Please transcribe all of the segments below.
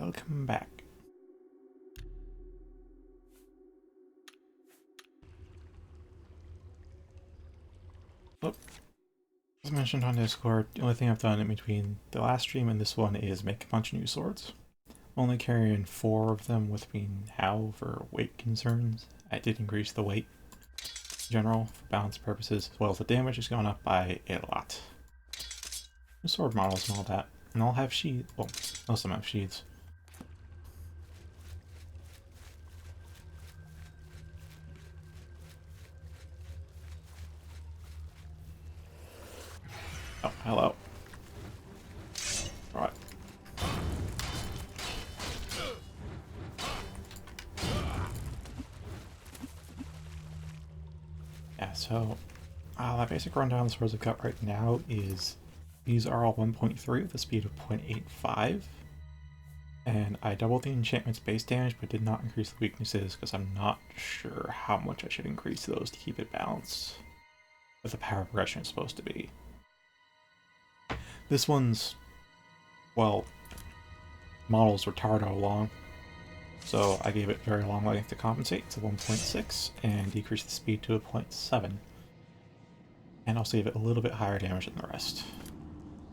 welcome back. Oh, as mentioned on Discord, the only thing I've done in between the last stream and this one is make a bunch of new swords. I'm only carrying 4 of them with me now for weight concerns. I did increase the weight in general for balance purposes, as well as the damage has gone up by a lot. New sword models and all that. And all have sheaths. Well, most of them have sheaths. Oh, hello. Right. Yeah, so my basic rundown of the swords I've got right now is these are all 1.3 with a speed of 0.85. And I doubled the enchantment's base damage, but did not increase the weaknesses because I'm not sure how much I should increase those to keep it balanced with the power progression it's supposed to be. This one's, well, models retard how long, so I gave it very long length to compensate to 1.6 and decreased the speed to a 0.7. And I'll save it a little bit higher damage than the rest.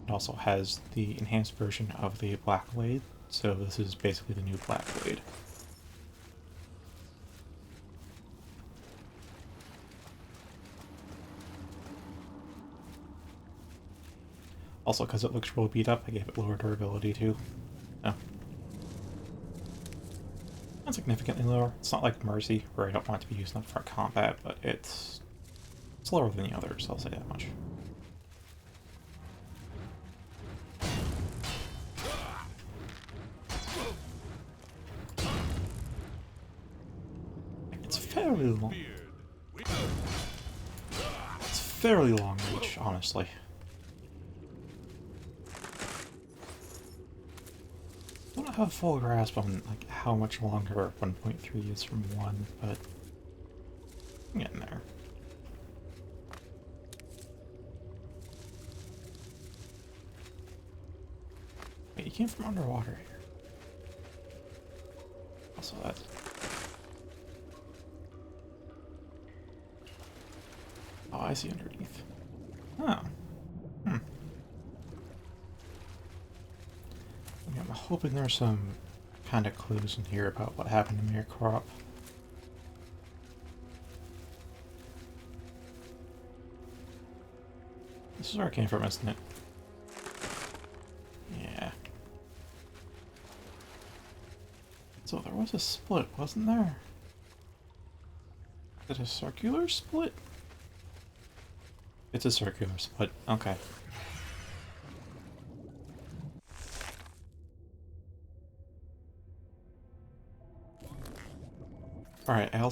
It also has the enhanced version of the Black Blade, so this is basically the new Black Blade. Also, because it looks real beat up, I gave it lower durability too. Oh. Not significantly lower. It's not like Mercy, where I don't want it to be used in upfront combat, but it's lower than the others, I'll say that much. It's fairly long. It's fairly long reach, honestly. I don't have a full grasp on like how much longer 1.3 is from 1, but I'm getting there. Wait, you came from underwater here. Also, that's... Oh, I see underneath. Oh. Hmm. I'm hoping there's some kind of clues in here about what happened to Mere Crop. This is where it came from, isn't it? Yeah. So there was a split, wasn't there? Is it a circular split? It's a circular split. Okay. Alright, I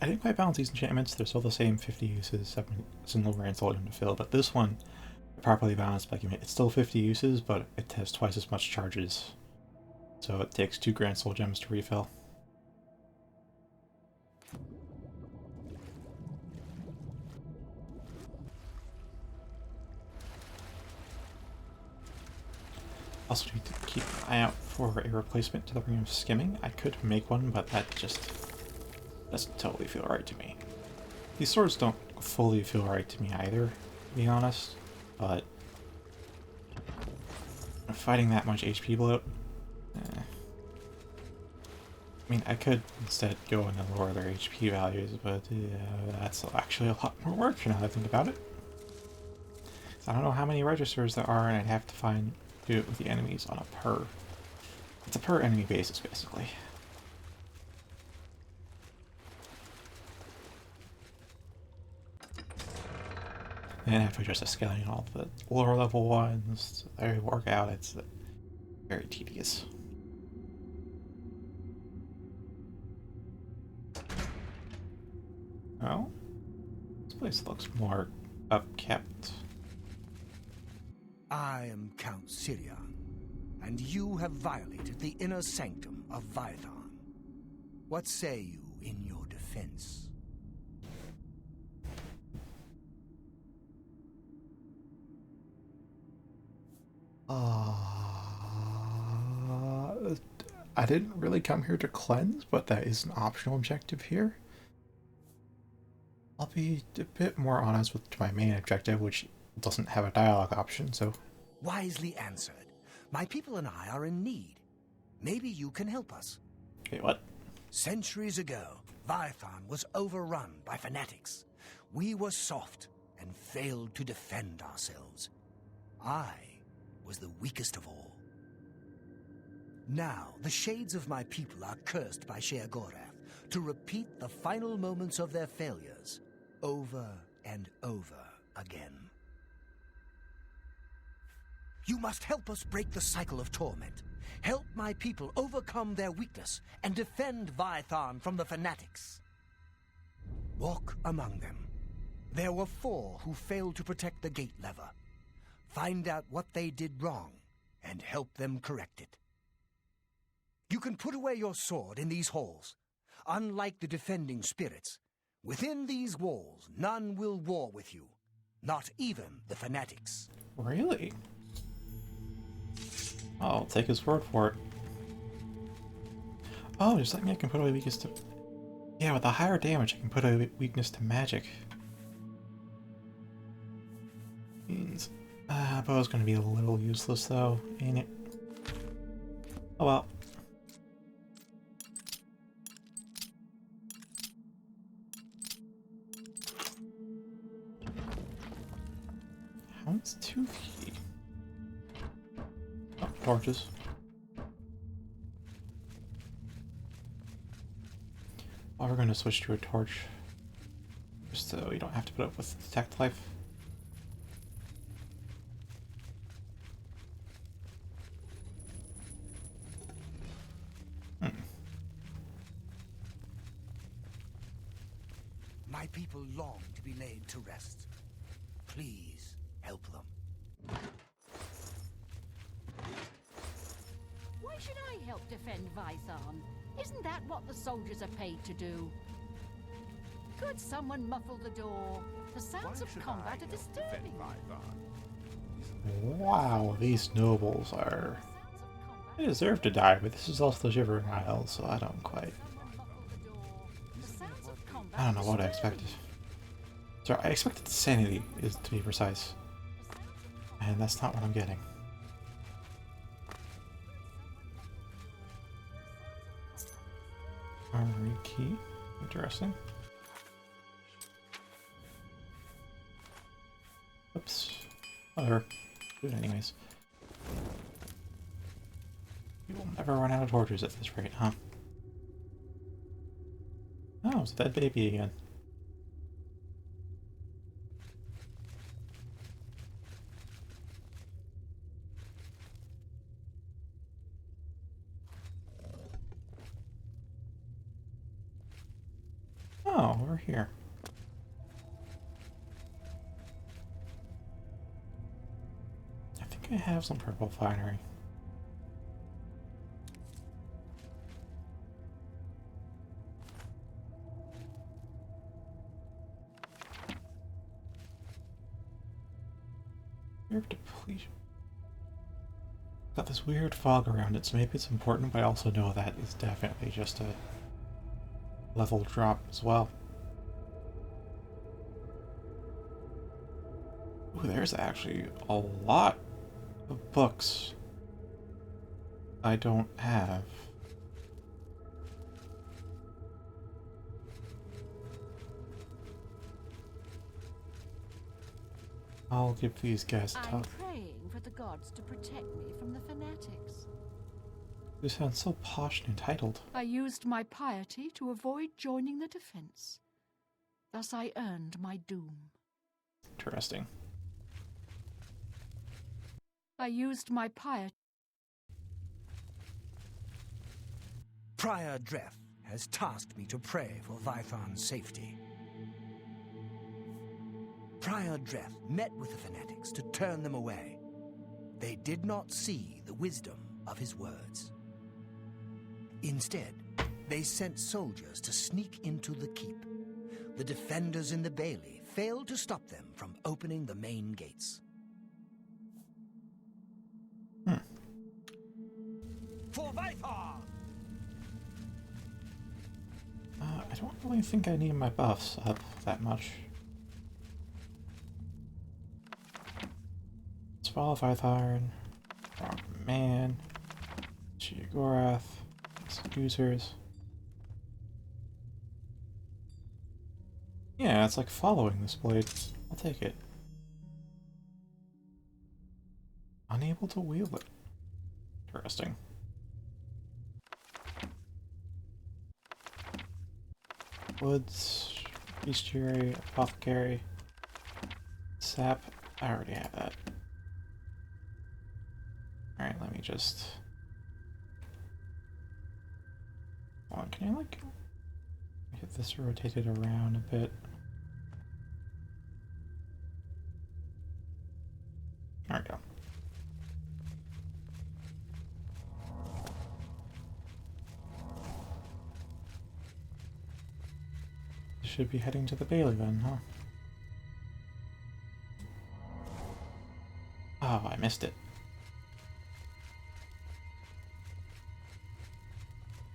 didn't quite balance these enchantments. They're still the same 50 uses, 7 single grand volume to fill, but this one, properly balanced, like it's still 50 uses, but it has twice as much charges. So it takes 2 grand soul gems to refill. Also need to keep an eye out for a replacement to the Ring of Skimming. I could make one, but that just doesn't totally feel right to me. These swords don't fully feel right to me either, to be honest, but fighting that much HP bloat, I mean, I could instead go and lower their HP values, but that's actually a lot more work now that I think about it. So I don't know how many registers there are, and I'd have to do it with the enemies on it's a per enemy basis, basically. And after just scaling all the lower level ones, they work out, it's very tedious. Well, this place looks more upkept. I am Count Sirion, and you have violated the inner sanctum of Vitharn. What say you in your defense? I didn't really come here to cleanse, but that is an optional objective here. I'll be a bit more honest with my main objective, which doesn't have a dialogue option, so... Wisely answered. My people and I are in need. Maybe you can help us. Wait, what? Centuries ago, Vitharn was overrun by fanatics. We were soft and failed to defend ourselves. I was the weakest of all. Now, the shades of my people are cursed by Sheogorath to repeat the final moments of their failures over and over again. You must help us break the cycle of torment. Help my people overcome their weakness and defend Vitharn from the fanatics. Walk among them. There were 4 who failed to protect the gate lever. Find out what they did wrong and help them correct it. You can put away your sword in these halls. Unlike the defending spirits, within these walls none will war with you. Not even the fanatics. Really? I'll take his word for it. Oh, just like me, I can put away weakness to... Yeah, with the higher damage, I can put away weakness to magic. Means... bow's gonna be a little useless, though, ain't it? Oh well. Hound's Tooth Key. Oh, torches. Oh, we're going to switch to a torch. Just so we don't have to put up with detect life. My people long to be laid to rest. Please help them. Why should I help defend Vitharn? Isn't that what the soldiers are paid to do? Could someone muffle the door? The sounds of combat are disturbing. Wow, these nobles are... They deserve to die, but this is also the Shivering Isles, so I don't quite... I don't know what I expected. Sorry, I expected sanity, is to be precise. And that's not what I'm getting. Armory key. Interesting. Oops. Whatever. Do it anyways. We will never run out of torches at this rate, huh? Oh, it's a dead baby again. Oh, we're here. I think I have some purple finery. Fear of depletion. Got this weird fog around it, so maybe it's important, but I also know that is definitely just a level drop as well. Ooh, there's actually a lot of books I don't have. I'll give these guys a I'm talk. praying for the gods to protect me from the fanatics. You sound so posh and entitled. I used my piety to avoid joining the defense. Thus I earned my doom. Interesting. I used my piety. Prior Dreth has tasked me to pray for Vitharn's safety. Prior Dreth met with the fanatics to turn them away. They did not see the wisdom of his words. Instead, they sent soldiers to sneak into the keep. The defenders in the bailey failed to stop them from opening the main gates. For Vitharn! I don't really think I need my buffs up that much. Let's follow Vitharn, Man, Shigorath, Seducers. Yeah, it's like following this blade. I'll take it. Unable to wield it. Interesting. Woods, Bestiary, Apothecary, Sap. I already have that. Alright, let me just... Hold on, can I like... get this rotated around a bit? There we go. Should be heading to the Bailey then, huh? Oh, I missed it.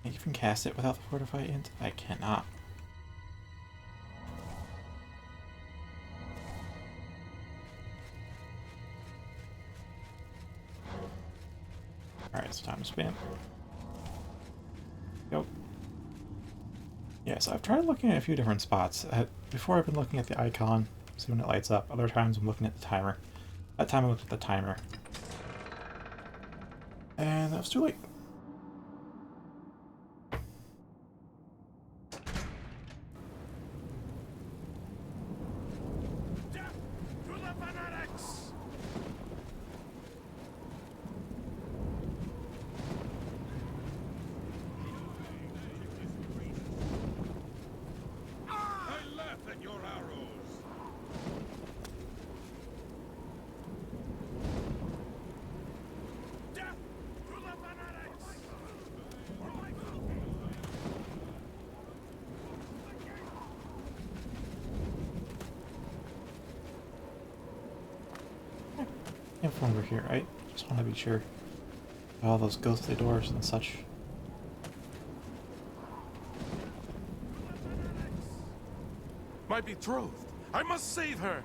Can I even cast it without the Fortify Int? I cannot. Alright, it's time to spam. Go. Yeah, so I've tried looking at a few different spots. Before I've been looking at the icon, see when it lights up. Other times I'm looking at the timer. That time I looked at the timer. And that was too late. Death to the fanatics! I laugh at your arrows. Death to the fanatics! If over here, right? Just want to be sure. All those ghostly doors and such. My betrothed! I must save her!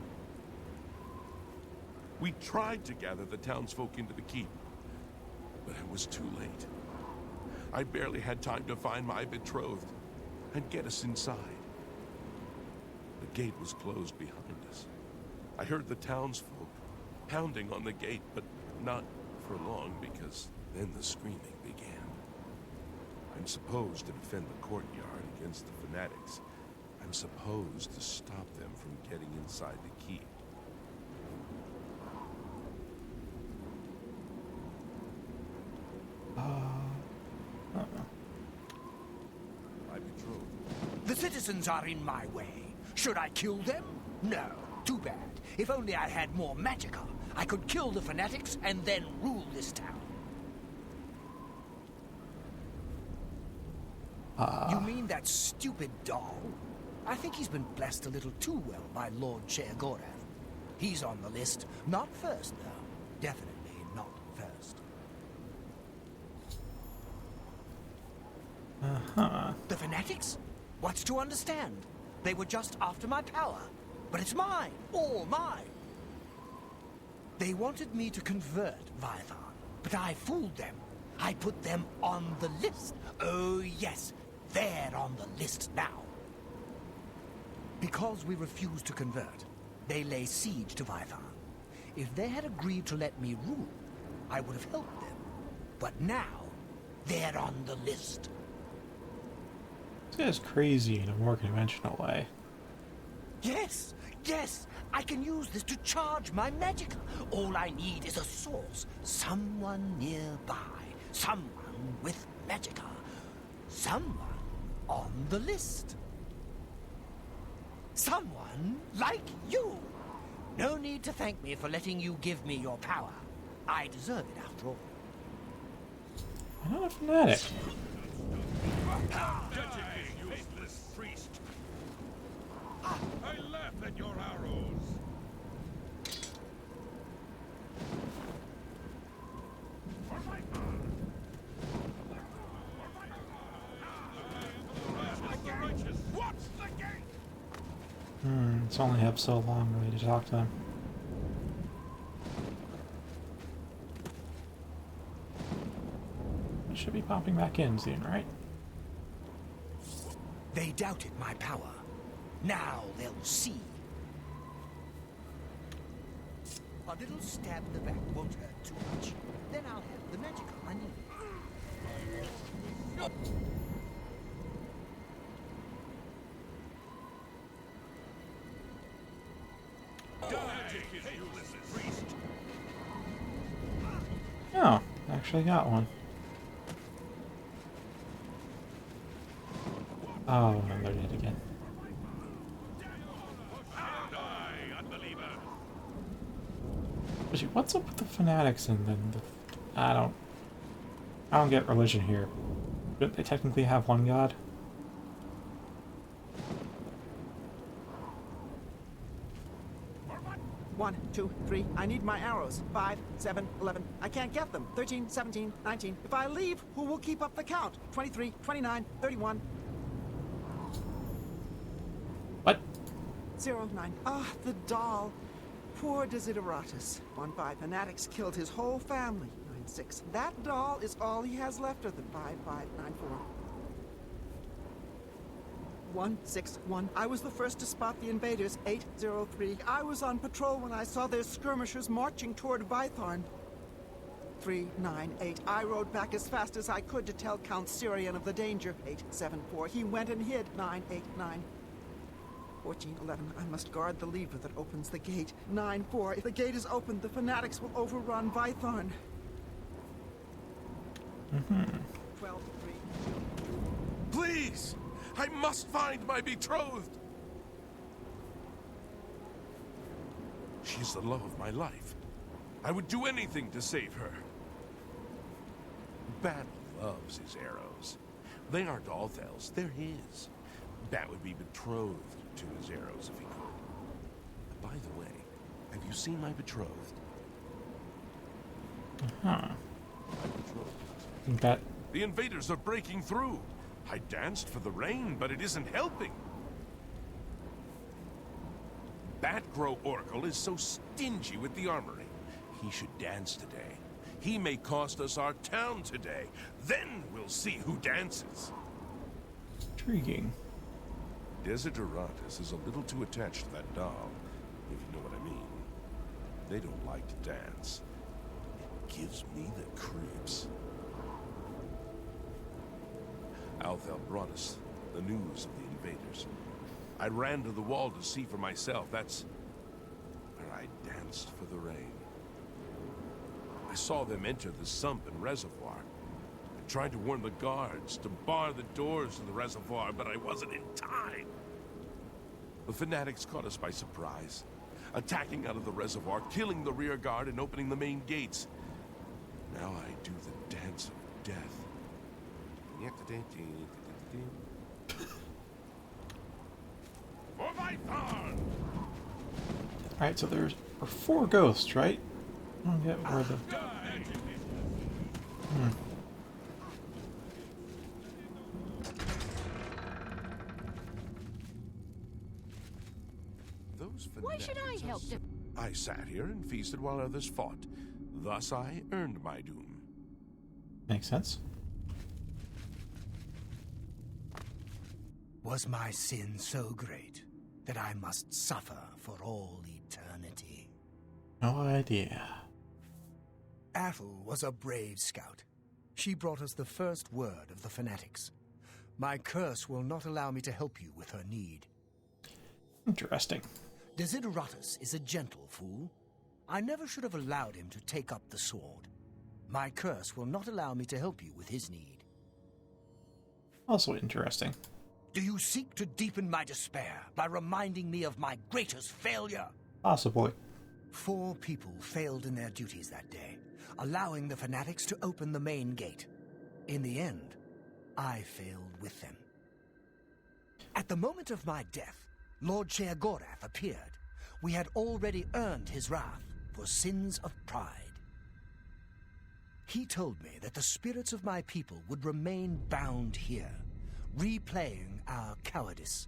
We tried to gather the townsfolk into the keep, but it was too late. I barely had time to find my betrothed and get us inside. The gate was closed behind us. I heard the townsfolk pounding on the gate, but not for long, because then the screaming began. I'm supposed to defend the courtyard against the fanatics. I'm supposed to stop them from getting inside the keep. My betrothed. The citizens are in my way. Should I kill them? No. Too bad. If only I had more magicka, I could kill the fanatics and then rule this town. You mean that stupid doll? I think he's been blessed a little too well by Lord Sheogorath. He's on the list. Not first, though. Definitely not first. The fanatics? What's to understand? They were just after my power. But it's mine. All mine. They wanted me to convert Vitharn, but I fooled them. I put them on the list. Oh, yes. They're on the list now. Because we refused to convert, they lay siege to Vitharn. If they had agreed to let me rule, I would have helped them. But now, they're on the list. This guy's crazy in a more conventional way. Yes, yes, I can use this to charge my magicka. All I need is a source. Someone nearby. Someone with magicka. Someone on the list. Someone like you. No need to thank me for letting you give me your power. I deserve it after all. I'm not a fanatic. You useless priest! I laugh at your arrows! Like the righteous! It's only have so long really to talk to them. It should be popping back in soon, right? They doubted my power. Now they'll see. A little stab in the back won't hurt too much. Then I'll have the magical I need. Oh, actually got one. Oh, no, they're dead again. Actually, what's up with the fanatics and then the... I don't get religion here. Don't they technically have one god? One, 2, 3. I need my arrows. 5, 7, 11. I can't get them. 13, 17, 19. If I leave, who will keep up the count? 23, 29, 31. What? 0, 9. Ah, the doll. Poor Desideratus. 1, 5. Fanatics killed his whole family. 9, 6. That doll is all he has left of them. 5, 5, 9, 4. 1, 6, 1. I was the first to spot the invaders. 8, 0, 3. I was on patrol when I saw their skirmishers marching toward Vitharn. 3, 9, 8. I rode back as fast as I could to tell Count Syrian of the danger. 8, 7, 4. He went and hid. 9, 8, 9. 14, 11. I must guard the lever that opens the gate. 9, 4. If the gate is opened, the fanatics will overrun Vitharn. 12, 3. Please! I must find my betrothed! She is the love of my life. I would do anything to save her. Bat loves his arrows. They aren't Althel's, they're his. Bat would be betrothed to his arrows if he could. By the way, have you seen my betrothed? Huh. My betrothed. Bat. The invaders are breaking through. I danced for the rain, but it isn't helping. Batgrow Oracle is so stingy with the armory. He should dance today. He may cost us our town today. Then we'll see who dances. Intriguing. Desideratus is a little too attached to that doll, if you know what I mean. They don't like to dance. It gives me the creeps. Althel brought us the news of the invaders. I ran to the wall to see for myself. That's where I danced for the rain. I saw them enter the sump and reservoir. I tried to warn the guards to bar the doors to the reservoir, but I wasn't in time. The fanatics caught us by surprise, attacking out of the reservoir, killing the rear guard, and opening the main gates. Now I do the dance of death. For Vitharn! Alright, so there are 4 ghosts, right? I don't get where the... Those Why should I help fanatics I sat here and feasted while others fought. Thus I earned my doom. Makes sense. Was my sin so great that I must suffer for all eternity? No idea. Athel was a brave scout. She brought us the first word of the fanatics. My curse will not allow me to help you with her need. Interesting. Desideratus is a gentle fool. I never should have allowed him to take up the sword. My curse will not allow me to help you with his need. Also interesting. Do you seek to deepen my despair by reminding me of my greatest failure? Possibly. 4 people failed in their duties that day, allowing the fanatics to open the main gate. In the end, I failed with them. At the moment of my death, Lord Sheogorath appeared. We had already earned his wrath for sins of pride. He told me that the spirits of my people would remain bound here, replaying our cowardice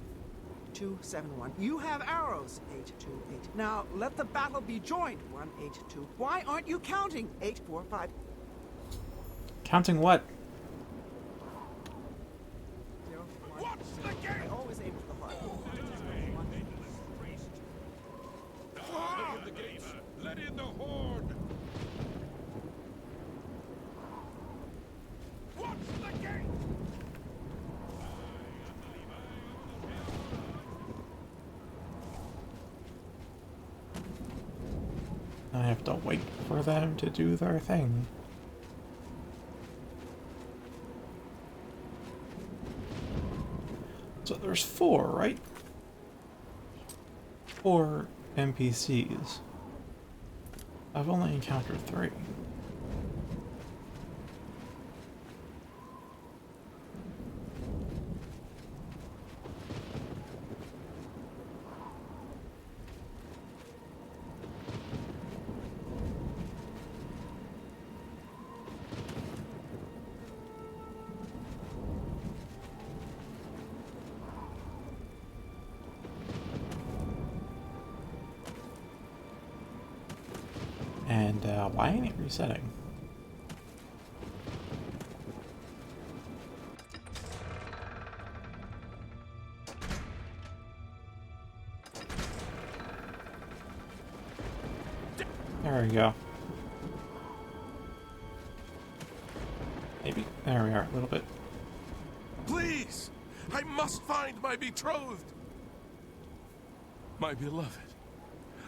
8271. You have arrows, 828. Now, let the battle be joined, 182. Why aren't you counting? 845. Counting what? 01. I always aim for the heart. Open the gates! Let in the horde! Watch the gate! I have to wait for them to do their thing. So there's 4, right? 4 NPCs. I've only encountered 3. And why ain't it resetting? There we go. Maybe. There we are, a little bit. Please! I must find my betrothed! My beloved.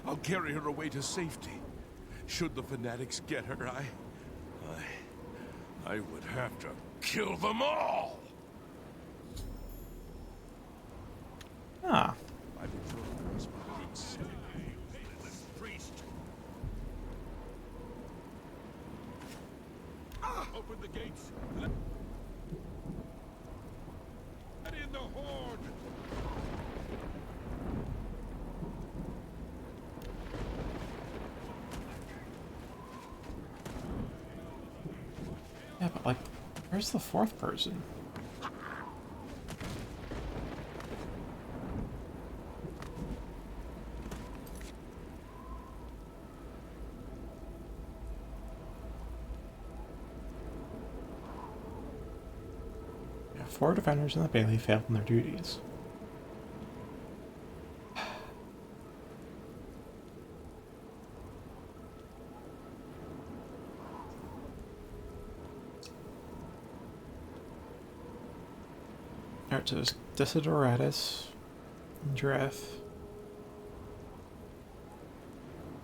I'll carry her away to safety. Should the fanatics get her, I would have to kill them all! Ah. My betrothed was my peace. Priest! Open the gates! Let in the horde! Yeah, but like, where's the 4th person? Yeah, 4 defenders in the Bailey failed in their duties. Alright, so there's Desidoratus, Dreth,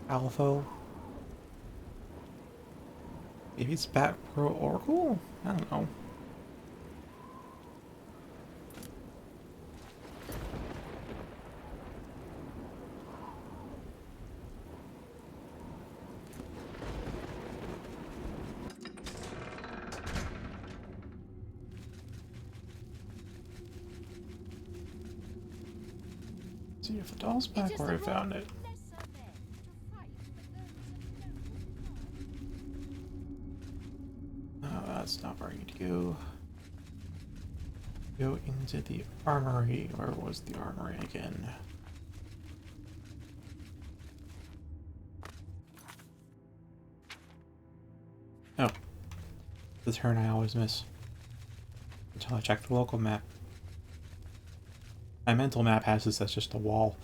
Alpha. Maybe it's Bat Pro Oracle? I don't know. See if the doll's back where I found it. Oh, that's not where I need to go. Go into the armory. Where was the armory again? Oh. The turn I always miss. Until I check the local map. My mental map has this as just a wall.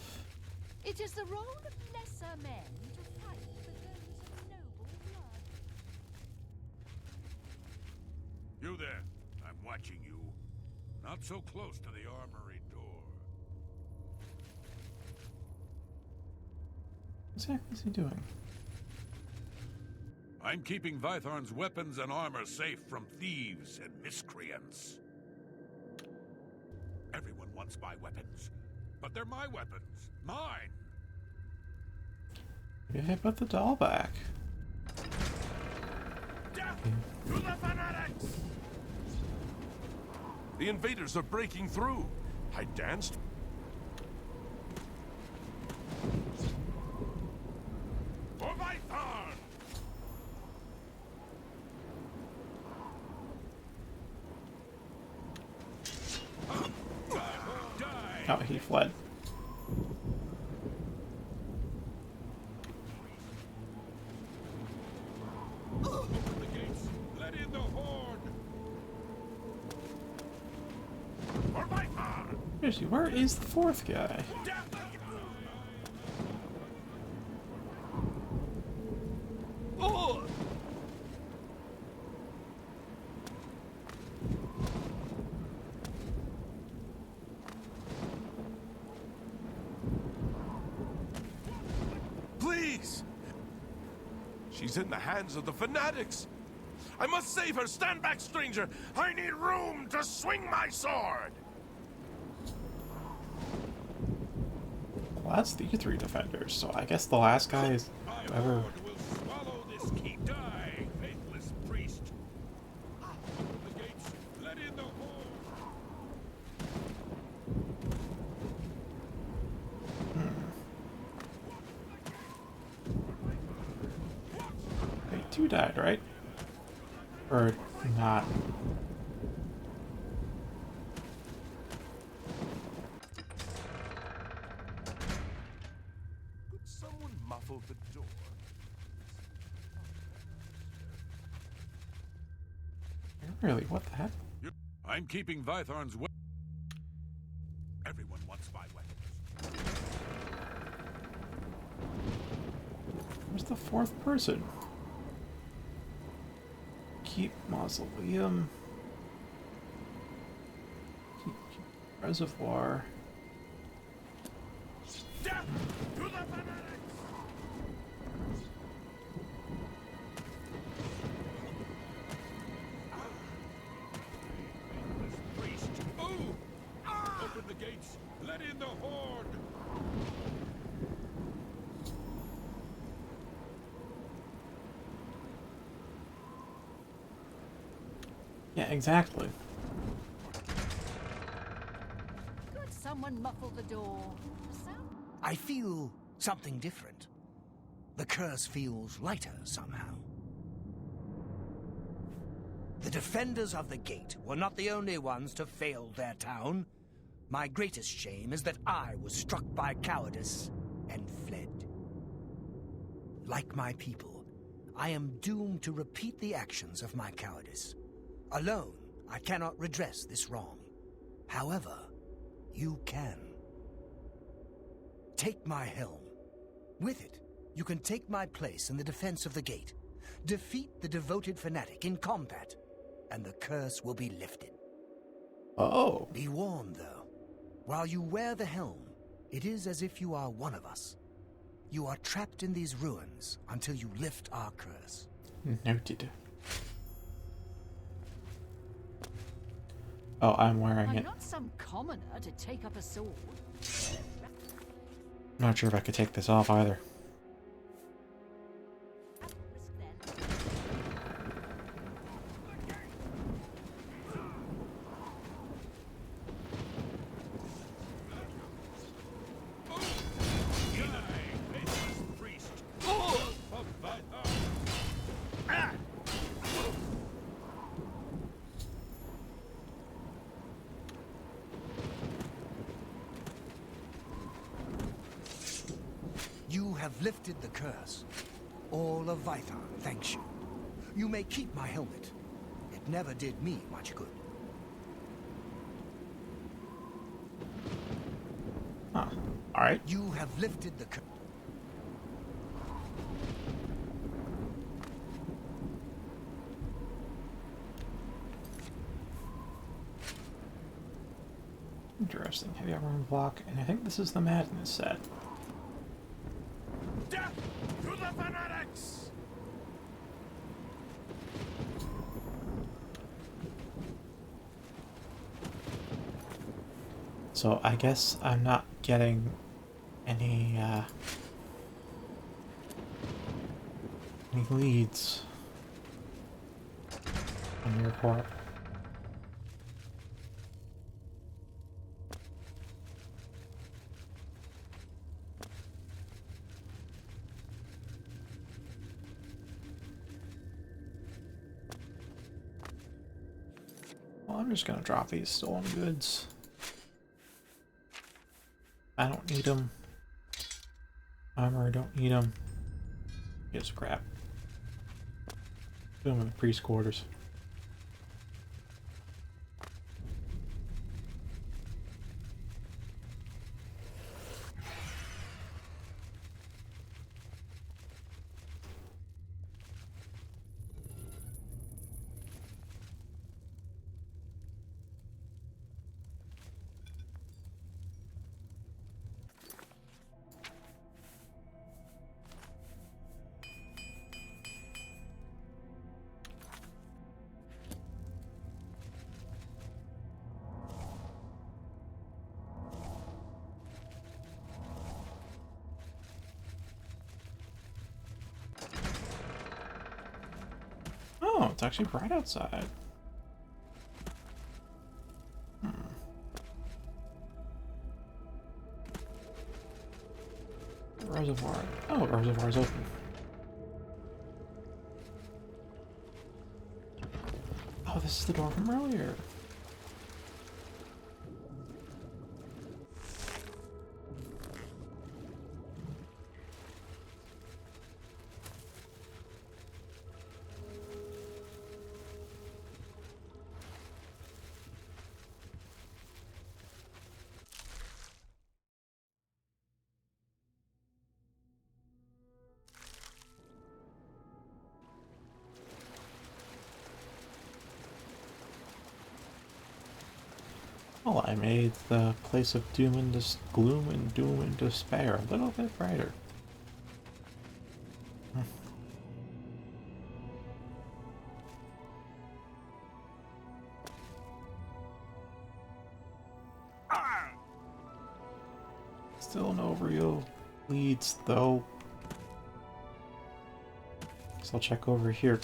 It is the role of lesser men to fight for those of noble blood. You there. I'm watching you. Not so close to the armory door. What exactly is he doing? I'm keeping Vitharn's weapons and armor safe from thieves and miscreants. Everyone wants my weapons, but they're my weapons. Mine! Maybe I put the doll back. Death to the fanatics! The invaders are breaking through. I danced. For Vitharn! Oh, he fled. Open the gates. Let in the horde. For my heart. Seriously, where is the fourth guy? Oh! Please! She's in the hands of the fanatics. I must save her. Stand back, stranger. I need room to swing my sword. Well, that's the three defenders, so I guess the last guy is My whoever. horde will swallow this keep. Die, faithless priest. Open the gates. Let in the horde. Wait, two died, right? Or not? Could someone muffle the door? Really? What the heck? I'm keeping Vitharn's weapons. Everyone wants my weapons. Where's the fourth person? Keep mausoleum. Keep reservoir. Death to the fanatics! Faithless priest. Move! Open the gates. Let in the horde. Yeah, exactly. Could someone muffle the door? The sound... I feel something different. The curse feels lighter somehow. The defenders of the gate were not the only ones to fail their town. My greatest shame is that I was struck by cowardice and fled. Like my people, I am doomed to repeat the actions of my cowardice. Alone, I cannot redress this wrong. However, you can. Take my helm. With it, you can take my place in the defense of the gate. Defeat the devoted fanatic in combat, and the curse will be lifted. Oh. Be warned, though. While you wear the helm, it is as if you are one of us. You are trapped in these ruins until you lift our curse. Noted. Oh, I'm wearing I'm it. not some commoner to take up a sword. I'm not sure if I could take this off either. Risk then. You have lifted the curse. All of Vitharn thanks you. You may keep my helmet. It never did me much good. Huh. Alright. You have lifted the curse. Interesting. Heavy armor block, and I think this is the Madness set. Death to the fanatics! So I guess I'm not getting any leads on your report. Well, I'm just gonna drop these stolen goods. I don't need them. Armor, I don't need them. Just crap. Put them in the priest quarters. Oh, it's actually bright outside. Reservoir. Oh, reservoir's open. Oh, this is the door from earlier. Well, I made the place of doom and gloom and doom and despair a little bit brighter. Still no real leads, though. So I'll check over here.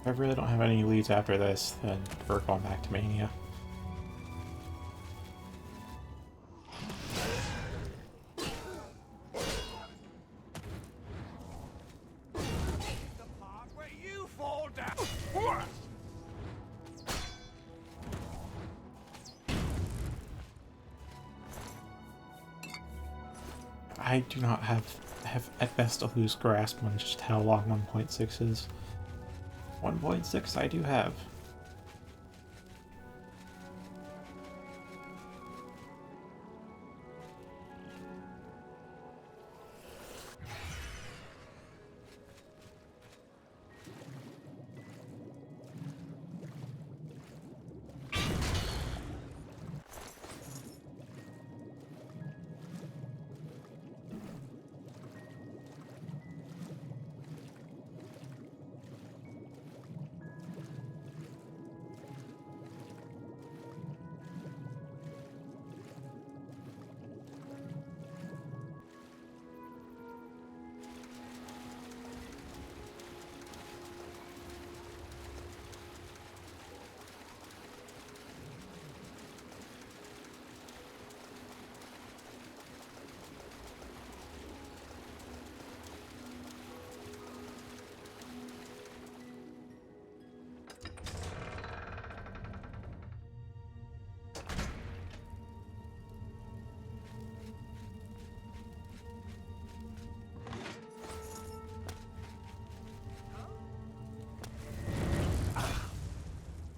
If I really don't have any leads after this, then we're going back to Mania. The part where you fall down. I do not have at best a loose grasp on just how long 1.6 is. 1.6 I do have.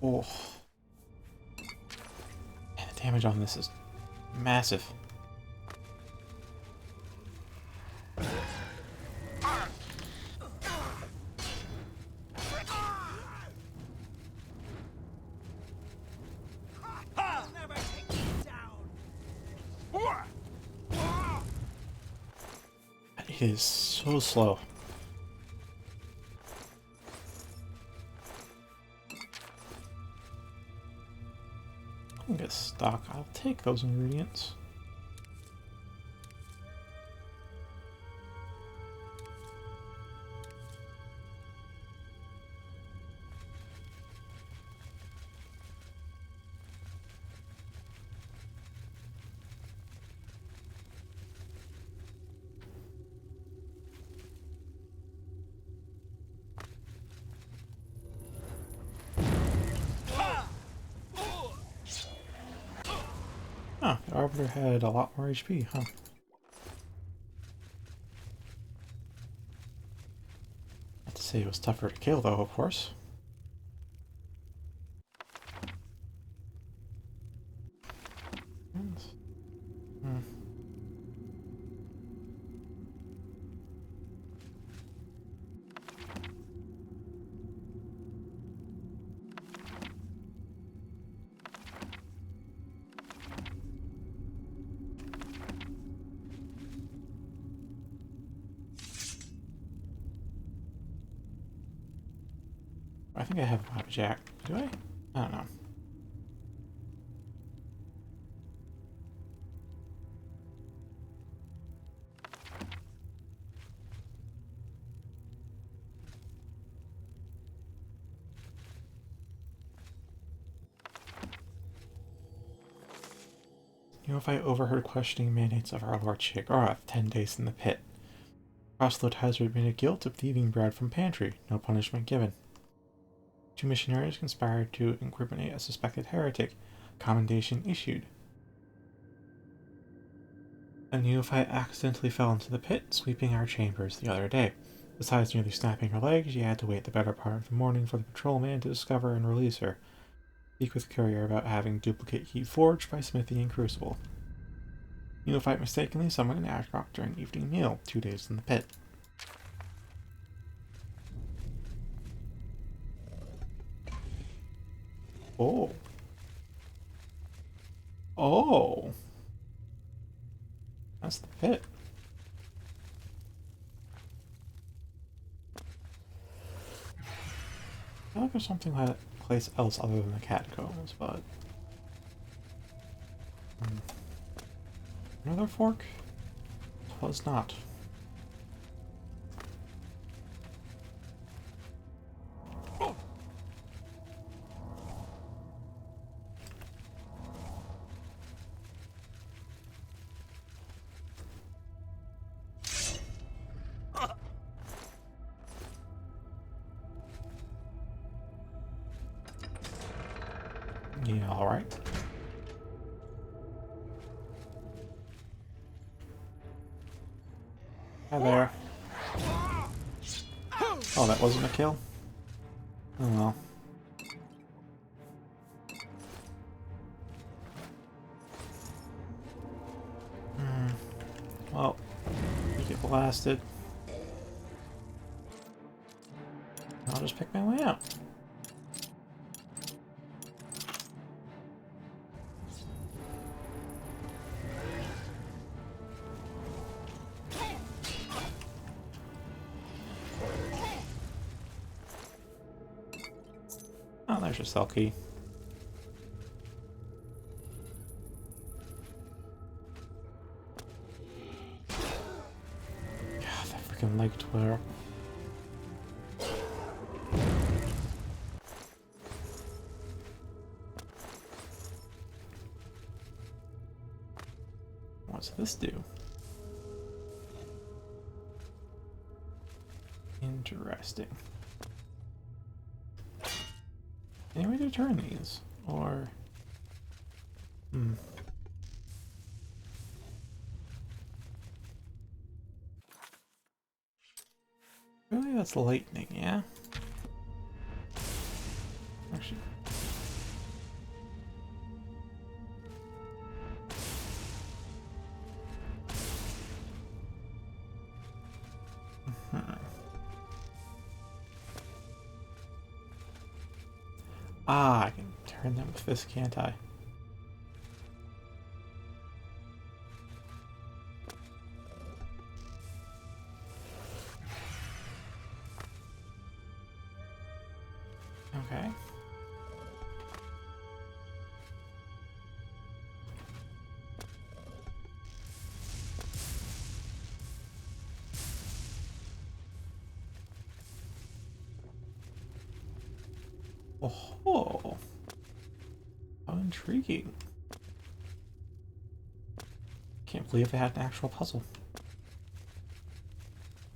Oh. Man, the damage on this is massive. Never take me down. It is so slow. I can get stock. I'll take those ingredients. Arbiter had a lot more HP, huh? Not to say it was tougher to kill, though, of course. Hmm. I think I have a Jack. Do I? I don't know. You know, if I overheard questioning mandates of our Lord Shigara 10 days in the pit. Crossload has admitted guilt of thieving bread from pantry, no punishment given. 2 missionaries conspired to incriminate a suspected heretic, commendation issued. A neophyte accidentally fell into the pit, sweeping our chambers the other day. Besides nearly snapping her leg, she had to wait the better part of the morning for the patrolman to discover and release her. Speak with courier about having duplicate key forged by smithing and crucible. Neophyte mistakenly summoned an Ashrock during evening meal, 2 days in the pit. Oh. Oh. That's the pit. I feel like there's something like place else other than the catacombs, but... Another fork? Was not. Yeah, alright. Hi there. Oh, that wasn't a kill? Oh well. Well, you get blasted. I'll just pick my way out. Oh, there's your cell key. God, that freaking leg twitter. What's this do? Interesting. Any way to turn these? Or... Really? That's lightning, yeah? Actually... Ah, I can turn them with this, can't I? Okay. Oh, how intriguing. Can't believe they had an actual puzzle.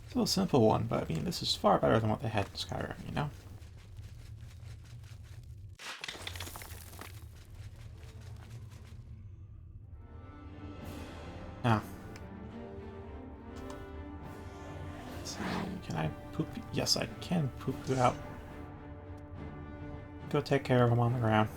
Still a simple one, but I mean, this is far better than what they had in Skyrim, you know? Can I poop? Yes, I can poop you out. Go take care of him on the ground.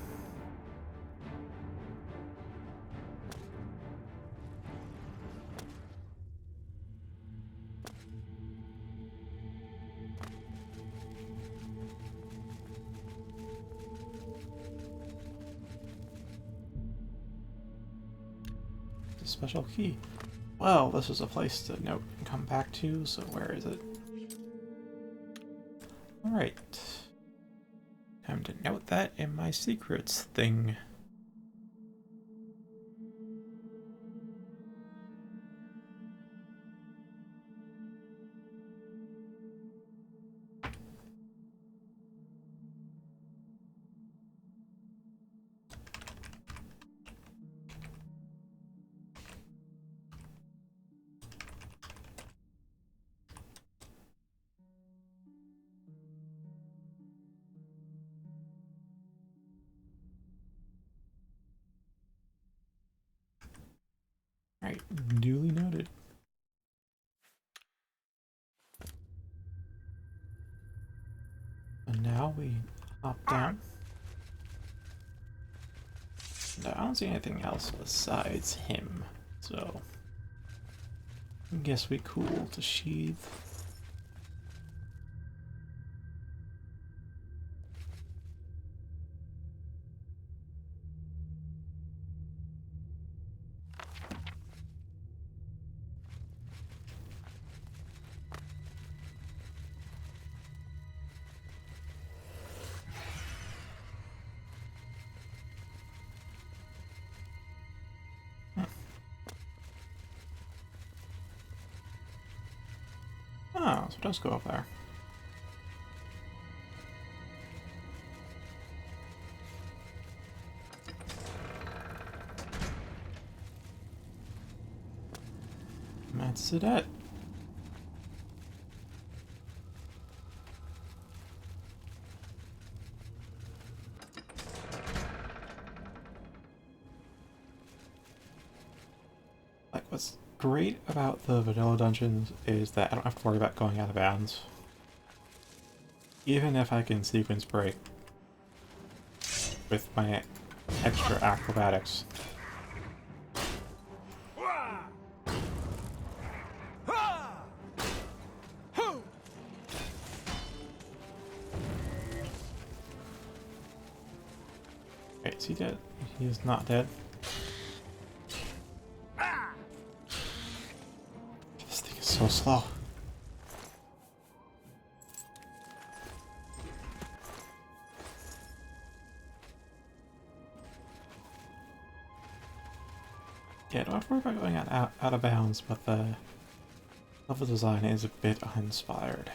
A special key. Well, this is a place to note and come back to, so where is it? Alright. Time to note that in my secrets thing. Alright, duly noted. And now we hop down. And I don't see anything else besides him, so I guess we cool to sheathe. Oh, so it does go up there. That's it. Like, what's great about the vanilla dungeons is that I don't have to worry about going out of bounds. Even if I can sequence break with my extra acrobatics. Wait, is he dead? He is not dead. This thing is so slow. Yeah, I don't have to worry about going out of bounds, but the level design is a bit uninspired.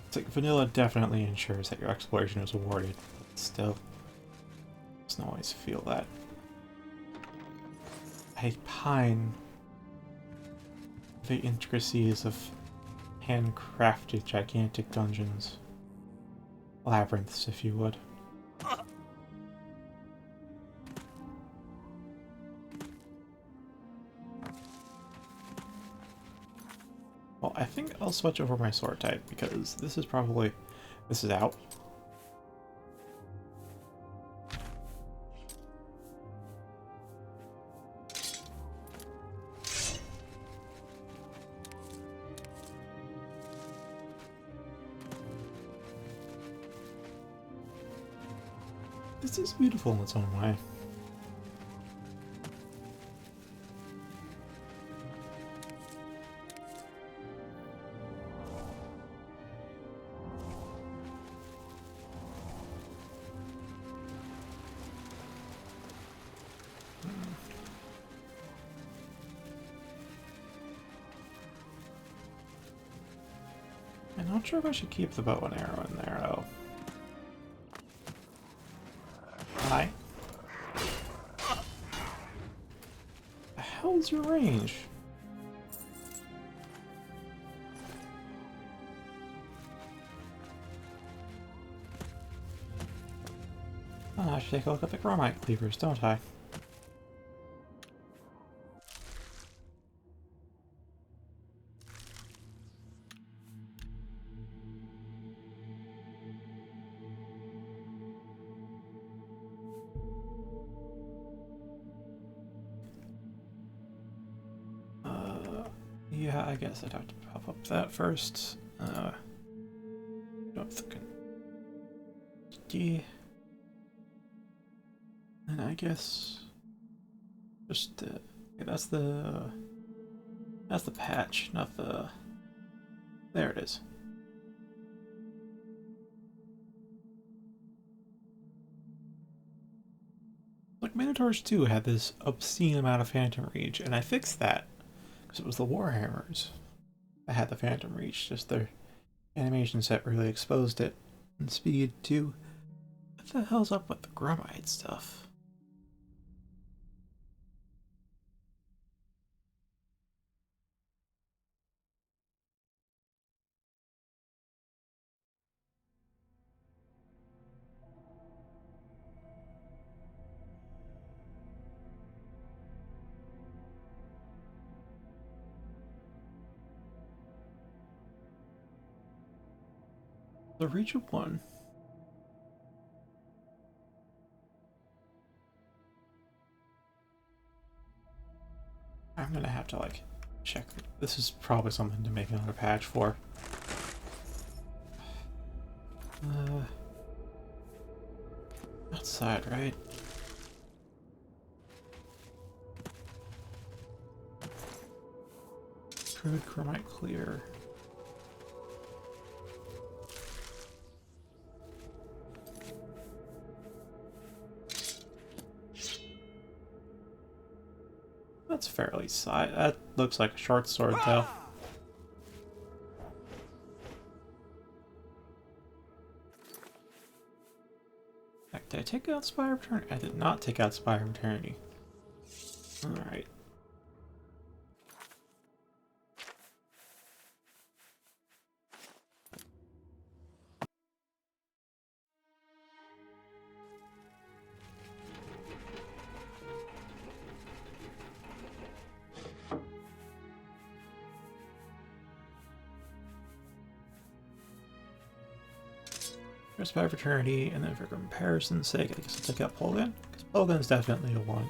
It's like vanilla definitely ensures that your exploration is awarded, but still, doesn't always feel that. I pine the intricacies of handcrafted gigantic dungeons. Labyrinths, if you would. Well, I think I'll switch over my sword type, because this is out. This is beautiful in its own way. I'm not sure if I should keep the bow and arrow in there, though. Hi. The hell's your range? I should take a look at the chromite cleavers, don't I? Yeah, I guess I'd have to pop up that first. Don't think. Yeah. And I guess just okay, that's the patch, not the. There it is. Like Minotaurs 2 had this obscene amount of Phantom Reach, and I fixed that because it was the Warhammers that had the Phantom Reach. Just their animation set really exposed it, and speed too. What the hell's up with the Grumite stuff? The Reach of 1. I'm gonna have to like check. This is probably something to make another patch for. Outside, right? Crude Chromite Clear. That's fairly side. That looks like a short sword, though. Did I take out Spire of Eternity? I did not take out Spire of Eternity. Alright. There's Spire of Eternity, and then for comparison's sake, I guess I'll take out Polgan, because Polgan's definitely a 1. In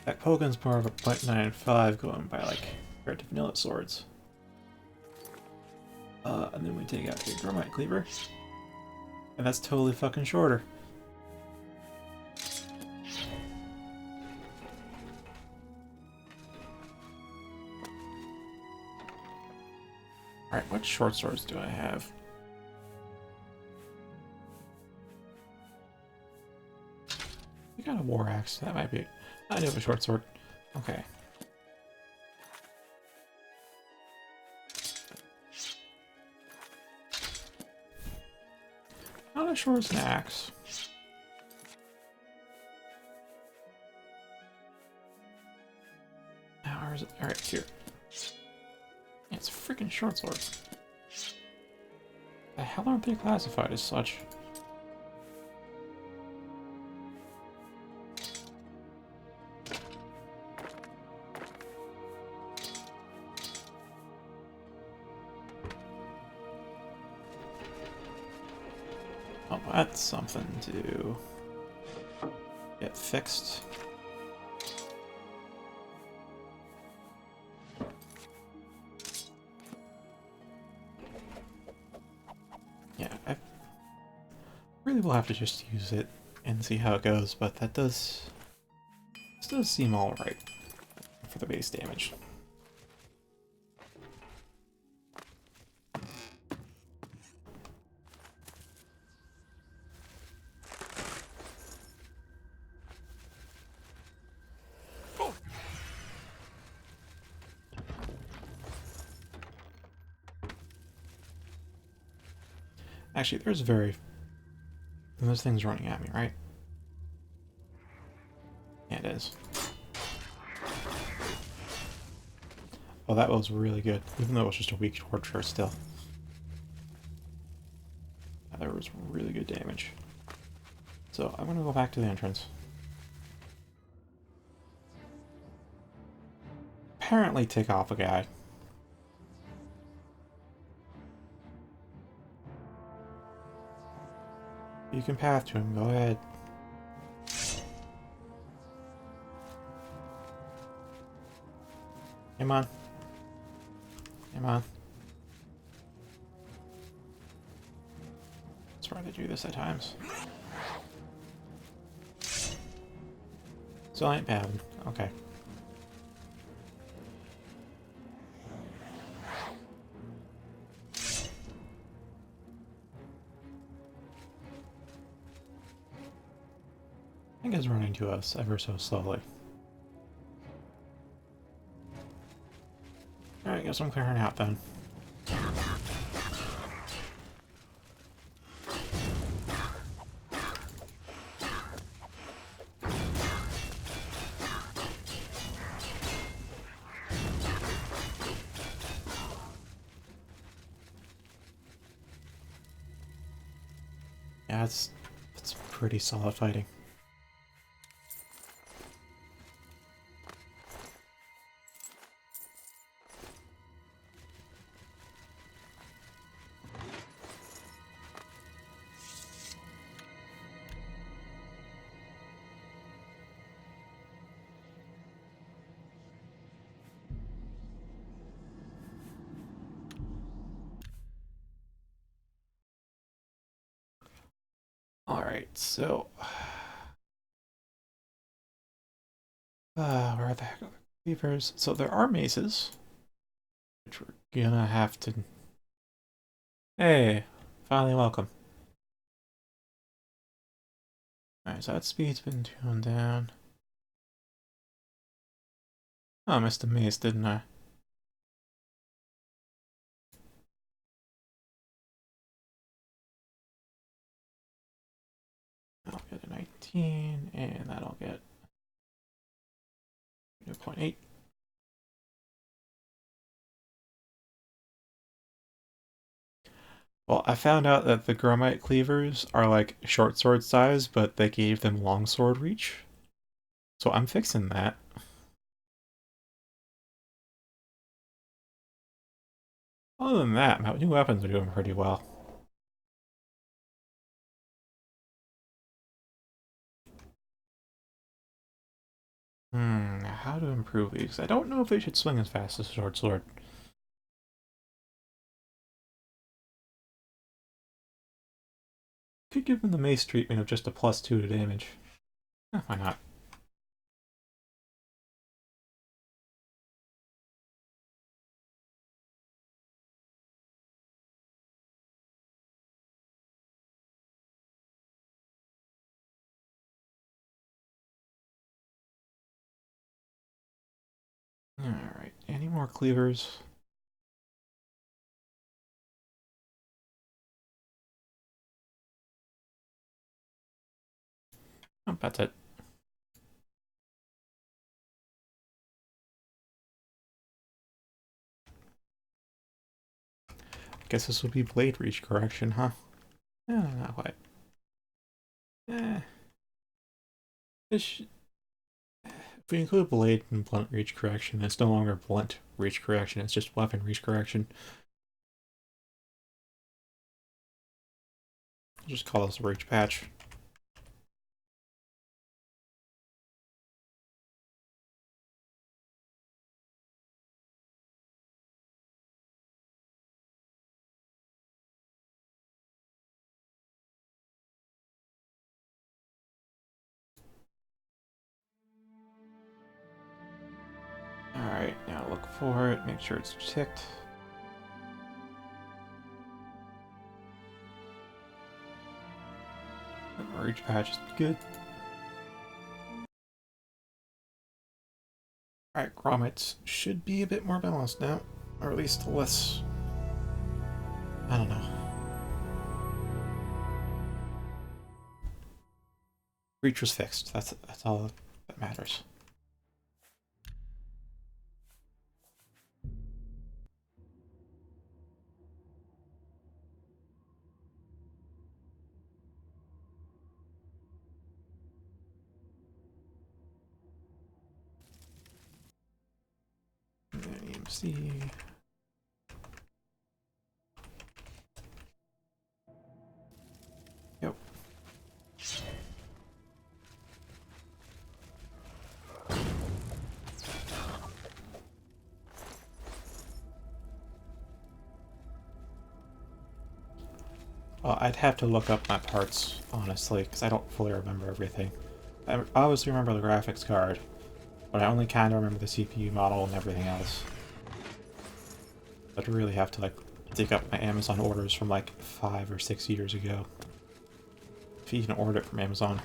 fact, Polgan's more of a 0.95 going by, like, compared to vanilla swords. And then we take out the Chromite Cleaver, and that's totally fucking shorter. Alright, what short swords do I have? I got a war axe. That might be. I do have a short sword. Okay. Not as short as an axe. Now, where is it? Alright, here. Yeah, it's a freaking short sword. The hell aren't they classified as such? Oh, that's something to get fixed. Yeah, I really will have to just use it and see how it goes, but that this does seem alright for the base damage. Actually, there's things running at me, right? Yeah, it is. Oh, that was really good, even though it was just a weak torture still. Yeah, there was really good damage. So I'm gonna go back to the entrance. Apparently take off a guy. You can path to him, go ahead. Come on. Come on. That's why they do this at times. So I ain't bad. Okay. I think it's running to us ever so slowly. Alright, guess I'm clearing out then. Yeah, it's pretty solid fighting. Alright, so where the heck are the cleavers? So there are maces, which we're gonna have to... Hey, finally welcome. Alright, so that speed's been toned down. Oh, I missed a mace, didn't I? I'll get a 19, and that'll get 2.8. Well, I found out that the Gromite cleavers are like short sword size, but they gave them long sword reach. So I'm fixing that. Other than that, my new weapons are doing pretty well. How to improve these? I don't know if they should swing as fast as short sword. Could give them the mace treatment of just a +2 to damage. Why not? Alright, any more cleavers? Oh, that's it. Guess this would be blade reach correction, huh? Not quite. If we include blade and blunt reach correction, it's no longer blunt reach correction, it's just weapon reach correction. I'll just call this a reach patch. Alright, now look for it, make sure it's ticked. Reach patch is good. Alright, grommets should be a bit more balanced now. Or at least less... I don't know. Reach was fixed. That's all that matters. EMC. Yep. I'd have to look up my parts, honestly, because I don't fully remember everything. I obviously remember the graphics card, but I only kind of remember the CPU model and everything else. I'd really have to, like, dig up my Amazon orders from, like, 5 or 6 years ago. If you even ordered it from Amazon.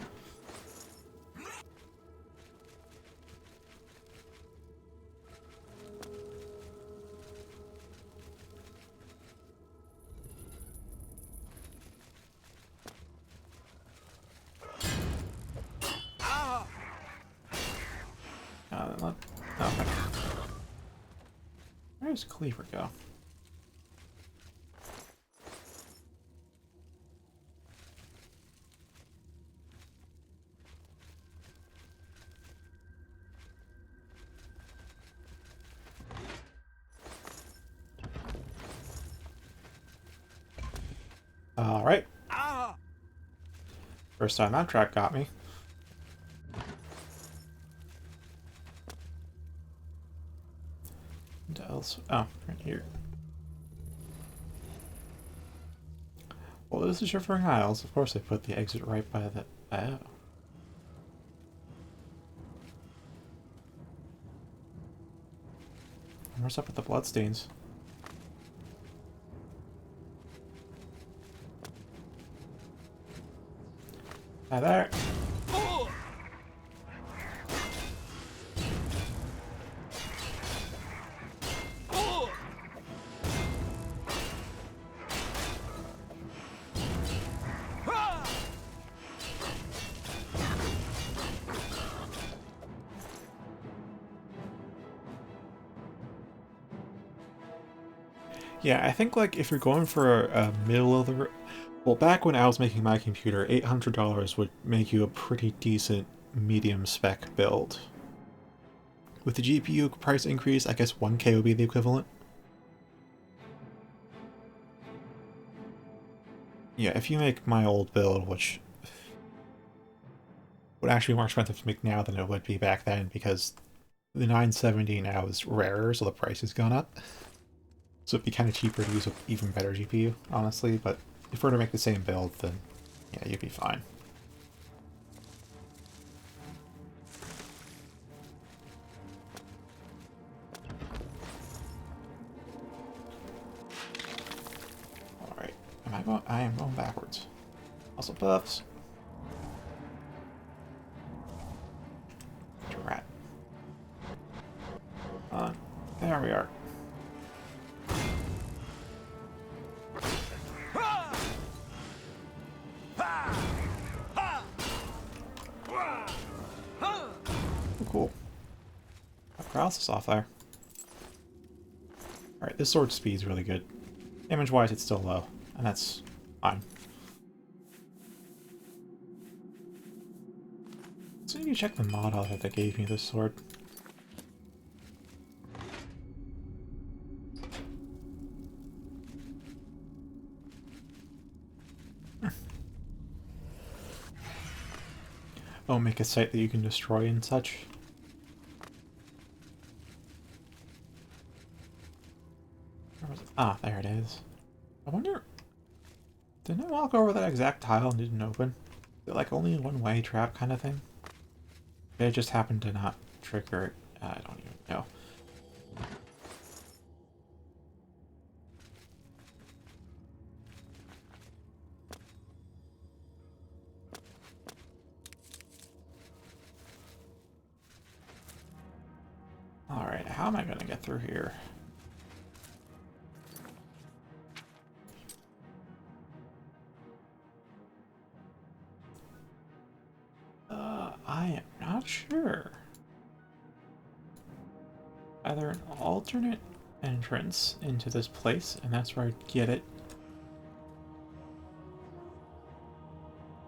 Okay. Where does Cleaver go? Alright. First time that track got me. What else? Oh, right here. Well, this is Shivering Isles. Of course, they put the exit right by the. Oh. What's up with the bloodstains? Hi there. Yeah, I think like if you're going for a middle of the well, back when I was making my computer, $800 would make you a pretty decent medium spec build. With the GPU price increase, I guess 1K would be the equivalent. Yeah, if you make my old build, which would actually be more expensive to make now than it would be back then, because the 970 now is rarer, so the price has gone up. So it'd be kind of cheaper to use an even better GPU, honestly, but if we were to make the same build, then yeah, you'd be fine. Alright, I am going backwards. Also buffs. Rat. There we are. Cool. Paralysis off there. Alright, this sword speed's really good. Damage-wise, it's still low, and that's fine. So you check the model that they gave me this sword. Oh, make a site that you can destroy and such. Where was it? Ah, there it is. I wonder... Didn't I walk over that exact tile and didn't open? Is it like only a one-way trap kind of thing? It just happened to not trigger it. I don't even know. Alright, how am I going to get through here? I am not sure. Either an alternate entrance into this place, and that's where I'd get it.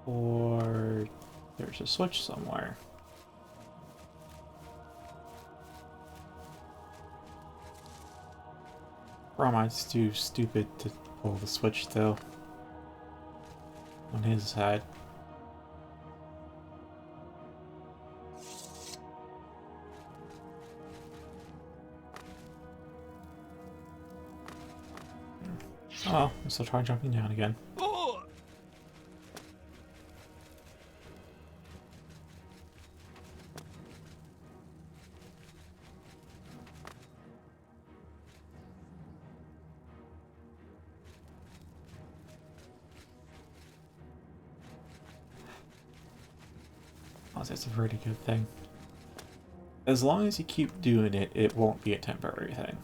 Or there's a switch somewhere. Or am I too stupid to pull the switch though? On his side. Oh, I'm still trying jumping down again. Oh! Honestly, that's a pretty good thing. As long as you keep doing it, it won't be a temporary thing.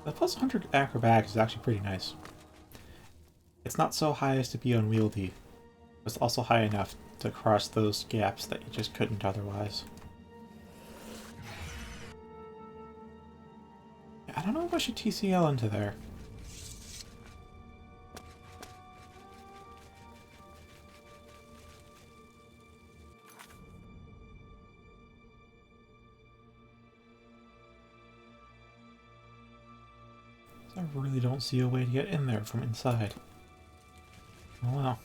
The plus 100 acrobatics is actually pretty nice. It's not so high as to be unwieldy, but it's also high enough to cross those gaps that you just couldn't otherwise. I don't know if I should TCL into there. I really don't see a way to get in there from inside. Oh well.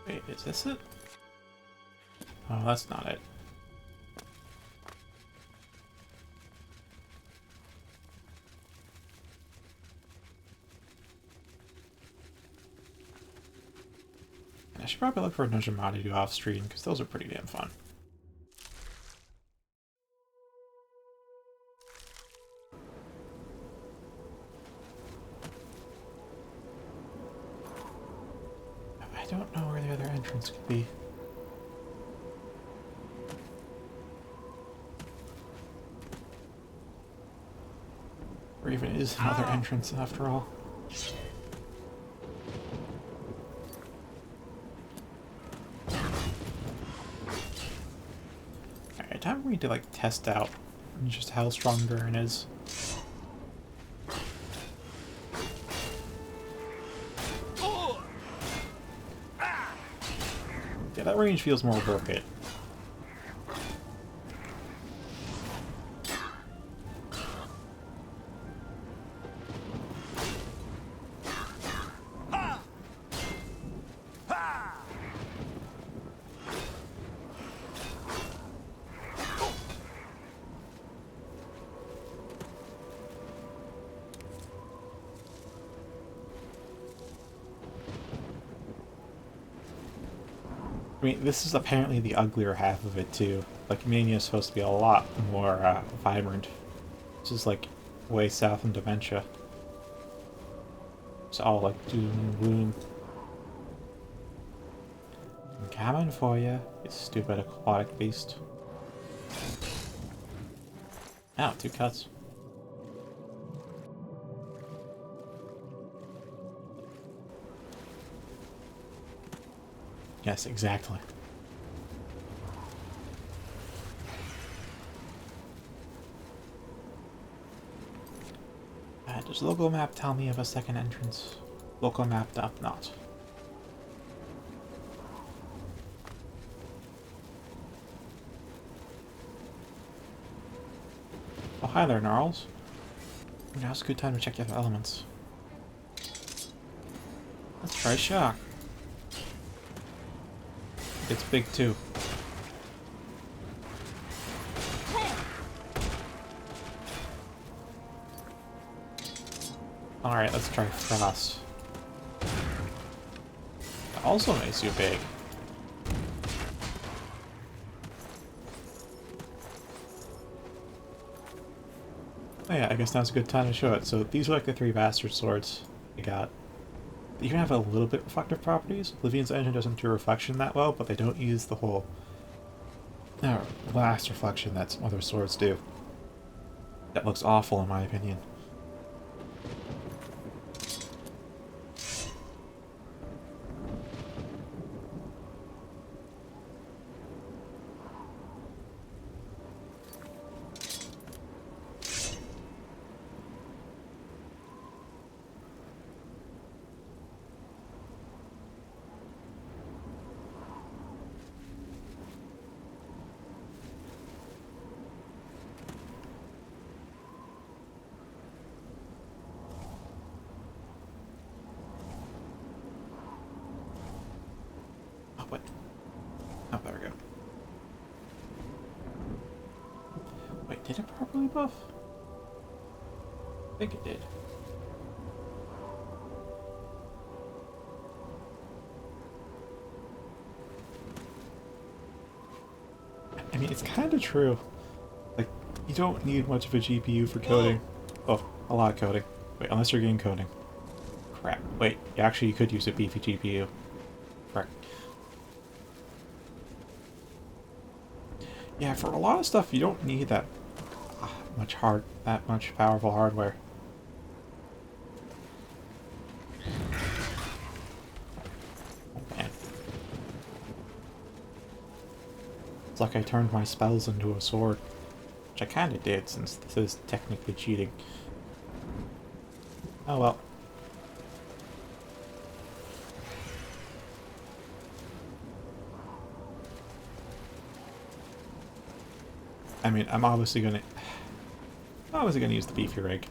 Wait, is this it? Oh, that's not it. I should probably look for a Nojima to do off stream, because those are pretty damn fun. I don't know where the other entrance could be. Or even is another entrance after all. Alright, time for me to like test out just how strong Burn is. Yeah, that range feels more appropriate. I mean, this is apparently the uglier half of it, too. Like, Mania is supposed to be a lot more vibrant. This is, like, way south in Dementia. It's all, like, doom and gloom. I'm coming for you, you stupid aquatic beast. Ow, 2 cuts. Yes, exactly. Does local map tell me of a second entrance? Local map not. Oh, hi there, Gnarls. Now's a good time to check your elements. Let's try shock. It's big too. Alright, let's try frost. That also makes you big. Oh yeah, I guess now's a good time to show it. So these are like the 3 bastard swords you got. You can have a little bit reflective properties. Oblivion's engine doesn't do reflection that well, but they don't use the whole glass reflection that some other swords do. That looks awful in my opinion. What? Oh, there we go. Wait, did it properly buff? I think it did. I mean, it's kind of true. Like, you don't need much of a GPU for coding. Oh, a lot of coding. Wait, unless you're game coding. Crap. Wait, actually you could use a beefy GPU. Correct. Yeah, for a lot of stuff you don't need that much powerful hardware. Oh man. It's like I turned my spells into a sword. Which I kinda did, since this is technically cheating. Oh well. I mean, I'm obviously gonna use the beefy rig.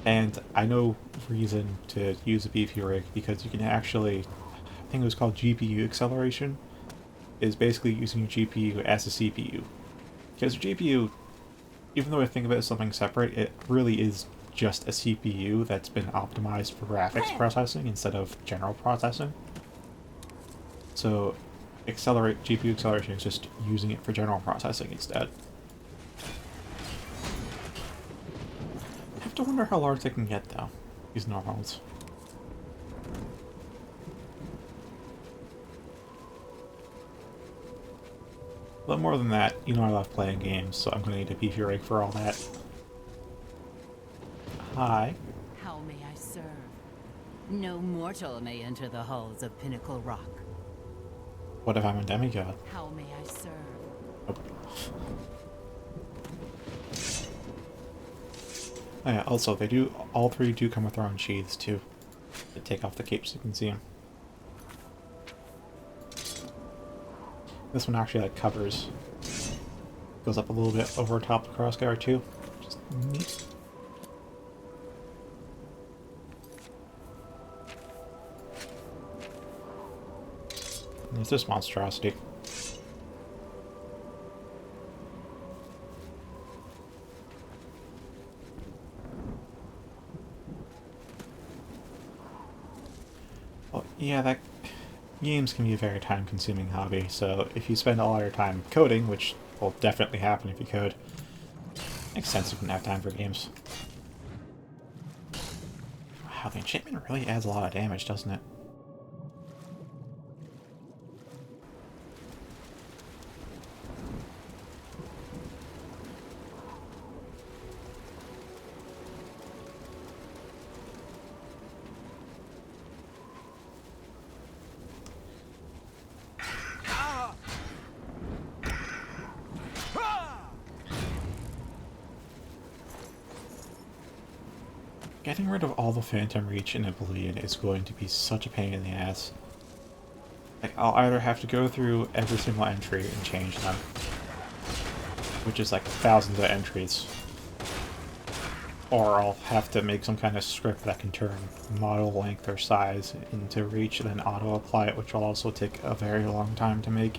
And I know reason to use a beefy rig because you can actually, I think it was called GPU acceleration, is basically using your GPU as a CPU. Because your GPU, even though I think of it as something separate, it really is just a CPU that's been optimized for graphics processing instead of general processing. So GPU acceleration is just using it for general processing instead. I have to wonder how large they can get though, these normals. But more than that, you know I love playing games, so I'm going to need a beefy rig for all that. Hi. How may I serve? No mortal may enter the halls of Pinnacle Rock. What if I'm a demigod? How may I serve? Nope. Oh yeah, also, all three do come with their own sheaths too. They take off the cape so you can see them. This one actually like covers, goes up a little bit over top the crossguard too. Just neat. And there's this monstrosity. Well, yeah, games can be a very time-consuming hobby, so if you spend all your time coding, which will definitely happen if you code, makes sense you can have time for games. Wow, the enchantment really adds a lot of damage, doesn't it? Getting rid of all the Phantom Reach in Oblivion is going to be such a pain in the ass. Like, I'll either have to go through every single entry and change them, which is like thousands of entries, or I'll have to make some kind of script that can turn model length or size into reach and then auto-apply it, which will also take a very long time to make.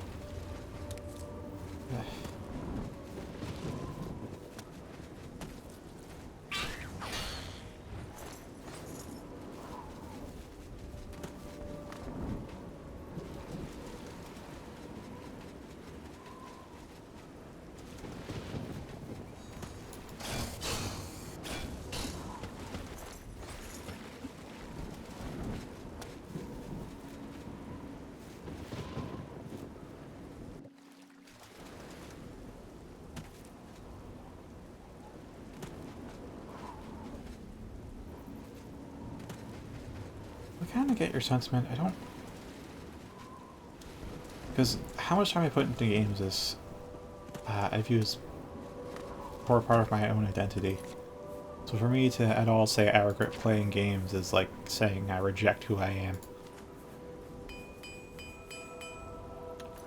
I kind of get your sentiment. I don't... Because how much time I put into games is... I view as core part of my own identity. So for me to at all say I regret playing games is like saying I reject who I am.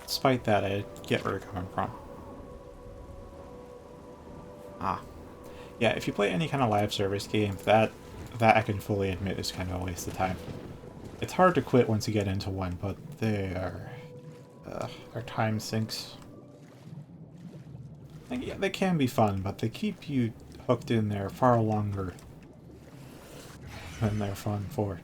Despite that, I get where you're coming from. Ah. Yeah, if you play any kind of live service game, that I can fully admit is kind of a waste of time. It's hard to quit once you get into one, but they're time sinks. Like, yeah, they can be fun, but they keep you hooked in there far longer than they're fun for.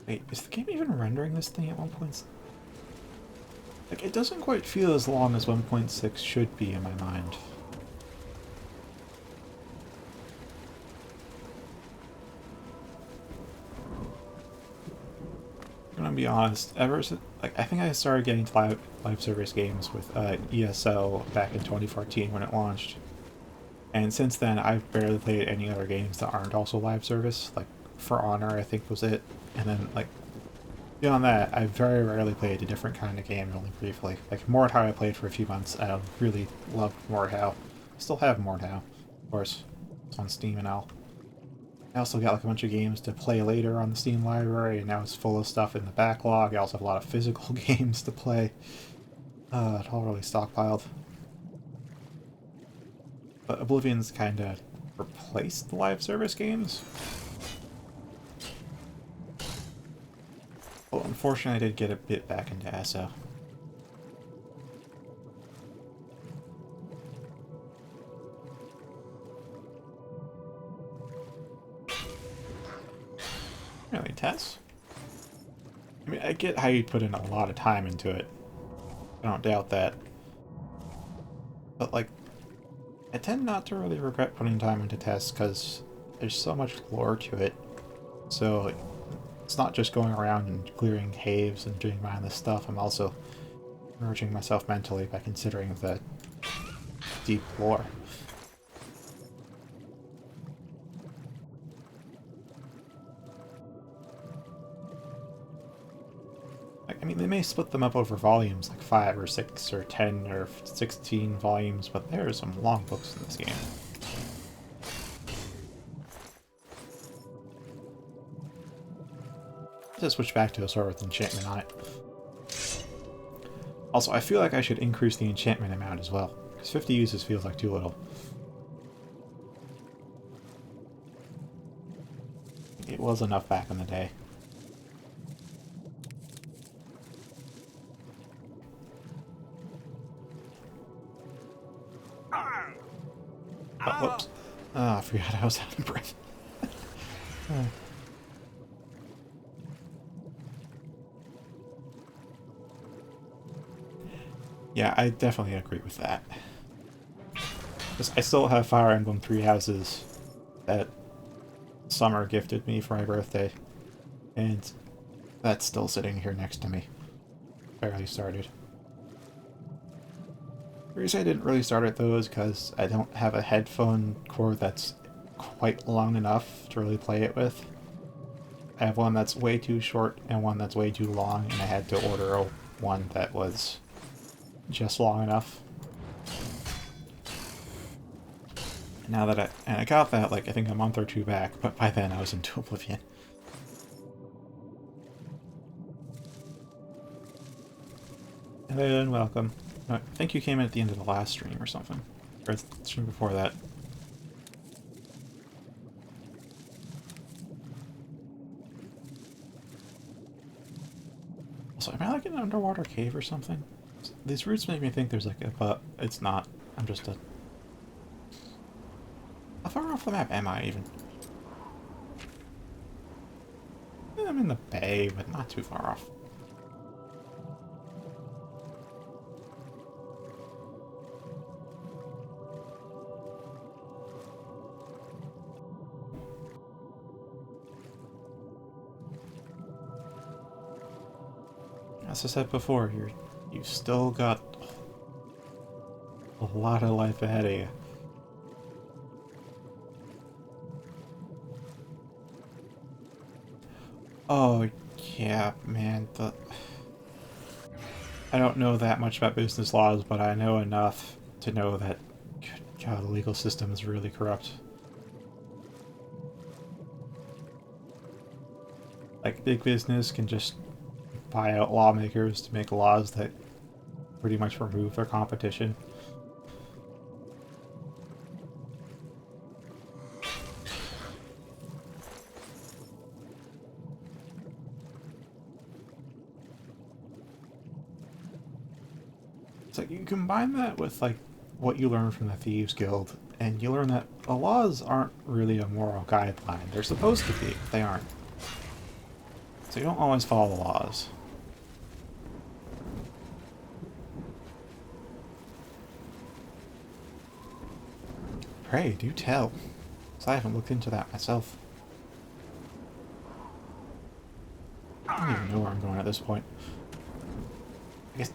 Wait, is the game even rendering this thing at 1.6? Like, it doesn't quite feel as long as 1.6 should be in my mind. I'm gonna be honest, ever since, like, I think I started getting to live service games with ESO back in 2014 when it launched. And since then, I've barely played any other games that aren't also live service. Like, For Honor, I think, was it. And then, like, beyond that, I very rarely played a different kind of game, only briefly. Like, Mordhau I played for a few months, and I really loved Mordhau. I still have Mordhau, of course. It's on Steam and all. I also got like a bunch of games to play later on the Steam library, and now it's full of stuff in the backlog. I also have a lot of physical games to play. It all really stockpiled. But Oblivion's kind of replaced the live service games. Well, unfortunately, I did get a bit back into ESO. Really, Tess? I mean, I get how you put in a lot of time into it. I don't doubt that. But, like, I tend not to really regret putting time into Tess because there's so much lore to it. So, like, it's not just going around and clearing caves and doing mindless stuff. I'm also enriching myself mentally by considering the deep lore. I mean, they may split them up over volumes, like 5 or 6 or 10 or 16 volumes, but there are some long books in this game. Let's switch back to a sword with enchantment on it. Also, I feel like I should increase the enchantment amount as well, because 50 uses feels like too little. It was enough back in the day. Oh, whoops. Oh, I forgot I was out of breath. Yeah, I definitely agree with that. Because I still have Fire Emblem 3 Houses that Summer gifted me for my birthday, and that's still sitting here next to me. Barely started. The reason I didn't really start it though is because I don't have a headphone cord that's quite long enough to really play it with. I have one that's way too short and one that's way too long, and I had to order one that was just long enough. And now that I got that like I think a month or two back, but by then I was into Oblivion. Hello and welcome. I think you came in at the end of the last stream or something. Or the stream before that. Also, am I like in an underwater cave or something? These roots make me think there's like a... but it's not. I'm just a... How far off the map am I even? I'm in the bay, but not too far off. As I said before, you've still got a lot of life ahead of you. Oh, yeah, man, I don't know that much about business laws, but I know enough to know that, God, the legal system is really corrupt. Like, big business can just buy out lawmakers to make laws that pretty much remove their competition. It's like you combine that with like what you learn from the Thieves Guild, and you learn that the laws aren't really a moral guideline. They're supposed to be, but they aren't. It's They don't always follow the laws. Pray, do tell. Because I haven't looked into that myself. I don't even know where I'm going at this point. I guess...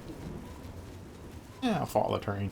yeah, I'll follow the train.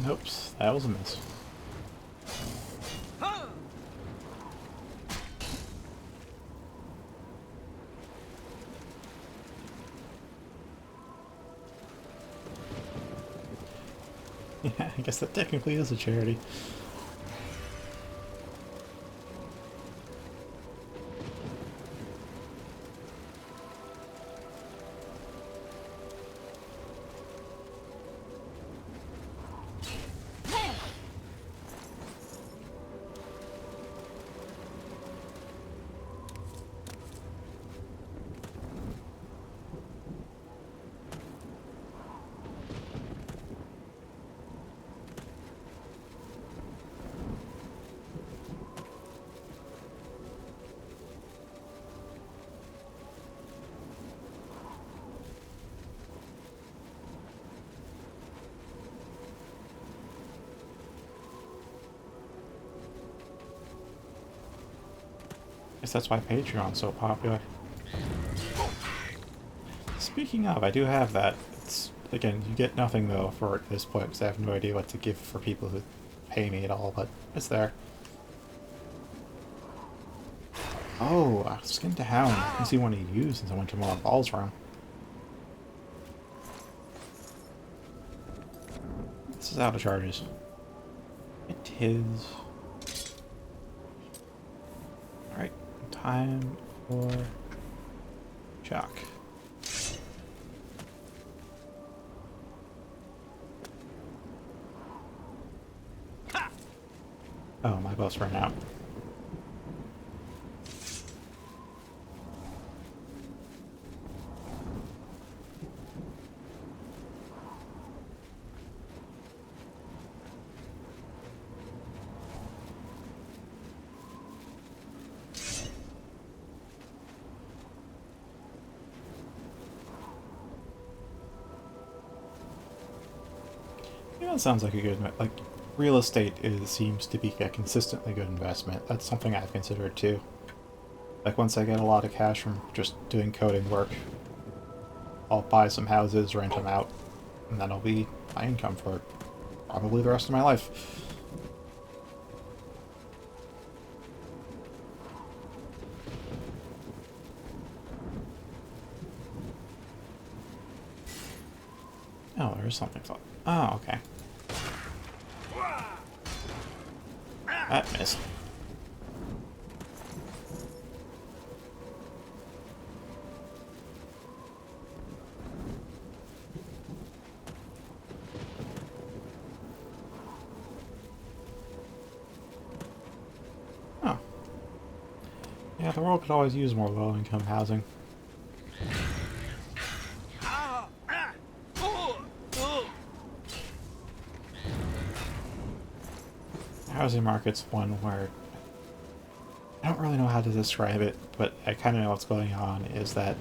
Nope, that was a miss. Yeah, I guess that technically is a charity. Guess that's why Patreon's so popular. Speaking of, I do have that. It's, again, you get nothing though for this point because I have no idea what to give for people who pay me at all, but it's there. Oh, Skin to Hound. I can see one to use since I went to more balls room. This is out of charges. It is. Alright, time for Jock. Oh, my buffs ran out. You know, it sounds like a good, like, real estate seems to be a consistently good investment. That's something I've considered too. Like, once I get a lot of cash from just doing coding work, I'll buy some houses, rent them out, and that'll be my income for probably the rest of my life. Oh, there's something. Oh, okay. That missed. Oh. Yeah, the world could always use more low-income housing. Housing market's one where I don't really know how to describe it, but I kind of know what's going on, is that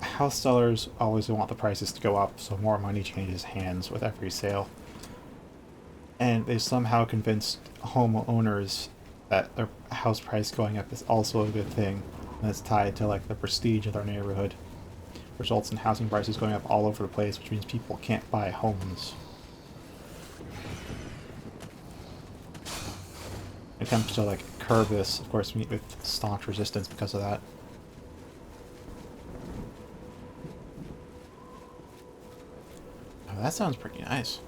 house sellers always want the prices to go up, so more money changes hands with every sale. And they somehow convinced homeowners that their house price going up is also a good thing, and it's tied to like the prestige of their neighborhood. Results in housing prices going up all over the place, which means people can't buy homes. Attempt to like curb this, of course, meet with staunch resistance because of that. Oh, that sounds pretty nice.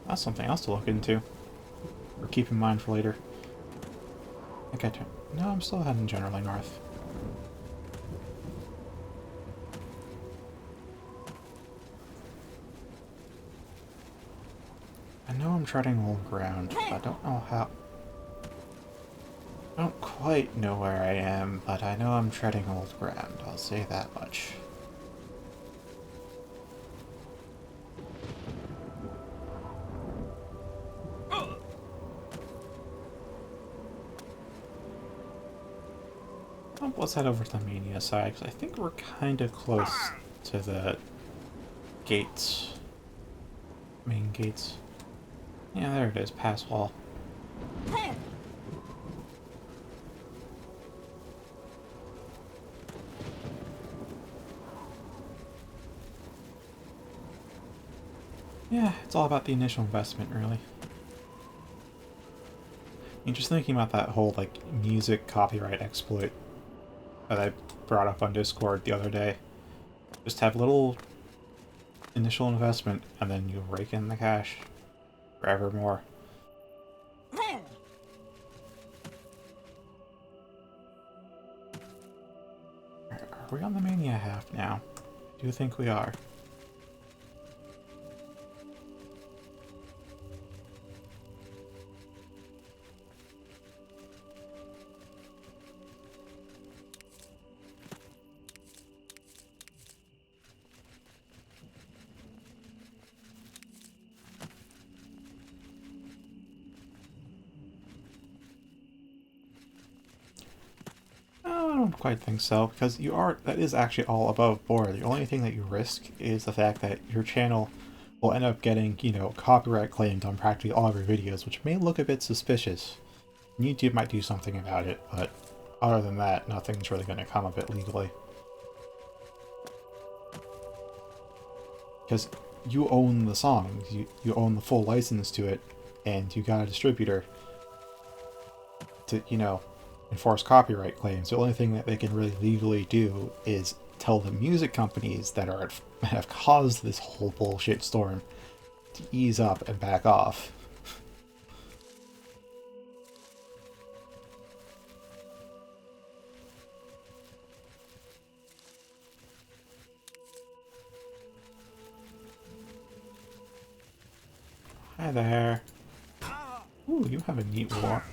That's something else to look into. Or keep in mind for later. I think I turn. No, I'm still heading generally north. I know I'm treading old ground, but I don't know how. I don't quite know where I am, but I know I'm treading old ground. I'll say that much. Well, let's head over to the Mania side, because I think we're kind of close to the gates. Main gates. Yeah, there it is, pass wall. Yeah, it's all about the initial investment, really. And just thinking about that whole, like, music copyright exploit that I brought up on Discord the other day. Just have little initial investment, and then you rake in the cash forevermore. Are we on the Mania half now? Do you think we are? I don't quite think so, because that is actually all above board. The only thing that you risk is the fact that your channel will end up getting, you know, copyright claimed on practically all of your videos, which may look a bit suspicious. YouTube might do something about it, but other than that, nothing's really going to come of it legally. Because you own the songs, you own the full license to it, and you got a distributor to, you know, enforce copyright claims. The only thing that they can really legally do is tell the music companies that have caused this whole bullshit storm to ease up and back off. Hi there. Ooh, you have a neat war.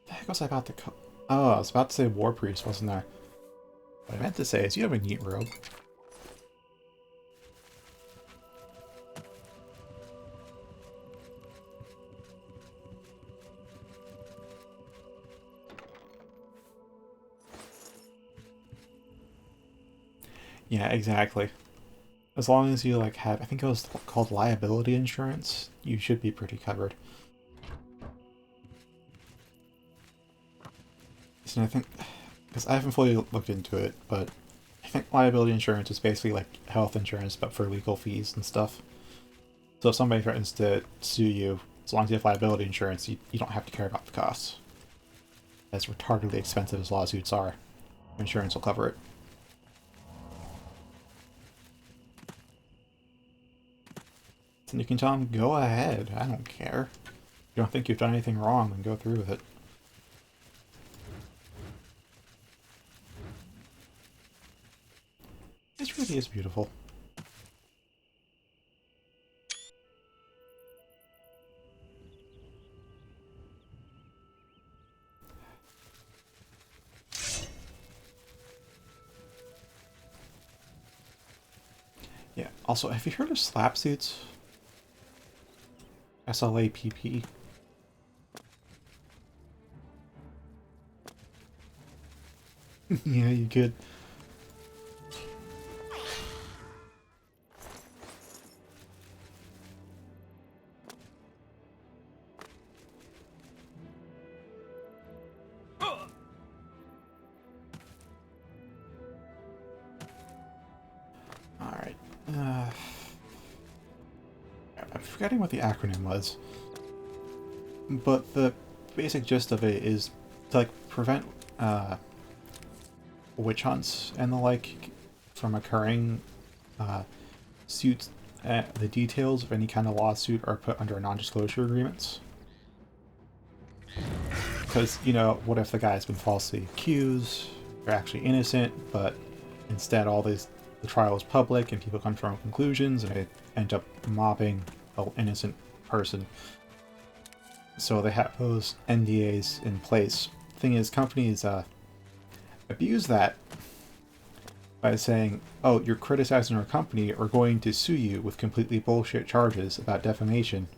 The heck was I about to Oh, I was about to say War Priest, wasn't I? What I meant to say is you have a neat robe. Yeah, exactly. As long as you like have, I think it was called liability insurance, you should be pretty covered. And I think, because I haven't fully looked into it, but I think liability insurance is basically like health insurance, but for legal fees and stuff. So if somebody threatens to sue you, as long as you have liability insurance, you don't have to care about the costs. As retardedly expensive as lawsuits are, insurance will cover it. And you can tell them, go ahead, I don't care. If you don't think you've done anything wrong, then go through with it. This really is beautiful. Yeah, also, have you heard of slap suits? SLAPP. Yeah, you could. Alright. I'm forgetting what the acronym was. But the basic gist of it is to like prevent witch hunts and the like from occurring. Suits, the details of any kind of lawsuit are put under non-disclosure agreements. Because, you know, what if the guy's been falsely accused, they're actually innocent, but instead the trial is public and people come to their own conclusions and they end up mobbing an innocent person. So they have those NDAs in place. Thing is, companies abuse that by saying, oh, you're criticizing our company, we're going to sue you with completely bullshit charges about defamation.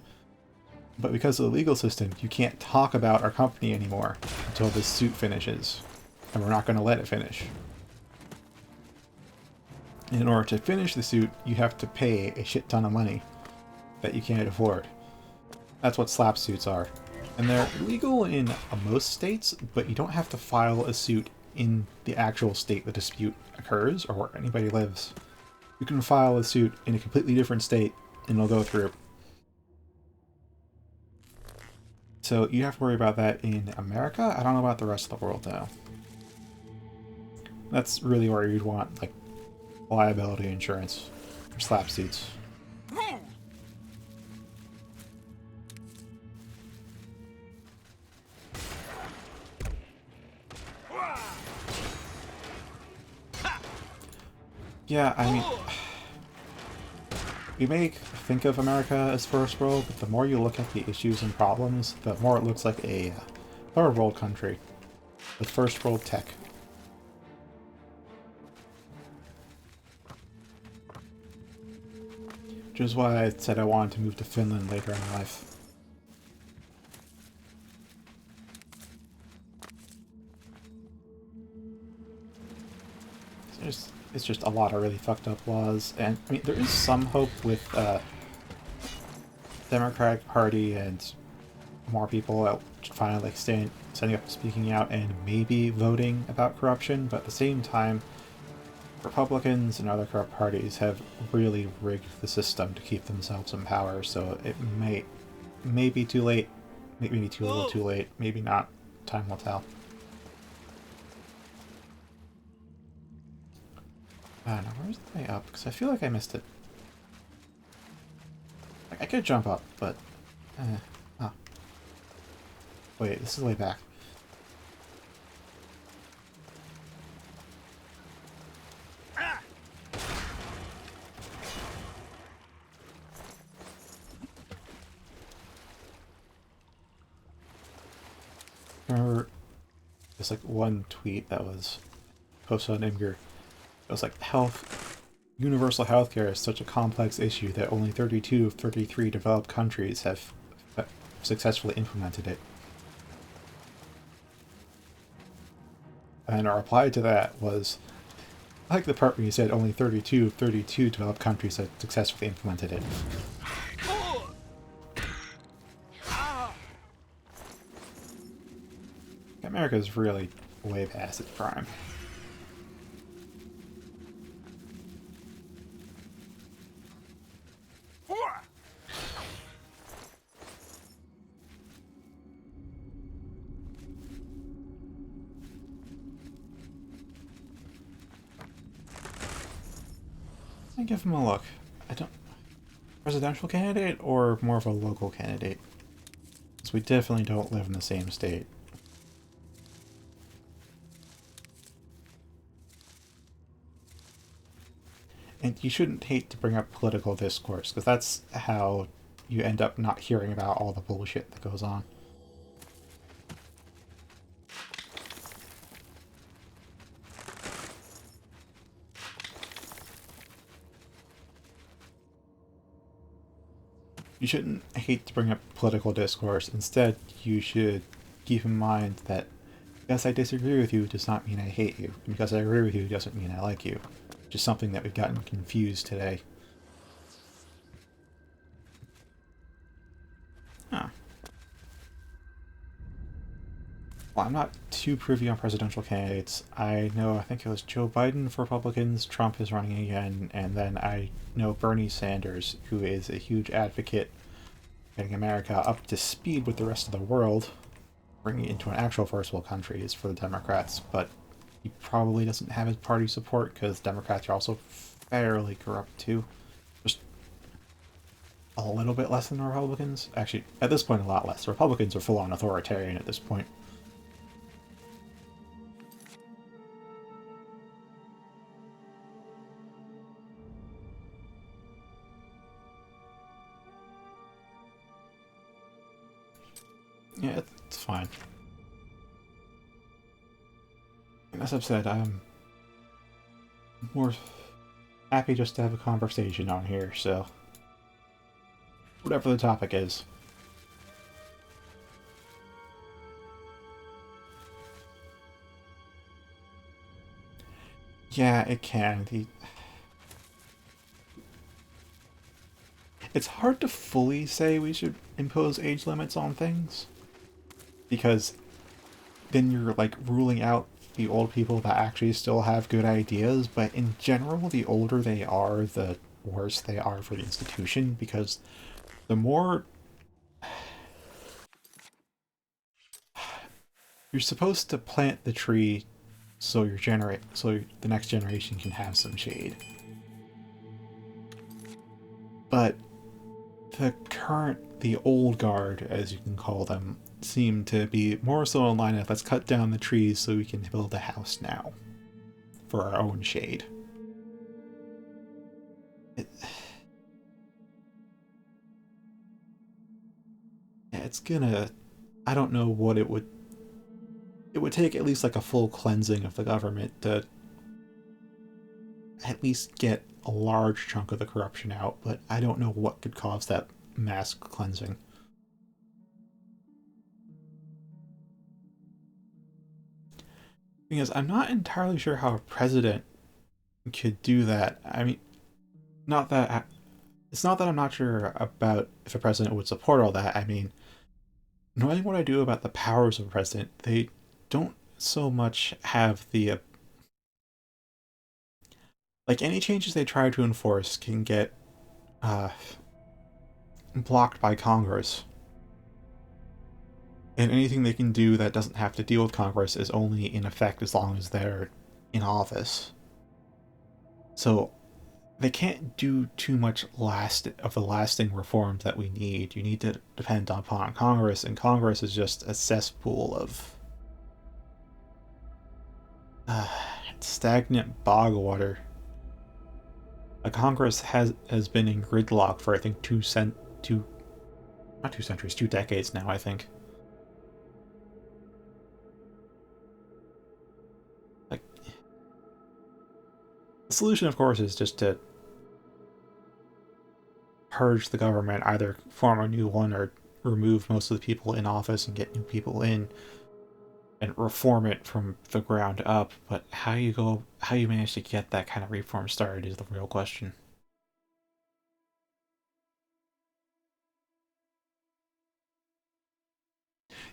But because of the legal system, you can't talk about our company anymore until this suit finishes. And we're not going to let it finish. In order to finish the suit, you have to pay a shit ton of money that you can't afford. That's what slap suits are. And they're legal in most states, but you don't have to file a suit in the actual state the dispute occurs or where anybody lives. You can file a suit in a completely different state and it'll go through. So you have to worry about that in America. I don't know about the rest of the world though. That's really where you'd want like liability insurance for slap suits. Yeah, I mean, we may think of America as first world, but the more you look at the issues and problems, the more it looks like a third world country with first world tech. Which is why I said I wanted to move to Finland later in life. It's just a lot of really fucked up laws, and I mean there is some hope with Democratic Party and more people out finally like standing up, speaking out, and maybe voting about corruption. But at the same time, Republicans and other corrupt parties have really rigged the system to keep themselves in power. So it may be too late, maybe too little, too late, maybe not. Time will tell. Now where's the way up? Because I feel like I missed it. Like, I could jump up, but... oh. Wait, this is the way back. I remember there's like one tweet that was posted on Imgur. It was like, universal healthcare is such a complex issue that only 32 of 33 developed countries have successfully implemented it. And our reply to that was, I like the part where you said only 32 of 32 developed countries have successfully implemented it. America's really way past its prime. I give him a look. I don't... Presidential candidate or more of a local candidate? Because we definitely don't live in the same state. And you shouldn't hate to bring up political discourse, because that's how you end up not hearing about all the bullshit that goes on. You shouldn't hate to bring up political discourse. Instead, you should keep in mind that because I disagree with you does not mean I hate you. And because I agree with you doesn't mean I like you. Which is something that we've gotten confused today. Huh. well, I'm not too privy on presidential candidates. I think it was Joe Biden for Republicans, Trump is running again, and then I know Bernie Sanders, who is a huge advocate getting America up to speed with the rest of the world, bringing it into an actual first world country is for the Democrats, but he probably doesn't have his party support because Democrats are also fairly corrupt too. Just a little bit less than the Republicans. Actually, at this point, a lot less. The Republicans are full-on authoritarian at this point. Yeah, it's fine. As I've said, I'm more happy just to have a conversation on here, so whatever the topic is. Yeah, it can. It's hard to fully say we should impose age limits on things, because then you're like ruling out the old people that actually still have good ideas, but in general, the older they are, the worse they are for the institution, because the more you're supposed to plant the tree so the next generation can have some shade. But the old guard, as you can call them, seem to be more so in line with let's cut down the trees so we can build a house now for our own shade. It's gonna... I don't know what it would take at least like a full cleansing of the government to at least get a large chunk of the corruption out, but I don't know what could cause that mass cleansing. Because I'm not entirely sure how a president could do that. I mean, it's not that I'm not sure about if a president would support all that. I mean, knowing what I do about the powers of a president, they don't so much have the... like, any changes they try to enforce can get blocked by Congress. And anything they can do that doesn't have to deal with Congress is only in effect as long as they're in office. So they can't do too much of the lasting reforms that we need. You need to depend upon Congress, and Congress is just a cesspool of stagnant bog water. Congress has been in gridlock for I think 2 decades now, I think. Like, the solution, of course, is just to purge the government, either form a new one or remove most of the people in office and get new people in and reform it from the ground up. But how you manage to get that kind of reform started is the real question.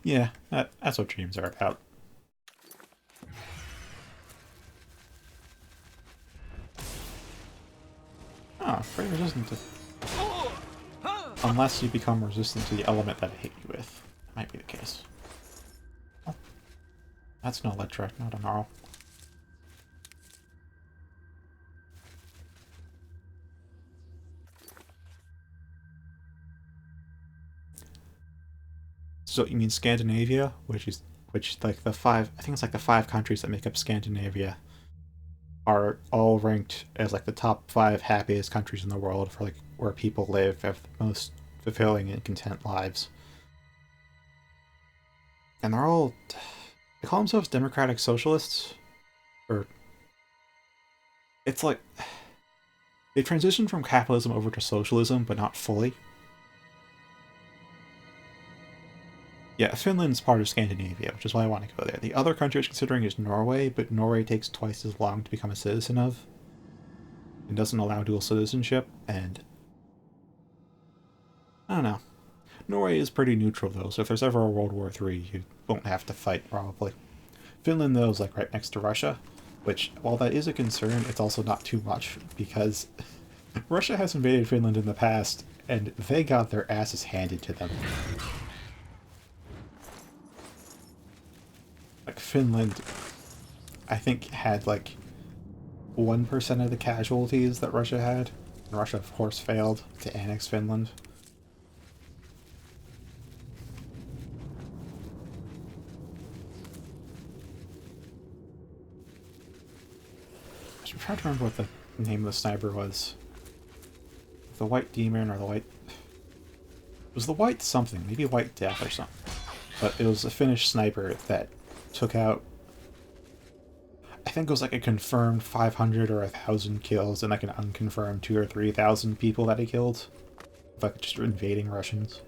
Yeah, that's what dreams are about. Oh, pretty resistant to... unless you become resistant to the element that I hit you with. Might be the case. Oh, that's no Electra, not a Gnarl. So you mean Scandinavia, which like the five... I think it's like the 5 countries that make up Scandinavia are all ranked as like the top 5 happiest countries in the world for like where people live, have the most fulfilling and content lives. And they're all... they call themselves democratic socialists? Or... it's like... they transitioned from capitalism over to socialism, but not fully. Yeah, Finland's part of Scandinavia, which is why I want to go there. The other country I was considering is Norway, but Norway takes twice as long to become a citizen of. And doesn't allow dual citizenship, and... I don't know. Norway is pretty neutral though, so if there's ever a World War III, you won't have to fight probably. Finland though is like right next to Russia, which while that is a concern, it's also not too much because Russia has invaded Finland in the past and they got their asses handed to them. Like Finland, I think had like 1% of the casualties that Russia had. And Russia of course failed to annex Finland. I'm trying to remember what the name of the sniper was. The White Demon or the White... It was the White something, maybe White Death or something. But it was a Finnish sniper that took out... I think it was like a confirmed 500 or 1,000 kills and like an unconfirmed 2,000 or 3,000 people that he killed. Like just invading Russians.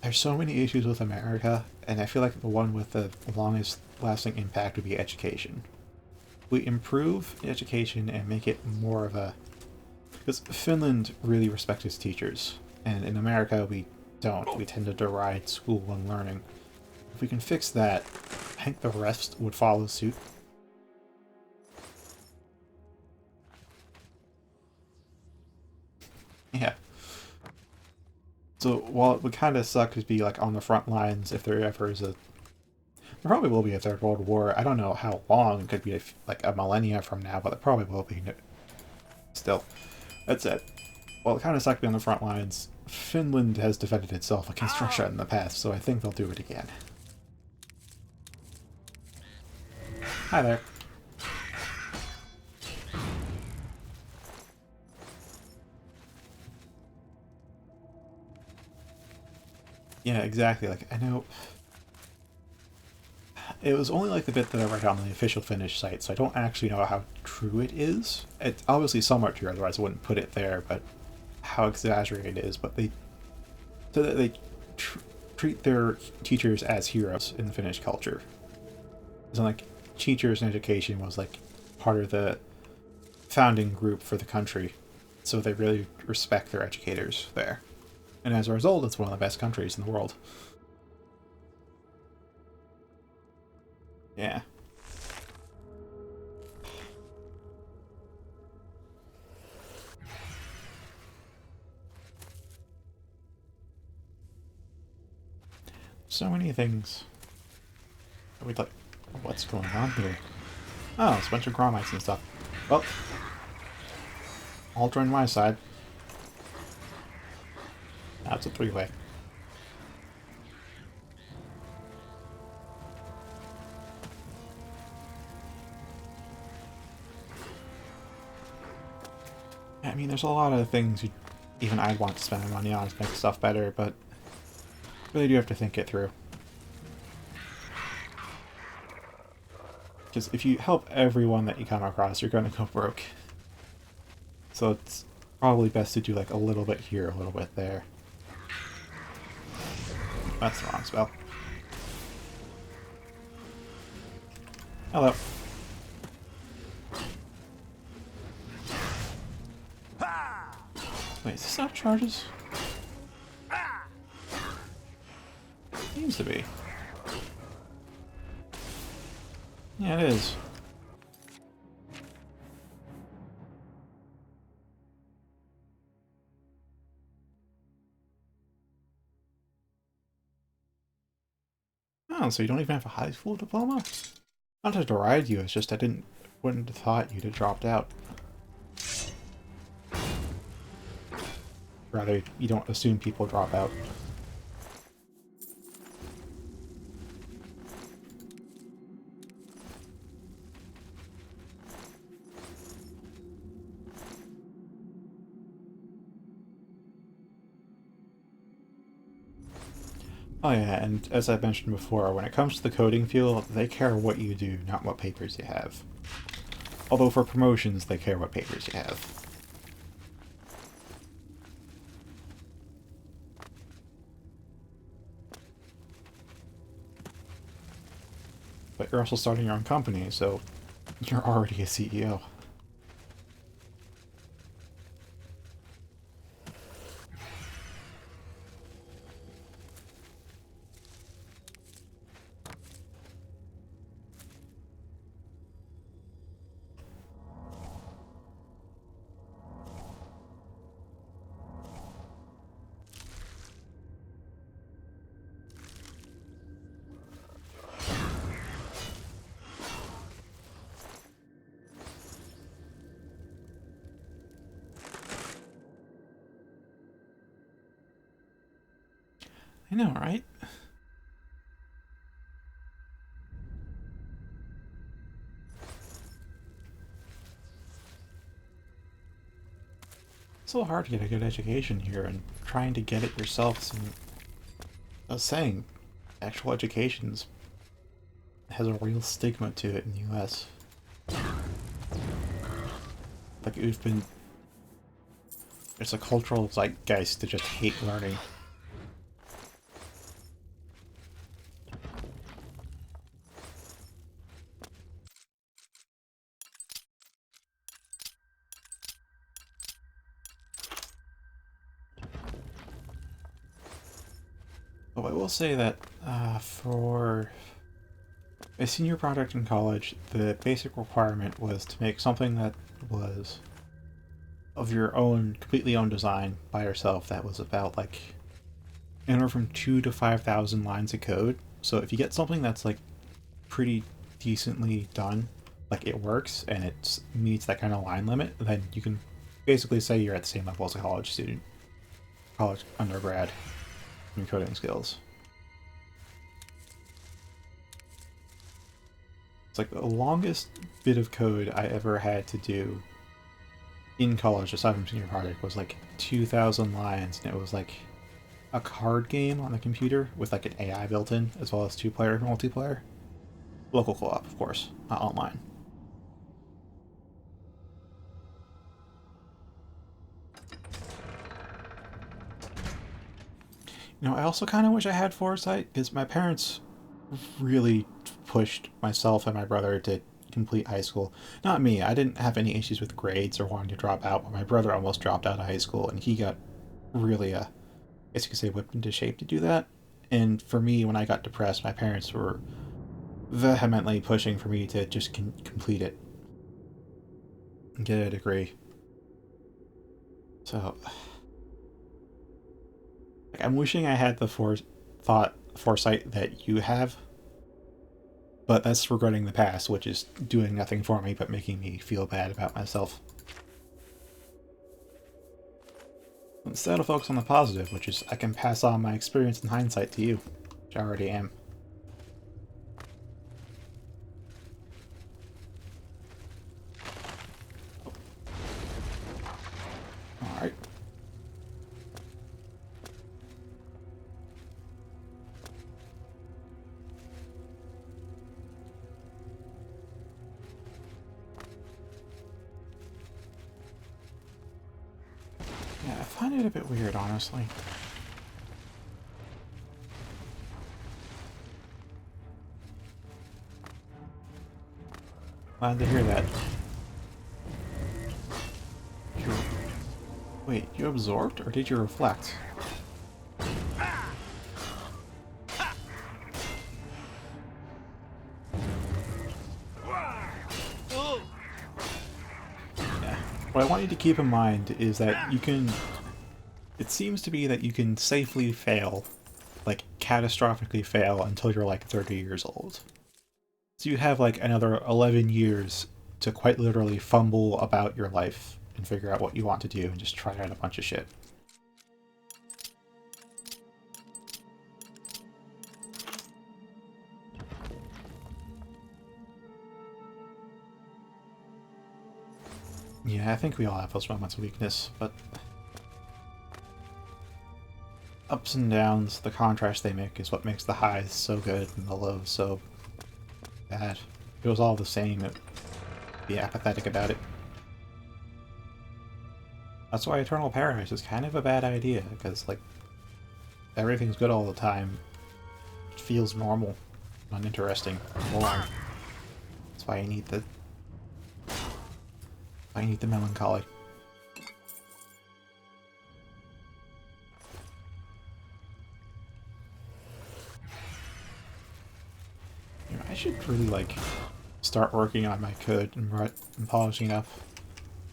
There's so many issues with America, and I feel like the one with the longest lasting impact would be education. We improve education and make it more of a... Because Finland really respects its teachers, and in America we don't. We tend to deride school and learning. If we can fix that, I think the rest would follow suit. Yeah. So while it would kind of suck to be like on the front lines if there ever is a... There probably will be a Third World War. I don't know how long. It could be like a millennia from now, but there probably will be. Still. That's it. While it kind of sucked to be on the front lines, Finland has defended itself against Russia in the past, so I think they'll do it again. Hi there. Yeah, exactly. Like, I know... It was only like the bit that I read on the official Finnish site, so I don't actually know how true it is. It's obviously somewhat true, otherwise I wouldn't put it there, but how exaggerated it is. But they... So that they treat their teachers as heroes in the Finnish culture. So like, teachers and education was like part of the founding group for the country, so they really respect their educators there. And as a result, it's one of the best countries in the world. Yeah. So many things. We'd like... What's going on here? Oh, it's a bunch of Gromites and stuff. Well, I'll join my side. That's a three-way. I mean, there's a lot of things even I'd want to spend my money on to make stuff better, but really do have to think it through. Because if you help everyone that you come across, you're going to go broke. So it's probably best to do like a little bit here, a little bit there. That's the wrong spell. Hello. Wait, is this not charges? Seems to be. Yeah, it is. Oh, so you don't even have a high school diploma? Not to deride you, it's just I wouldn't have thought you'd have dropped out. Rather, you don't assume people drop out. Oh yeah, and as I mentioned before, when it comes to the coding field, they care what you do, not what papers you have. Although for promotions, they care what papers you have. but you're also starting your own company, so you're already a CEO. I know, right? It's a little hard to get a good education here, and trying to get it yourself. I was saying, actual education's has a real stigma to it in the US. Like, we've been... It's a cultural zeitgeist to just hate learning. But I will say that for a senior project in college, the basic requirement was to make something that was of your own, completely own design by yourself that was about, like, anywhere from 2 to 5,000 lines of code. So if you get something that's, like, pretty decently done, like it works and it meets that kind of line limit, then you can basically say you're at the same level as a college student, college undergrad, in your coding skills. It's like the longest bit of code I ever had to do in college, aside from senior project, was like 2,000 lines, and it was like a card game on the computer with like an AI built in, as well as two-player multiplayer. Local co-op, of course, not online. You know, I also kind of wish I had foresight, because my parents really pushed myself and my brother to complete high school. Not me, I didn't have any issues with grades or wanting to drop out, but my brother almost dropped out of high school, and he got really, I guess you could say, whipped into shape to do that. And for me, when I got depressed, my parents were vehemently pushing for me to just complete it and get a degree. So, like, I'm wishing I had the foresight that you have, but that's regretting the past, which is doing nothing for me but making me feel bad about myself. Instead, I'll focus on the positive, which is I can pass on my experience in hindsight to you, which I already am. Alright. Yeah, I find it a bit weird, honestly. Glad to hear that. Wait, you absorbed, or did you reflect? What I want you to keep in mind is that you can... It seems to be that you can safely fail, like catastrophically fail, until you're like 30 years old. So you have like another 11 years to quite literally fumble about your life and figure out what you want to do and just try out a bunch of shit. Yeah, I think we all have those moments of weakness, but ups and downs, the contrast they make is what makes the highs so good and the lows so bad. If it was all the same, it'd be apathetic about it. That's why Eternal Paradise is kind of a bad idea, because, like, everything's good all the time. It feels normal. uninteresting. Boring. That's why you need the... I need the melancholy. You know, I should really, like, start working on my code and polishing up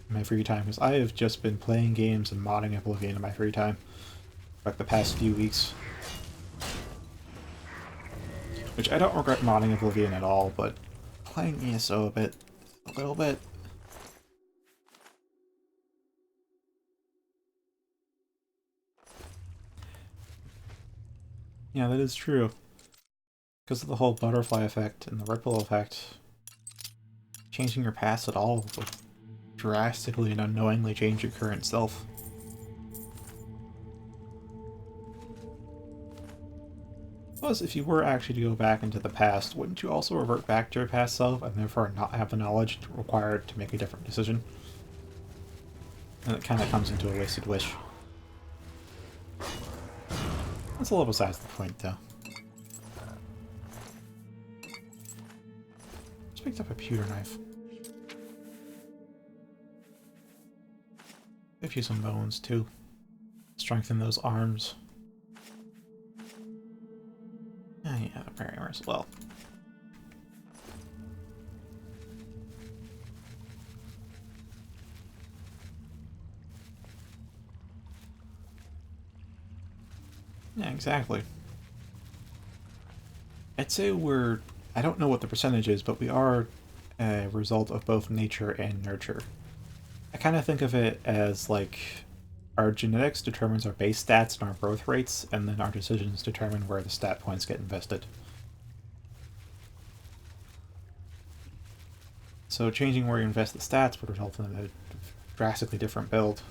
in my free time, because I have just been playing games and modding Oblivion in my free time for like the past few weeks. Which I don't regret modding Oblivion at all, but playing ESO a little bit. Yeah, that is true. Because of the whole butterfly effect and the ripple effect, changing your past at all will drastically and unknowingly change your current self. Plus, if you were actually to go back into the past, wouldn't you also revert back to your past self and therefore not have the knowledge required to make a different decision? And it kind of comes into a wasted wish. That's a little besides the point, though. Just picked up a pewter knife. Give you some bones, too. Strengthen those arms. Ah, yeah, the barrier as well. Yeah, exactly. I'd say we're... I don't know what the percentage is, but we are a result of both nature and nurture. I kind of think of it as, like, our genetics determines our base stats and our growth rates, and then our decisions determine where the stat points get invested. So changing where you invest the stats would result in a drastically different build.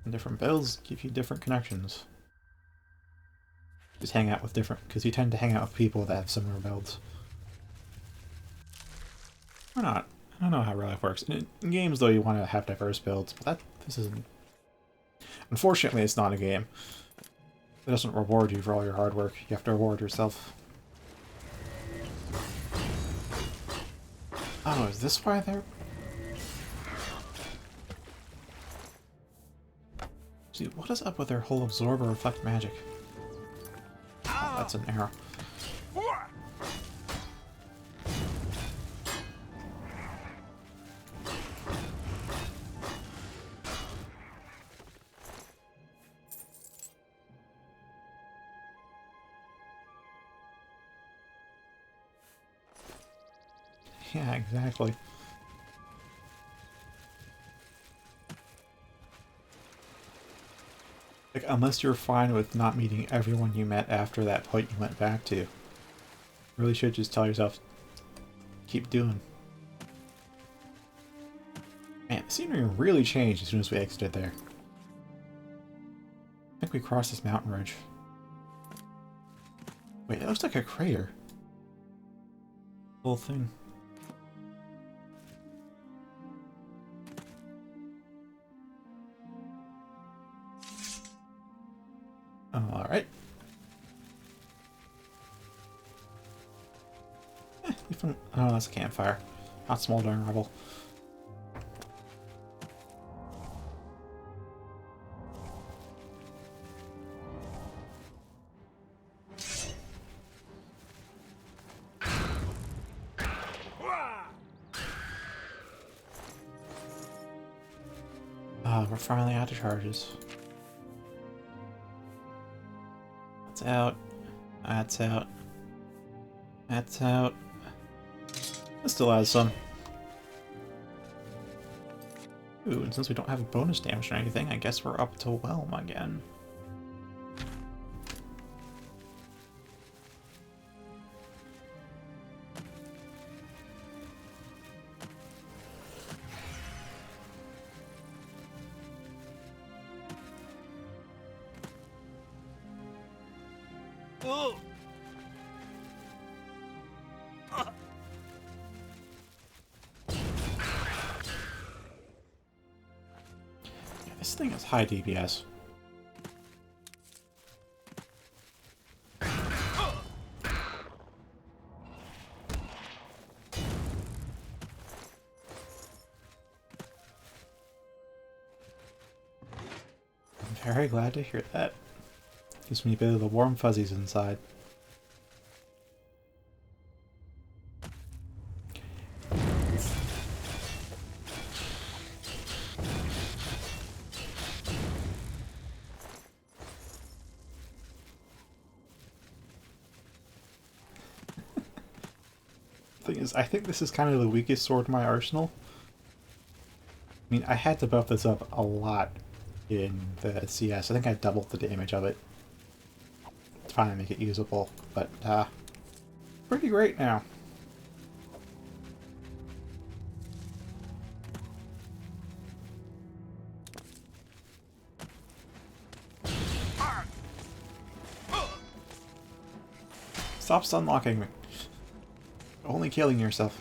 And different builds give you different connections. Just hang out with different, because you tend to hang out with people that have similar builds. Or not. I don't know how real life works. In games, though, you want to have diverse builds, but this isn't... Unfortunately, it's not a game. It doesn't reward you for all your hard work. You have to reward yourself. Oh, is this why they're... See, what is up with their whole absorb or reflect magic? Oh, that's an arrow. Yeah, exactly. Like, unless you're fine with not meeting everyone you met after that point you went back to. You really should just tell yourself, keep doing. Man, the scenery really changed as soon as we exited there. I think we crossed this mountain ridge. Wait, it looks like a crater. Whole thing. Alright. Oh, that's a campfire. Not smoldering rubble. We're finally out of charges. That's out. That's out. That's out. That still has some. Ooh, and since we don't have a bonus damage or anything, I guess we're up to whelm again. Oh! Yeah, this thing is high DPS. Very glad to hear that. Gives me a bit of the warm fuzzies inside. Thing is, I think this is kind of the weakest sword in my arsenal. I mean, I had to buff this up a lot in the CS. I think I doubled the damage of it to finally make it usable, but pretty great now. Stop sunlocking me. Only killing yourself.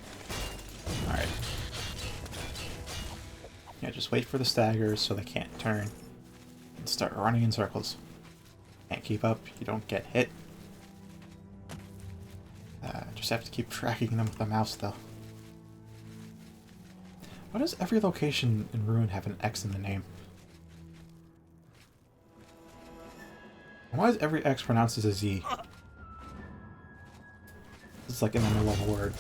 Alright. Yeah, just wait for the staggers so they can't turn. And start running in circles. Can't keep up, you don't get hit. Just have to keep tracking them with the mouse though. Why does every location in Ruin have an X in the name? Why is every X pronounced as a Z? It's like in the middle of a word.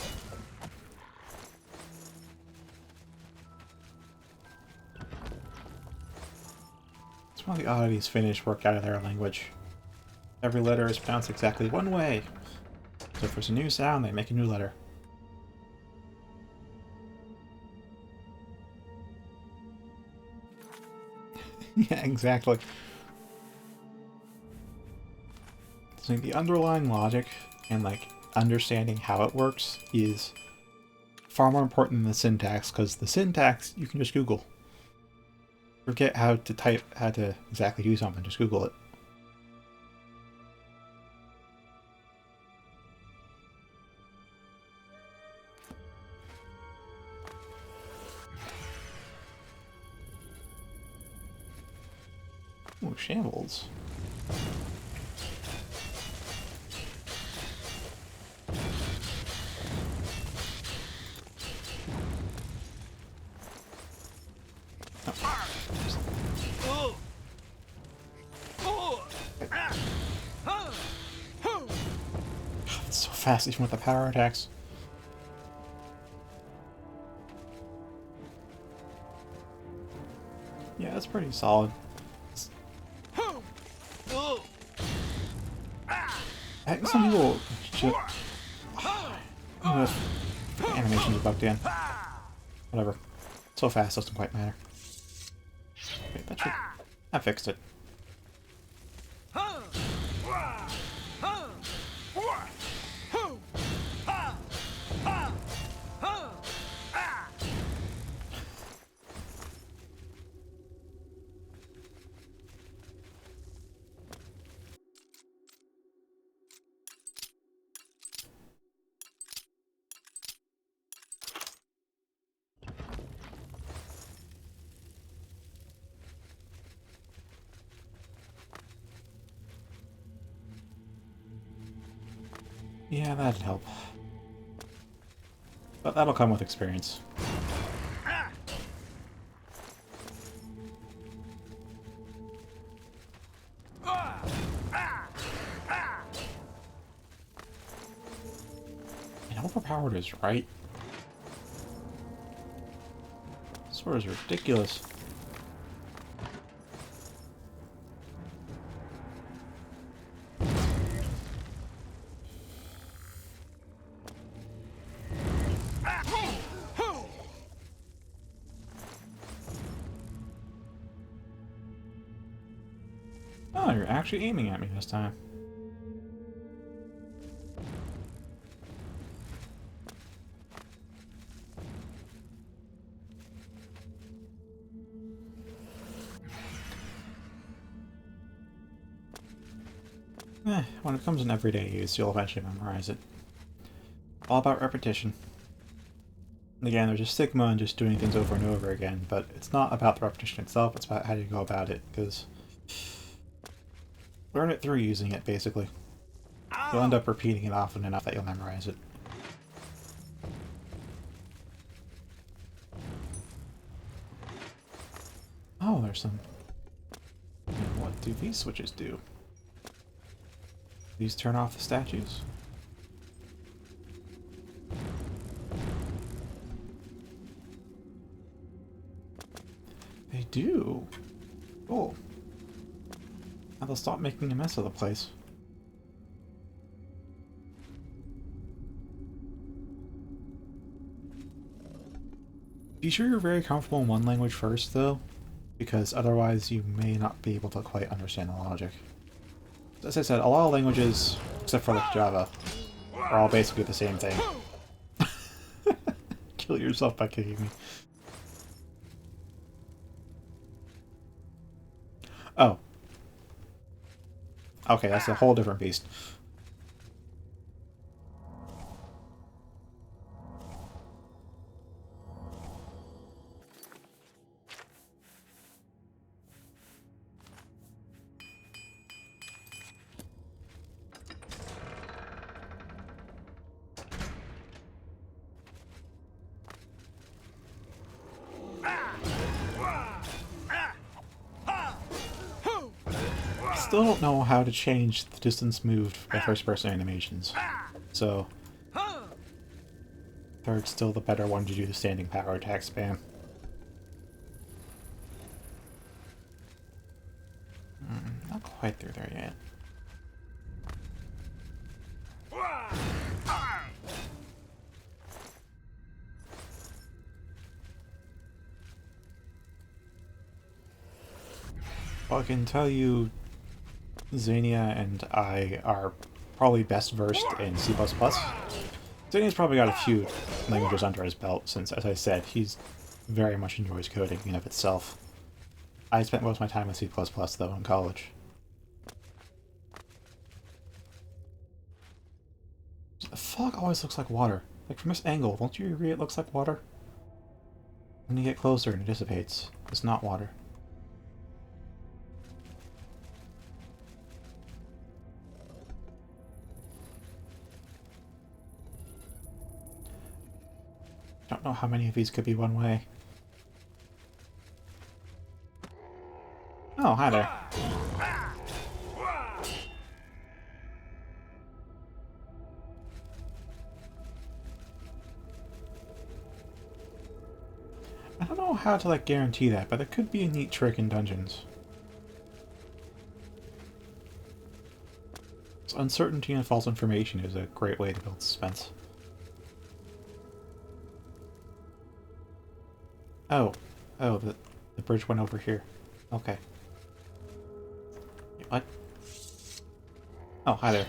It's one of the oddities Finnish worked out of their language. Every letter is pronounced exactly one way. So if there's a new sound, they make a new letter. Yeah, exactly. So the underlying logic and like understanding how it works is far more important than the syntax, because the syntax you can just Google. Forget how to type, how to exactly do something, just Google it. Oh, shambles. It's so fast, even with the power attacks. Yeah, that's pretty solid. Heck, some people just... the animations are bugged in. Whatever. So fast, doesn't quite matter. Wait, that should... I fixed it. Yeah, that'd help. But that'll come with experience. And how overpowered is right? This sword is ridiculous. Oh, you're actually aiming at me this time. When it comes in everyday use, you'll eventually memorize it. All about repetition. And again, there's a stigma in just doing things over and over again, but it's not about the repetition itself, it's about how you go about it, because learn it through using it, basically. You'll end up repeating it often enough that you'll memorize it. Oh, there's some do these switches do? These turn off the statues? They do. Cool. Now they'll stop making a mess of the place. Be sure you're very comfortable in one language first, though, because otherwise you may not be able to quite understand the logic. As I said, a lot of languages, except for like Java, are all basically the same thing. Kill yourself by kicking me. Oh. Okay, that's a whole different beast. Still don't know how to change the distance moved by first-person animations, so third's still the better one to do the standing power attack spam. Not quite through there yet. Well, I can tell you Xenia and I are probably best versed in C++. Xenia's probably got a few languages under his belt since, as I said, he's very much enjoys coding in and of itself. I spent most of my time with C++ though in college. The fog always looks like water. Like from this angle, don't you agree it looks like water? When you get closer and it dissipates, it's not water. Don't know how many of these could be one way. Oh, hi there. I don't know how to like guarantee that, but it could be a neat trick in dungeons. So uncertainty and false information is a great way to build suspense. Oh, the bridge went over here. Okay. What? Oh, hi there.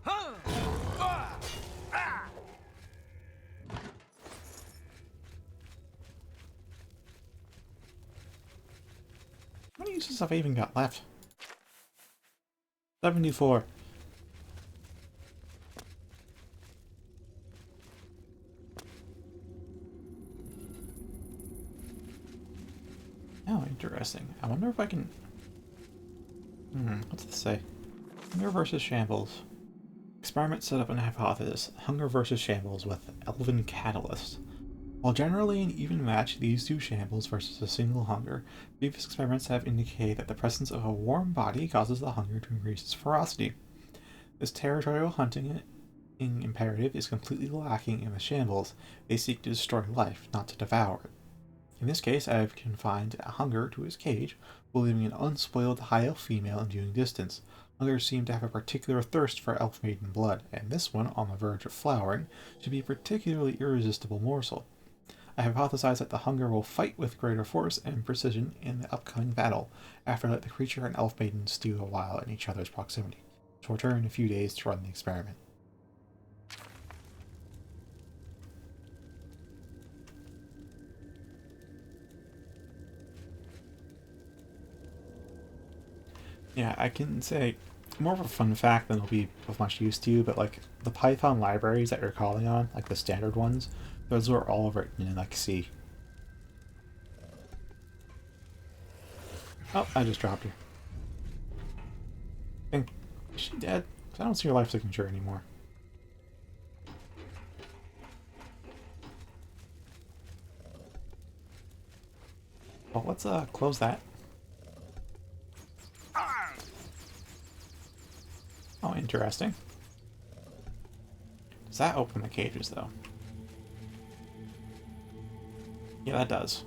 How many uses have I even got left? 74. Oh, interesting. I wonder if I can... what's this say? Hunger versus Shambles. Experiment set up an hypothesis. Hunger versus Shambles with Elven Catalyst. While generally an even match, these two Shambles versus a single Hunger, previous experiments have indicated that the presence of a warm body causes the Hunger to increase its ferocity. This territorial hunting imperative is completely lacking in the Shambles. They seek to destroy life, not to devour it. In this case, I have confined a Hunger to his cage, believing an unspoiled high elf female in viewing distance. Hungers seem to have a particular thirst for elf maiden blood, and this one, on the verge of flowering, should be a particularly irresistible morsel. I hypothesize that the Hunger will fight with greater force and precision in the upcoming battle, after let the creature and elf maiden stew a while in each other's proximity. To return in a few days to run the experiment. Yeah, I can say more of a fun fact than it'll be of much use to you, but like the Python libraries that you're calling on, like the standard ones, those are all written in like C. Oh, I just dropped her. Is she dead? 'Cause I don't see her life signature anymore. Well, let's close that. interesting. Does that open the cages, though? Yeah, that does.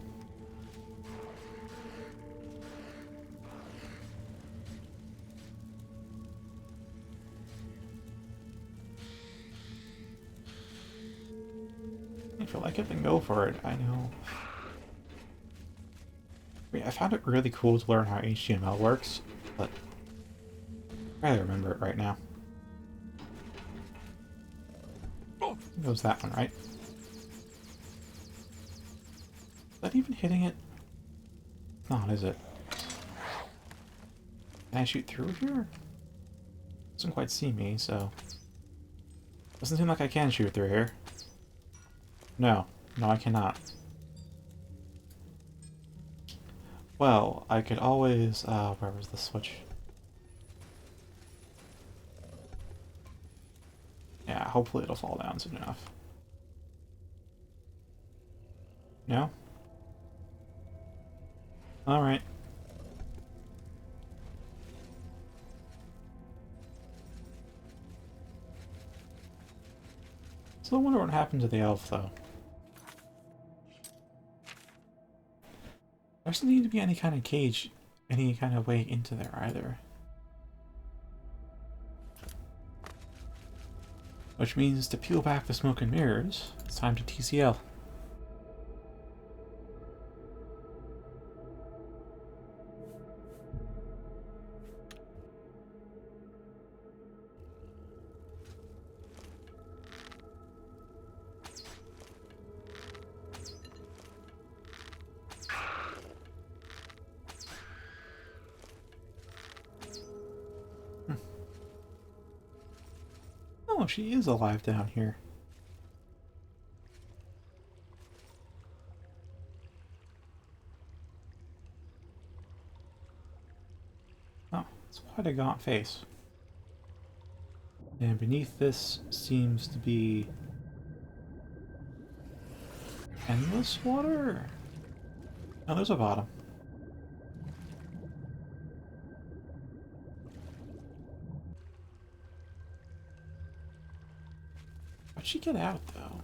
If you like it, then go for it. I know. I found it really cool to learn how HTML works, but I barely remember it right now. It was that one, right? Is that even hitting it? Not, is it? Can I shoot through here? Doesn't quite see me, so... Doesn't seem like I can shoot through here. No. No, I cannot. Well, I could always... where was the switch? Yeah, hopefully it'll fall down soon enough. No? Alright. So I wonder what happened to the elf, though. There doesn't need to be any kind of cage, any kind of way into there either. Which means to peel back the smoke and mirrors, it's time to TCL. Oh, she is alive down here. Oh, it's quite a gaunt face. And beneath this seems to be endless water. Oh, there's a bottom. How'd she get out, though?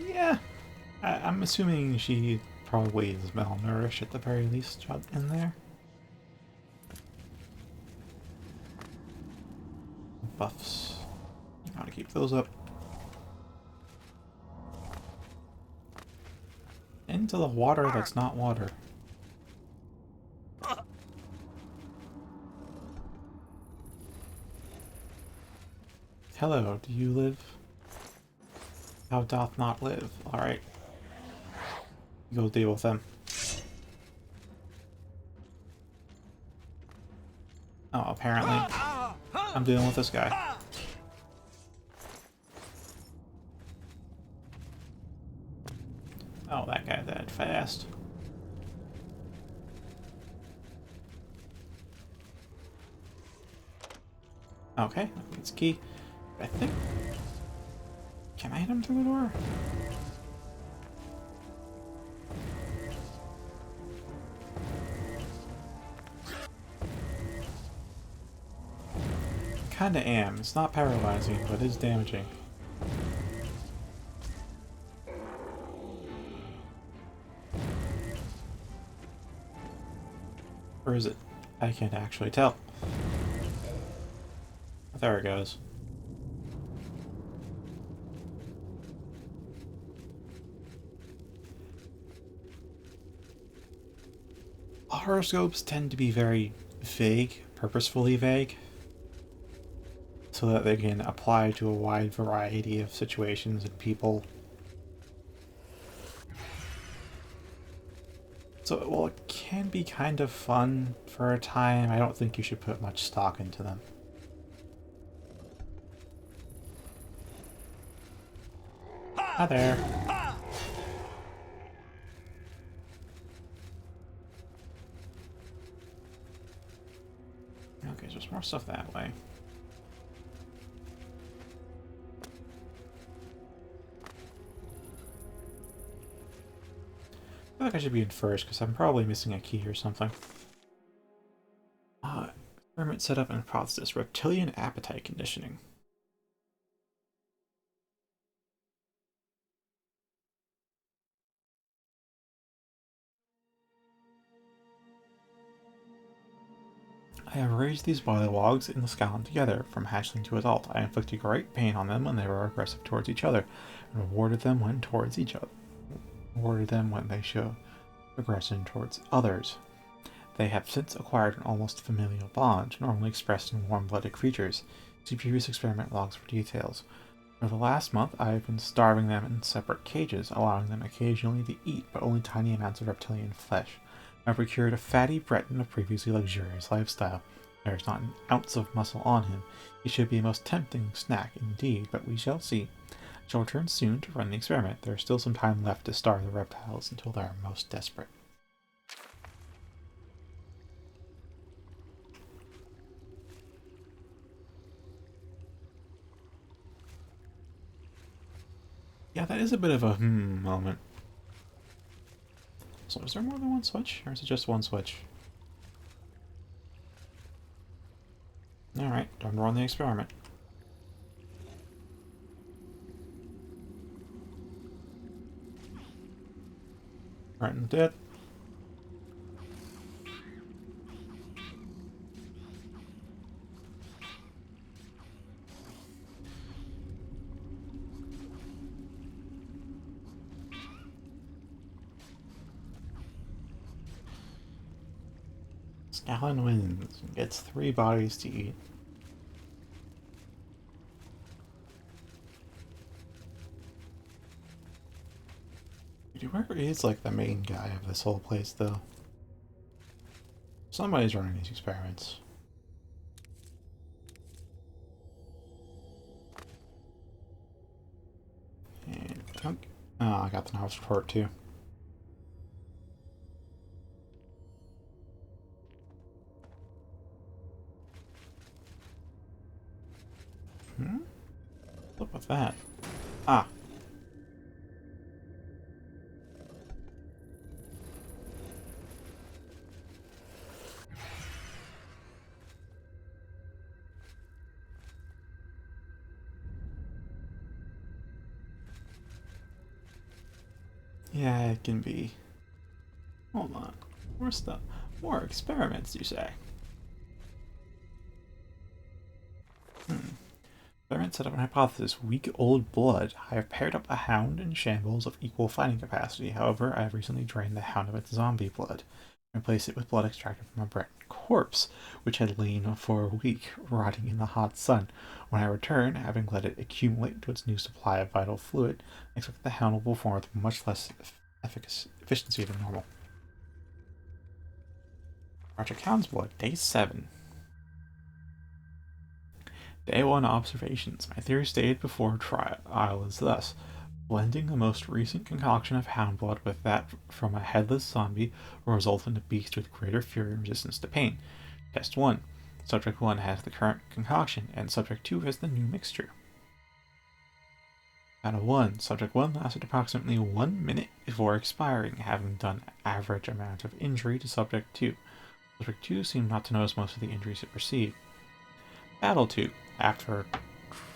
Yeah, I'm assuming she probably is malnourished at the very least in there. Buffs. Gotta keep those up. Into the water that's not water. Hello, do you live? Thou doth not live. Alright. Go deal with them. Oh, apparently I'm dealing with this guy. Oh, that guy died fast. Okay, it's key. I think... Can I hit him through the door? Kinda am. It's not paralyzing, but it is damaging. Or is it? I can't actually tell. There it goes. Horoscopes tend to be very vague, purposefully vague, so that they can apply to a wide variety of situations and people. So, while it can be kind of fun for a time, I don't think you should put much stock into them. Hi there. Okay, so there's more stuff that way. I feel like I should be in first, because I'm probably missing a key or something. Experiment set up and hypothesis. Reptilian appetite conditioning. I have raised these biologs in the Scotland together, from hatchling to adult. I inflicted great pain on them when they were aggressive towards each other, and rewarded them when towards each other. Rewarded them when they show aggression towards others. They have since acquired an almost familial bond, normally expressed in warm-blooded creatures. See previous experiment logs for details. For the last month, I have been starving them in separate cages, allowing them occasionally to eat, but only tiny amounts of reptilian flesh. I procured a fatty Breton of previously luxurious lifestyle. There is not an ounce of muscle on him. He should be a most tempting snack indeed, but we shall see. I shall return soon to run the experiment. There is still some time left to starve the reptiles until they are most desperate. Yeah, that is a bit of a moment. So is there more than one switch, or is it just one switch? Alright, time to run the experiment. Right and dead. Scallon wins and gets 3 bodies to eat. Dude, where is like the main guy of this whole place though? Somebody's running these experiments. And oh, I got the novice report too. What's up with that? Ah. Yeah, it can be. Hold on. More stuff. More experiments, you say? Experiment set up an hypothesis. Weak old blood. I have paired up a hound and shambles of equal fighting capacity. However, I have recently drained the hound of its zombie blood and replaced it with blood extracted from a Breton corpse, which had lain for a week, rotting in the hot sun. When I return, having let it accumulate to its new supply of vital fluid, I expect the hound will perform with much less efficiency than normal. Project Hound's Blood, Day 7. Day 1 observations. My theory stated before trial is thus. Blending the most recent concoction of hound blood with that from a headless zombie will result in a beast with greater fury and resistance to pain. Test 1. Subject 1 has the current concoction, and Subject 2 has the new mixture. Out of 1, Subject 1 lasted approximately 1 minute before expiring, having done average amount of injury to Subject 2. Subject 2 seemed not to notice most of the injuries it received. Battle 2. After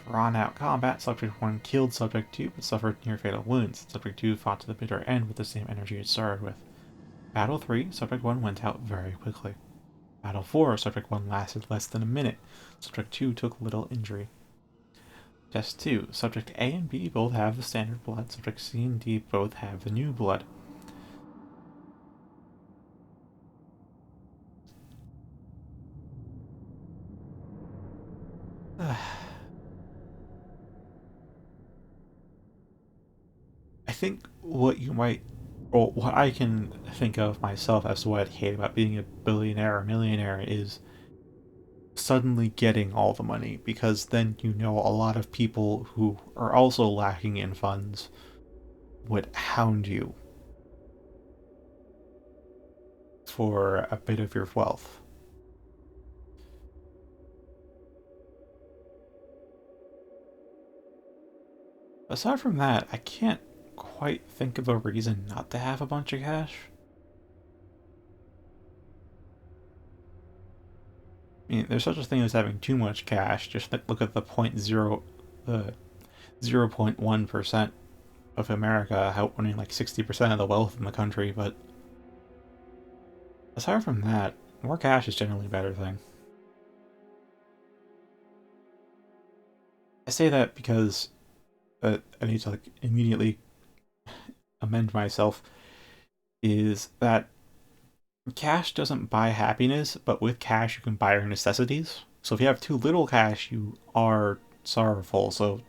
drawn-out combat, Subject 1 killed Subject 2 but suffered near-fatal wounds. Subject 2 fought to the bitter end with the same energy it started with. Battle 3. Subject 1 went out very quickly. Battle 4. Subject 1 lasted less than a minute. Subject 2 took little injury. Test 2. Subject A and B both have the standard blood. Subject C and D both have the new blood. I think what you might, or what I can think of myself as to what I hate about being a billionaire or millionaire is suddenly getting all the money, because then you know a lot of people who are also lacking in funds would hound you for a bit of your wealth. Aside from that, I can't quite think of a reason not to have a bunch of cash. I mean, there's such a thing as having too much cash. Just look at the 0.1% of America owning like 60% of the wealth in the country, but aside from that, more cash is generally a better thing. I say that because I need to like immediately amend myself, is that cash doesn't buy happiness, but with cash you can buy your necessities. So if you have too little cash, you are sorrowful. So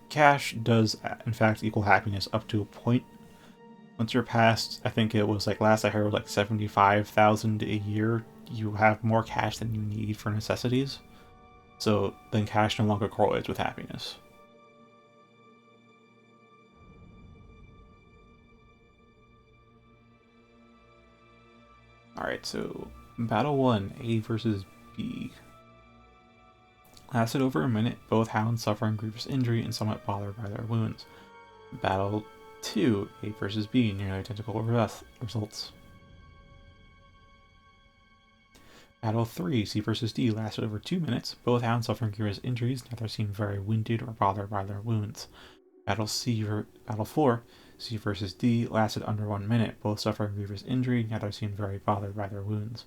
cash does in fact equal happiness up to a point. Once you're past, I think it was like last I heard like 75,000 a year, you have more cash than you need for necessities. So then cash no longer correlates with happiness. Alright, so Battle 1, A versus B. Lasted over a minute, both hounds suffering grievous injury and somewhat bothered by their wounds. Battle 2, A versus B, nearly identical results. Battle 3, C versus D, lasted over 2 minutes, both hounds suffering grievous injuries, neither seemed very wounded or bothered by their wounds. Battle 4, C versus D, lasted under 1 minute, both suffering grievous injury, neither seemed very bothered by their wounds.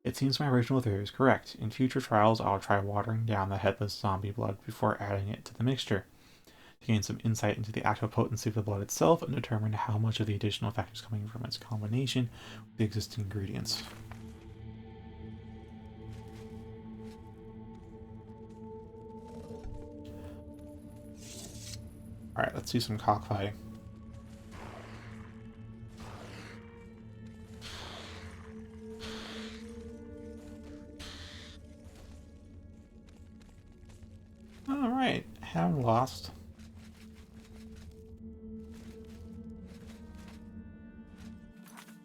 It seems my original theory is correct. In future trials, I'll try watering down the headless zombie blood before adding it to the mixture, to gain some insight into the actual potency of the blood itself and determine how much of the additional effect is coming from its combination with the existing ingredients. Alright, let's do some cockfighting. Alright, Hound lost.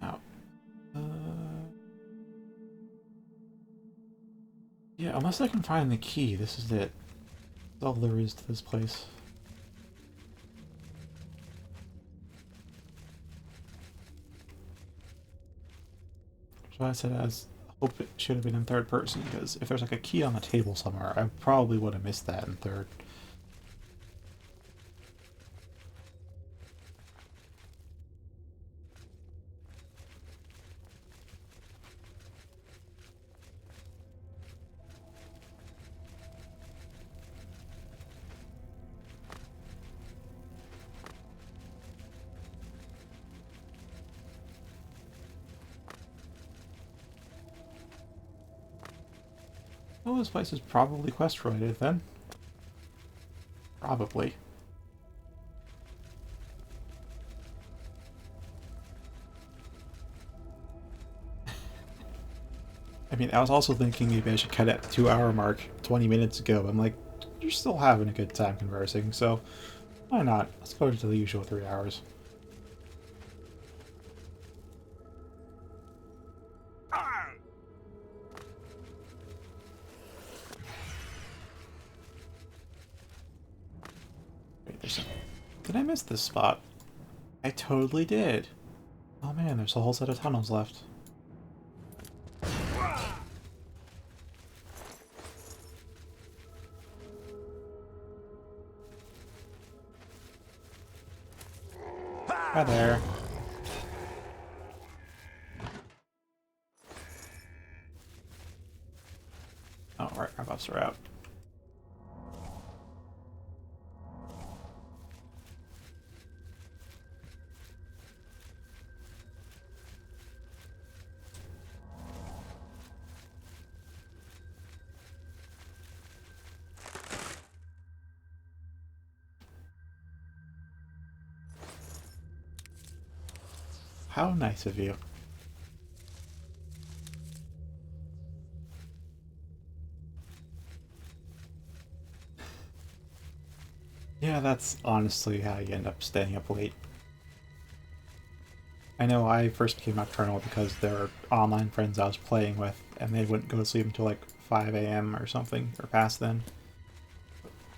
Now, yeah, unless I can find the key, this is it. That's all there is to this place. So I said I hope it should have been in third person, because if there's like a key on the table somewhere, I probably would have missed that in third. Well, this place is probably quest-related then. Probably. I mean, I was also thinking maybe I should cut at the 2-hour mark 20 minutes ago. I'm like, you're still having a good time conversing, so why not? Let's go to the usual 3 hours. Wait, did I miss this spot? I totally did. Oh man, there's a whole set of tunnels left. Hi there. Oh, right, our buffs are out. How nice of you. Yeah, that's honestly how you end up staying up late. I know I first became nocturnal because there were online friends I was playing with, and they wouldn't go to sleep until like 5 a.m. or something, or past then.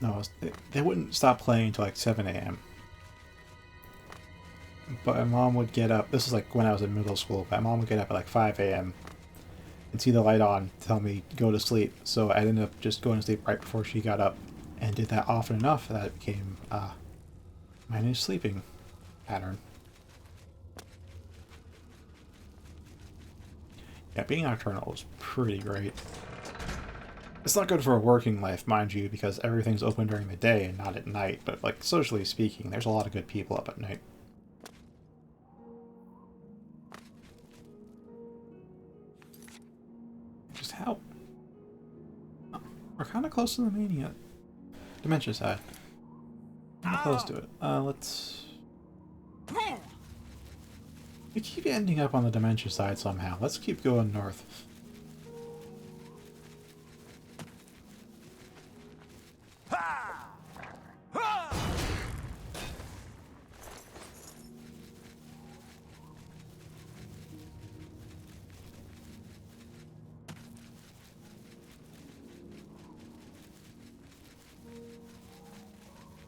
No, they wouldn't stop playing until like 7 a.m. But my mom would get up, this was like when I was in middle school, my mom would get up at like 5 a.m. and see the light on, tell me go to sleep. So I ended up just going to sleep right before she got up, and did that often enough that it became my new sleeping pattern. Yeah, being nocturnal is pretty great. It's not good for a working life, mind you, because everything's open during the day and not at night, but like socially speaking, there's a lot of good people up at night. Just how? Oh, we're kind of close to the mania. Dementia side. I'm close to it. Let's... We keep ending up on the dementia side somehow. Let's keep going north.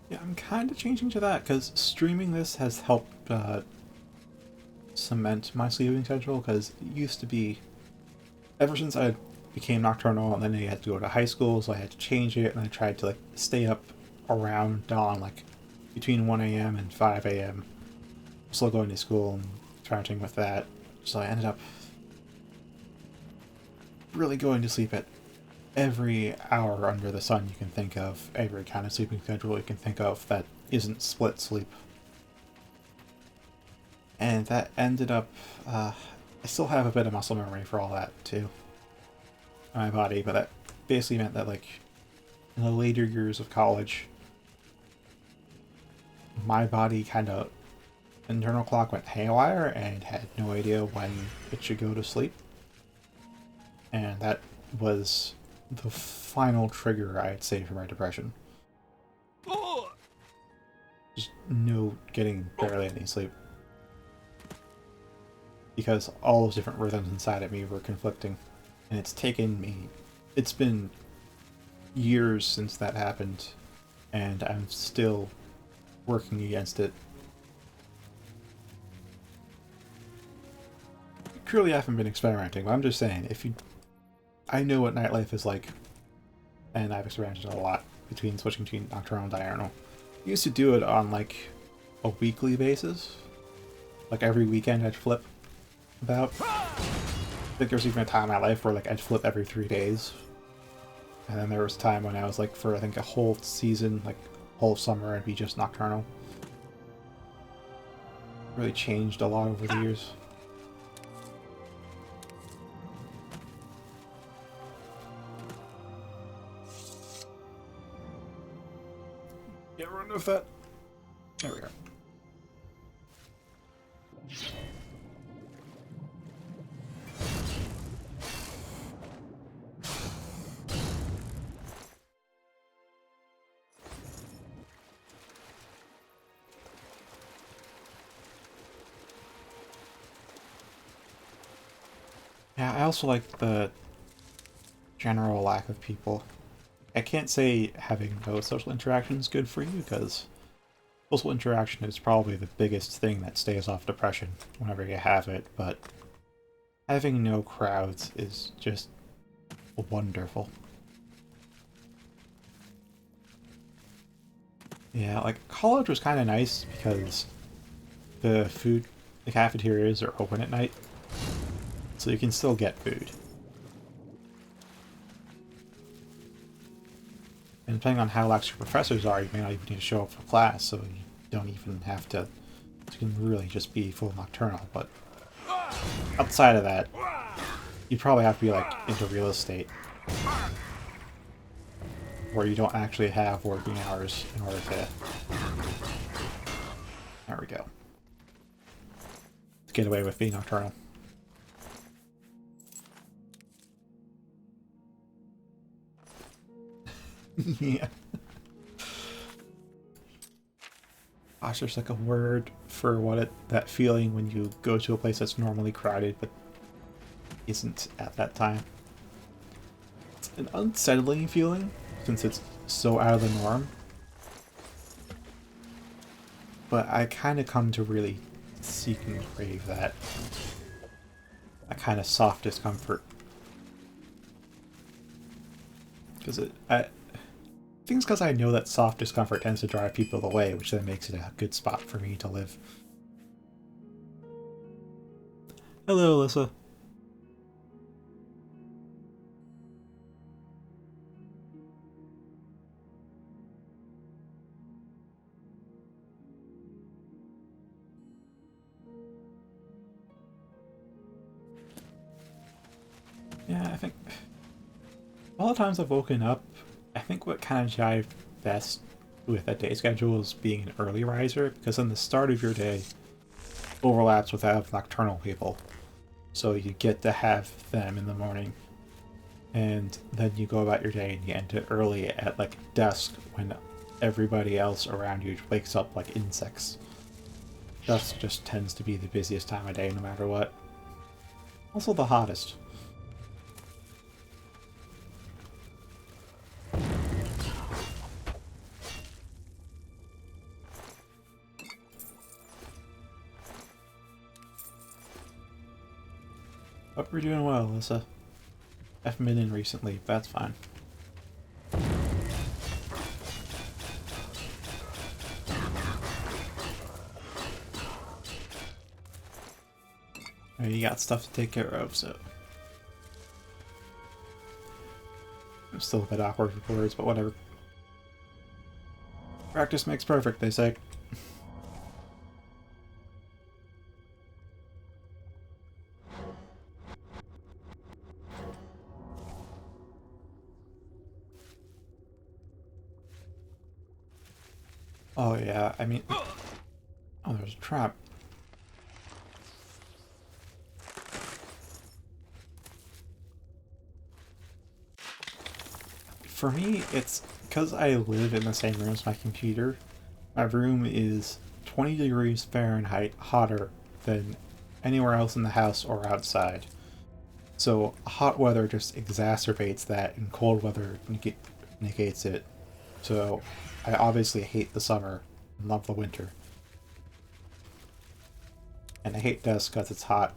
Yeah, I'm kind of changing to that, because streaming this has helped cement my sleeping schedule, because it used to be, ever since I became nocturnal, and then I had to go to high school, so I had to change it, and I tried to like stay up around dawn, like between 1 a.m. and 5 a.m. Still going to school and trying with that, so I ended up really going to sleep at every hour under the sun you can think of, every kind of sleeping schedule you can think of that isn't split sleep. And that ended up, I still have a bit of muscle memory for all that too, in my body, but that basically meant that like, in the later years of college, my body kind of, internal clock went haywire and had no idea when it should go to sleep. And that was the final trigger, I'd say, for my depression. Just no getting barely any sleep. Because all those different rhythms inside of me were conflicting. And it's taken me... It's been years since that happened, and I'm still working against it. I clearly haven't been experimenting, but I'm just saying, if you... I know what nightlife is like, and I've experimented a lot between switching between nocturnal and diurnal. I used to do it on like a weekly basis. Like every weekend I'd flip about. I think there was even a time in my life where like I'd flip every 3 days. And then there was a time when I was like, for I think a whole season, like whole summer, I'd be just nocturnal. Really changed a lot over the years. Get rid of that. There we go. Yeah, I also like the general lack of people. I can't say having no social interaction is good for you, because social interaction is probably the biggest thing that stays off depression whenever you have it, but having no crowds is just wonderful. Yeah, like, college was kind of nice because the cafeterias are open at night, so you can still get food. And depending on how lax your professors are, you may not even need to show up for class, so you don't even have to... You can really just be full nocturnal, but... Outside of that, you probably have to be, like, into real estate. Where you don't actually have working hours in order to... There we go. To get away with being nocturnal. Yeah. Gosh, there's like a word for that feeling when you go to a place that's normally crowded but isn't at that time. It's an unsettling feeling since it's so out of the norm. But I kind of come to really seek and crave that. A kind of soft discomfort. Because I think it's because I know that soft discomfort tends to drive people away, which then makes it a good spot for me to live. Hello, Alyssa. Yeah, I think all the times I've woken up, I think what kind of jived best with that day schedule is being an early riser, because then the start of your day overlaps with that of nocturnal people. So you get to have them in the morning, and then you go about your day and you end it early at like dusk when everybody else around you wakes up like insects. Dusk just tends to be the busiest time of day no matter what. Also the hottest. But we're doing well, Alyssa. I haven't been in recently, but that's fine. I mean, you got stuff to take care of, so... I'm still a bit awkward with words, but whatever. Practice makes perfect, they say. Oh yeah, I mean... Oh, there's a trap. For me, it's because I live in the same room as my computer. My room is 20 degrees Fahrenheit hotter than anywhere else in the house or outside. So hot weather just exacerbates that, and cold weather negates it. So I obviously hate the summer and love the winter. And I hate dusk because it's hot.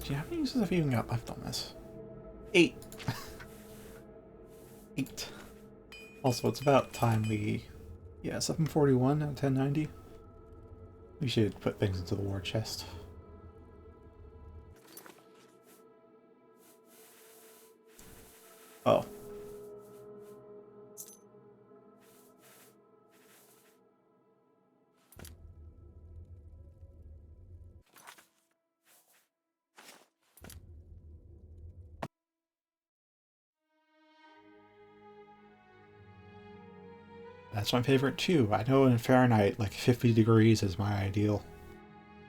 Gee, how many uses have you even got left on this? 8. 8. Also, it's about time we... Yeah, 741 and 1090. We should put things into the war chest. Oh. That's my favorite too. I know in Fahrenheit, like 50 degrees is my ideal.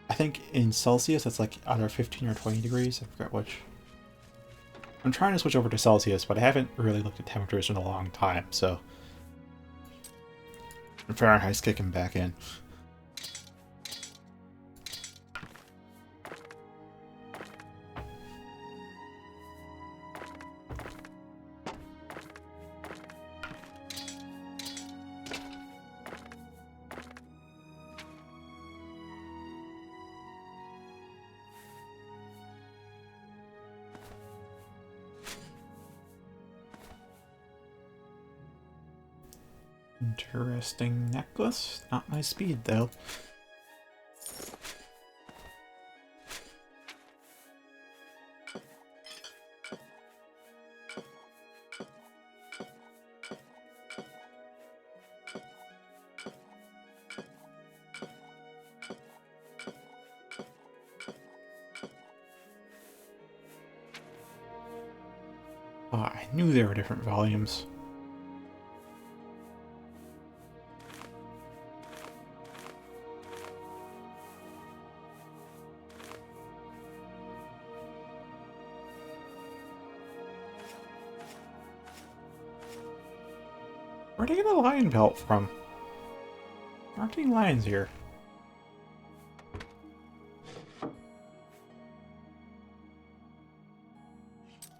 I think in Celsius, it's like either 15 or 20 degrees. I forgot which. I'm trying to switch over to Celsius, but I haven't really looked at temperatures in a long time, so... Fahrenheit's kicking back in. Interesting necklace. Not my speed, though. Oh, I knew there were different volumes. Where'd I get a lion pelt from? There aren't any lions here.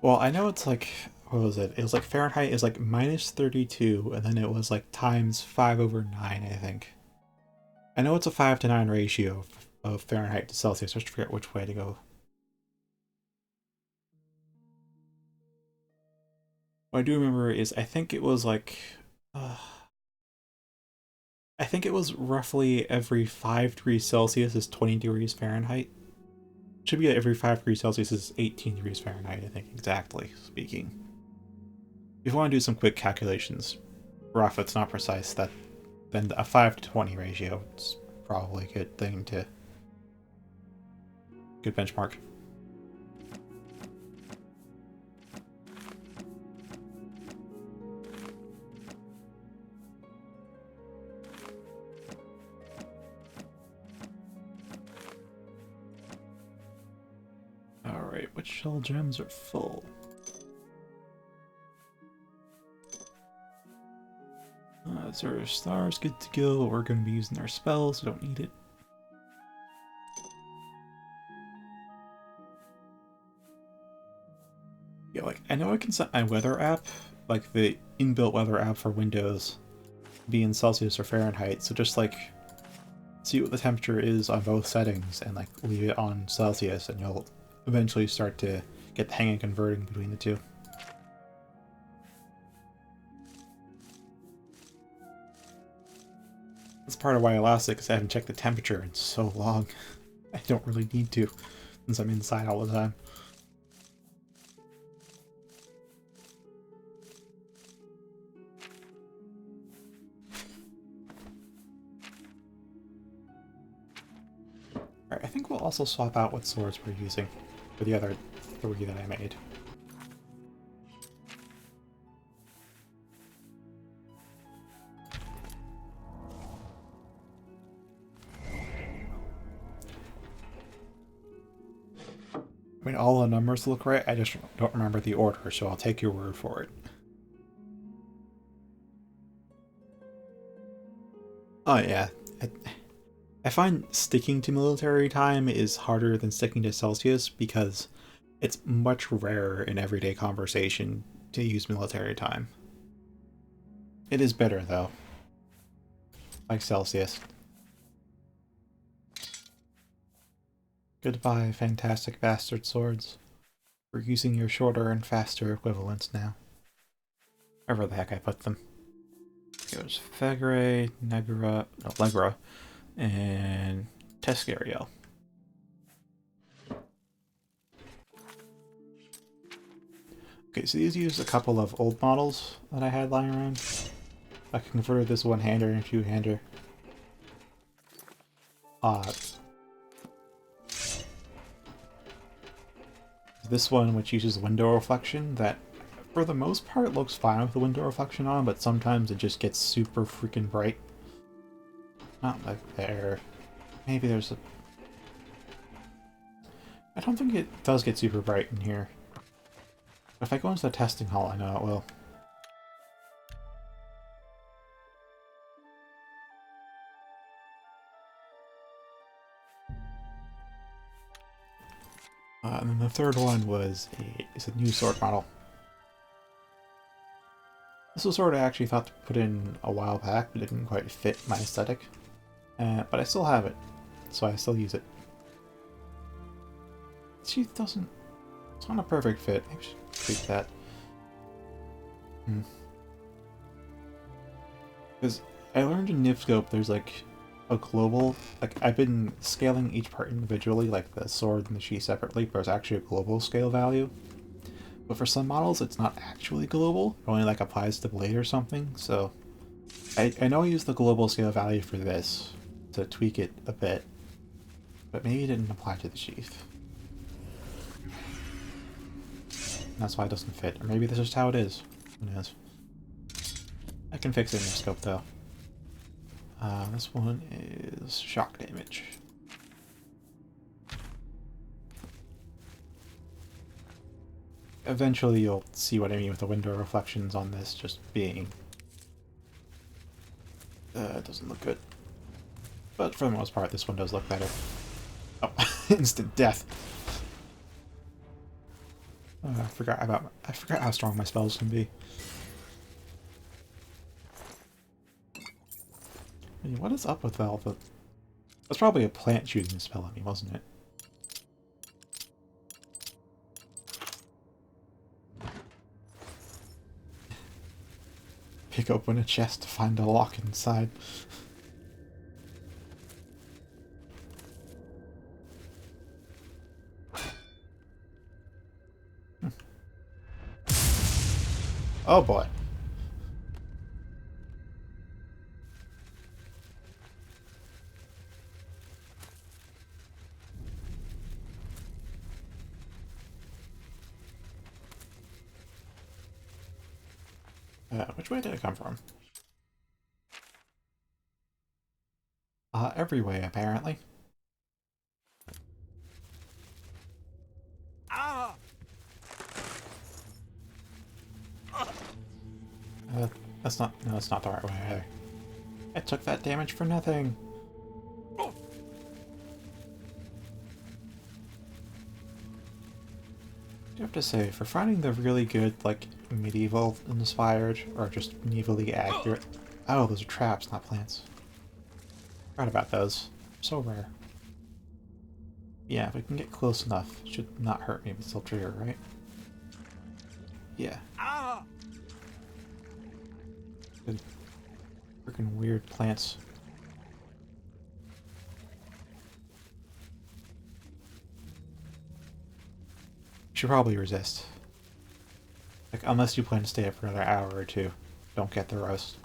Well, I know it's like, what was it? It was like Fahrenheit is like -32, and then it was like times 5/9, I think. I know it's a 5 to 9 ratio of Fahrenheit to Celsius, I just forget which way to go. What I do remember is I think it was like, I think it was roughly every 5 degrees Celsius is 20 degrees Fahrenheit. Should be every 5 degrees Celsius is 18 degrees Fahrenheit, I think, exactly speaking. If you want to do some quick calculations, rough, it's not precise, then a 5 to 20 ratio is probably a good thing to... good benchmark. Alright, which shell gems are full? Zero stars, good to go. We're going to be using our spells, so don't need it. Yeah, like, I know I can set my weather app, like the inbuilt weather app for Windows, be in Celsius or Fahrenheit, so just like see what the temperature is on both settings and like leave it on Celsius, and you'll eventually start to get the hang of converting between the two. That's part of why I lost it, because I haven't checked the temperature in so long. I don't really need to, since I'm inside all the time. Alright, I think we'll also swap out what swords we're using for the other 3 that I made. I mean, all the numbers look right, I just don't remember the order, so I'll take your word for it. Oh yeah, I find sticking to military time is harder than sticking to Celsius because it's much rarer in everyday conversation to use military time. It is better though, like Celsius. Goodbye, fantastic bastard swords. We're using your shorter and faster equivalents now. Wherever the heck I put them. It was Fegre, Legra, and Tescariel. Okay, so these use a couple of old models that I had lying around. I converted this one-hander and two-hander. This one, which uses window reflection, that for the most part looks fine with the window reflection on, but sometimes it just gets super freaking bright. Not like there. Maybe there's a... I don't think it does get super bright in here. But if I go into the testing hall, I know it will. And then the third one was a new sword model. This was a sword I actually thought to put in a while back, but it didn't quite fit my aesthetic. But I still have it, so I still use it. She doesn't... It's not a perfect fit. Maybe I should tweak that. Because I learned in Nifscope there's like a global... Like, I've been scaling each part individually, like the sword and the sheath separately, but there's actually a global scale value. But for some models, it's not actually global. It only like applies to blade or something, so... I know I used the global scale value for this to tweak it a bit, but maybe it didn't apply to the sheath. that's why it doesn't fit. Or maybe this is how it is. Who knows? I can fix it in the scope though. This one is shock damage. Eventually you'll see what I mean with the window reflections on this just being... it doesn't look good. But for the most part, this one does look better. Oh, instant death. I forgot how strong my spells can be. I mean, what is up with all the... That's probably a plant shooting a spell at me, wasn't it? Pick open a chest to find a lock inside. Oh boy. Which way did it come from? Every way, apparently. Ah! That's not... No, that's not the right way either. I took that damage for nothing. I have to say, for finding the really good, like, medieval inspired, or just medievally accurate... Oh, those are traps, not plants. Forgot about those. So rare. Yeah, if we can get close enough, it should not hurt me, but still trigger, right? Yeah. Ah! Good. Freaking weird plants. Should probably resist. Like, unless you plan to stay up for another hour or two, don't get the roast.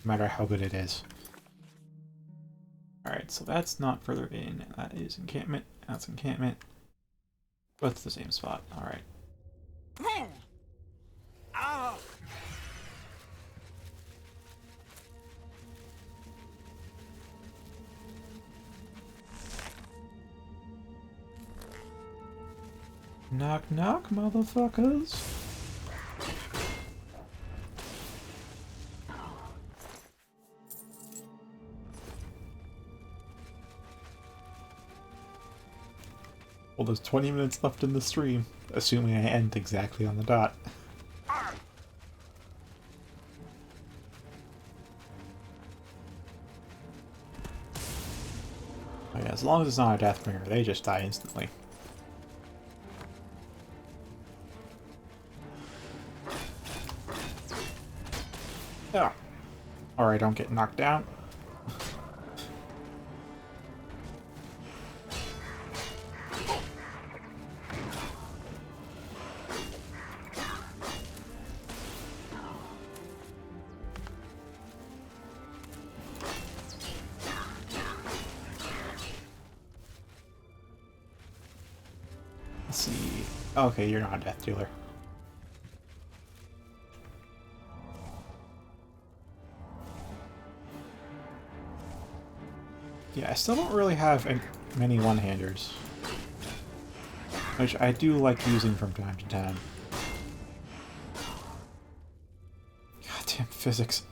No matter how good it is. Alright, so that's not further in. That is encampment. That's encampment. But it's the same spot. Alright. Ah! Knock knock, motherfuckers! Well, there's 20 minutes left in the stream, assuming I end exactly on the dot. Oh yeah, as long as it's not a Deathbringer, they just die instantly. Yeah. Or I don't get knocked down. Let's see. Okay, you're not a death dealer. Yeah, I still don't really have many one-handers. Which I do like using from time to time. Goddamn physics.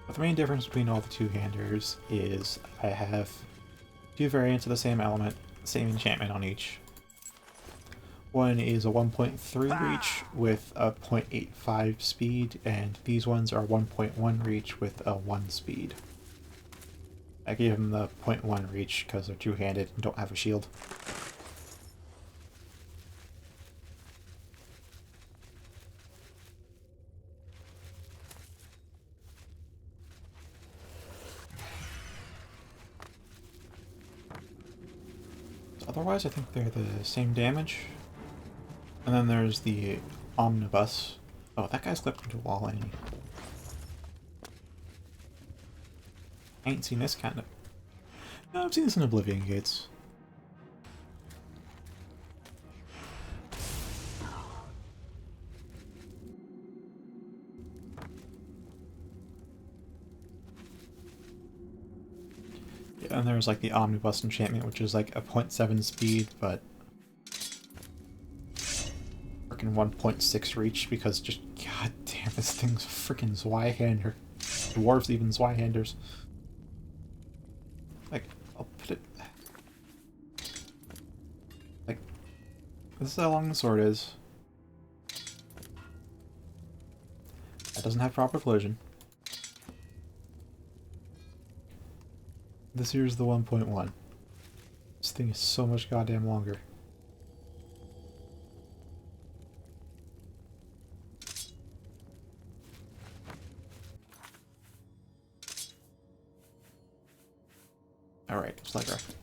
But the main difference between all the two-handers is I have two variants of the same element, same enchantment on each. One is a 1.3 reach with a 0.85 speed, and these ones are 1.1 reach with a 1 speed. I gave them the 0.1 reach because they're two-handed and don't have a shield. Otherwise, I think they're the same damage. And then there's the omnibus. Oh, that guy's clipped into a wall, ain't he? I ain't seen this kind of... I've seen this in Oblivion Gates. Yeah, and there's like the Omnibus enchantment, which is like a 0.7 speed, but freaking 1.6 reach, because just, god damn, this thing's a freaking Zweihander. Dwarves even Zweihanders. Like, I'll put it... Like, this is how long the sword is. That doesn't have proper collision. This here's the 1.1. This thing is so much goddamn longer. Alright, Slug Rifle.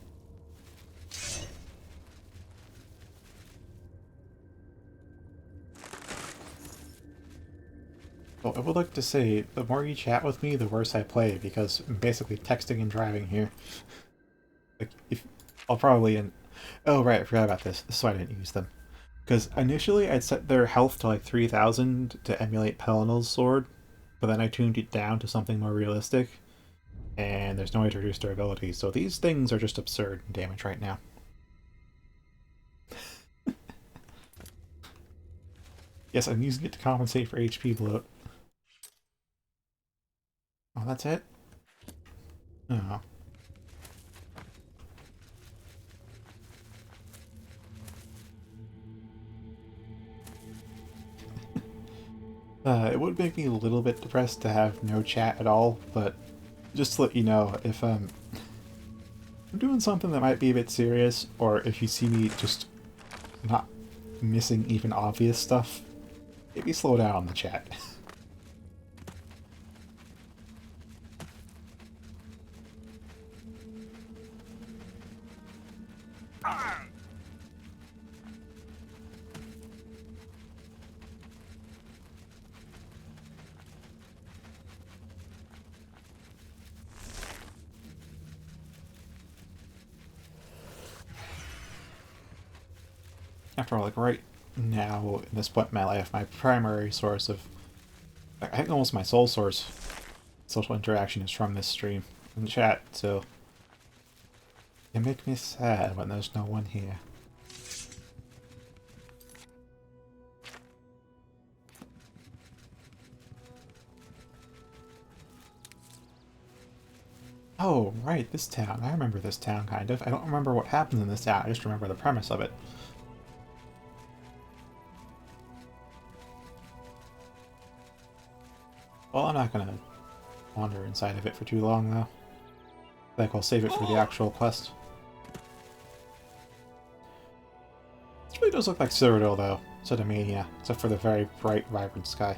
Well, I would like to say, the more you chat with me, the worse I play, because I'm basically texting and driving here. Like, if... I'll probably... Oh, right, I forgot about this. This is why I didn't use them. Because initially I'd set their health to like 3,000 to emulate Pelinal's sword, but then I tuned it down to something more realistic, and there's no way to reduce their ability, so these things are just absurd in damage right now. Yes, I'm using it to compensate for HP bloat. Oh, that's it? Oh. It would make me a little bit depressed to have no chat at all, but just to let you know, if I'm doing something that might be a bit serious, or if you see me just not missing even obvious stuff, maybe slow down on the chat. After all, like right now, in this point in my life, my primary source of, I think almost my sole source social interaction is from this stream and chat, so it makes me sad when there's no one here. Oh, right, this town. I remember this town, kind of. I don't remember what happens in this town, I just remember the premise of it. Well, I'm not gonna wander inside of it for too long, though. I think I'll save it for the actual quest. This really does look like Cyrodiil, though, instead of Mania, except for the very bright, vibrant sky.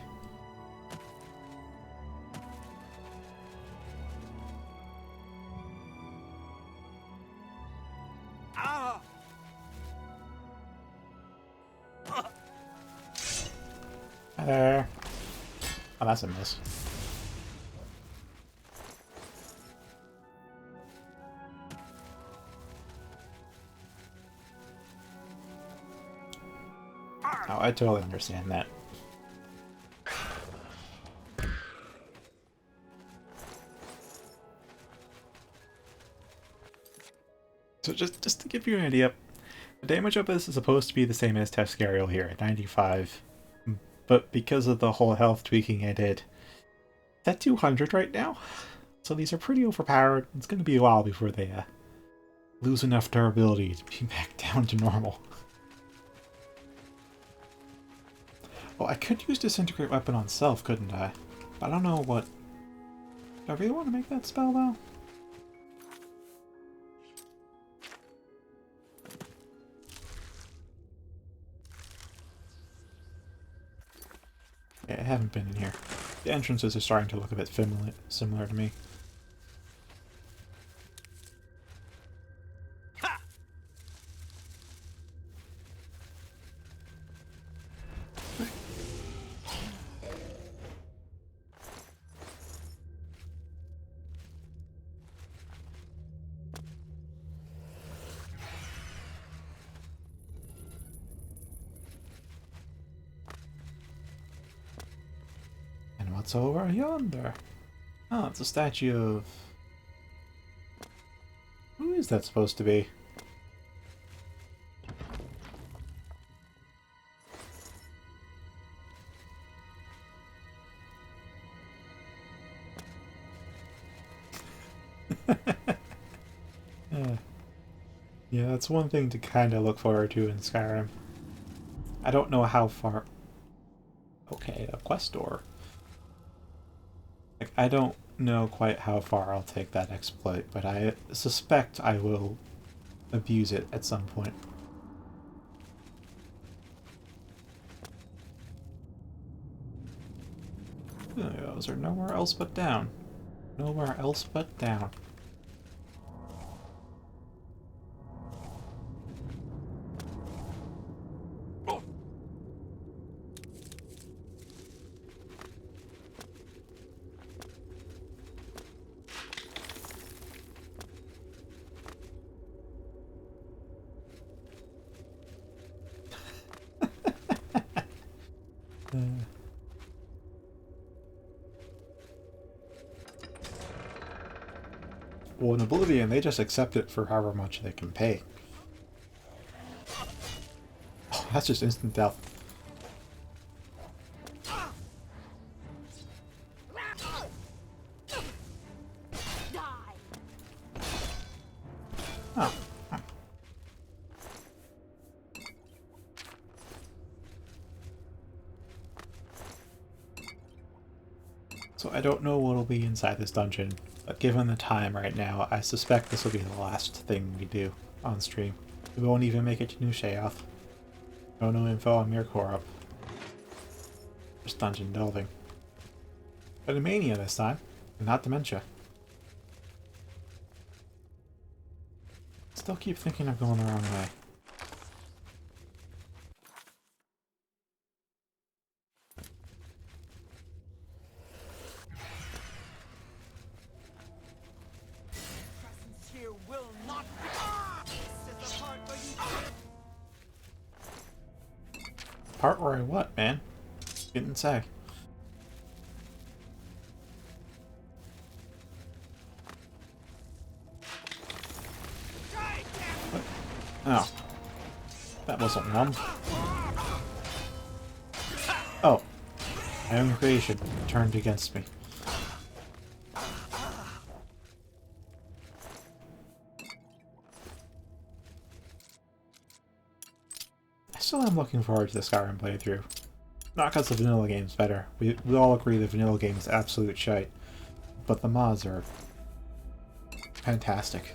Ah! Hi there. Oh, that's a miss. Oh, I totally understand that. So just to give you an idea, the damage of this is supposed to be the same as Tefskariel here at 95. But because of the whole health tweaking I did, it's at 200 right now. So these are pretty overpowered. It's going to be a while before they lose enough durability to be back down to normal. Well, I could use Disintegrate Weapon on self, couldn't I? I don't know what... Do I really want to make that spell, though? Yeah, I haven't been in here. The entrances are starting to look a bit similar to me. what's over yonder? Oh, it's a statue of... Who is that supposed to be? Yeah, that's one thing to kind of look forward to in Skyrim. I don't know how far... Okay, a quest door. Like, I don't know quite how far I'll take that exploit, but I suspect I will abuse it at some point. Those are nowhere else but down. Nowhere else but down. Well, in Oblivion, they just accept it for however much they can pay. Oh, that's just instant death. Oh. So I don't know what'll be inside this dungeon, but given the time right now, I suspect this will be the last thing we do on stream. We won't even make it to New Sheoth. No info on Mirkorup. Just dungeon delving. But a mania this time, and not dementia. Still keep thinking I'm going the wrong way. Part where I what, man? Didn't say. What? Oh. That wasn't one. Oh. My own creation turned against me. I still am looking forward to the Skyrim playthrough. Not because the vanilla game's better. We all agree the vanilla game is absolute shite. But the mods are fantastic.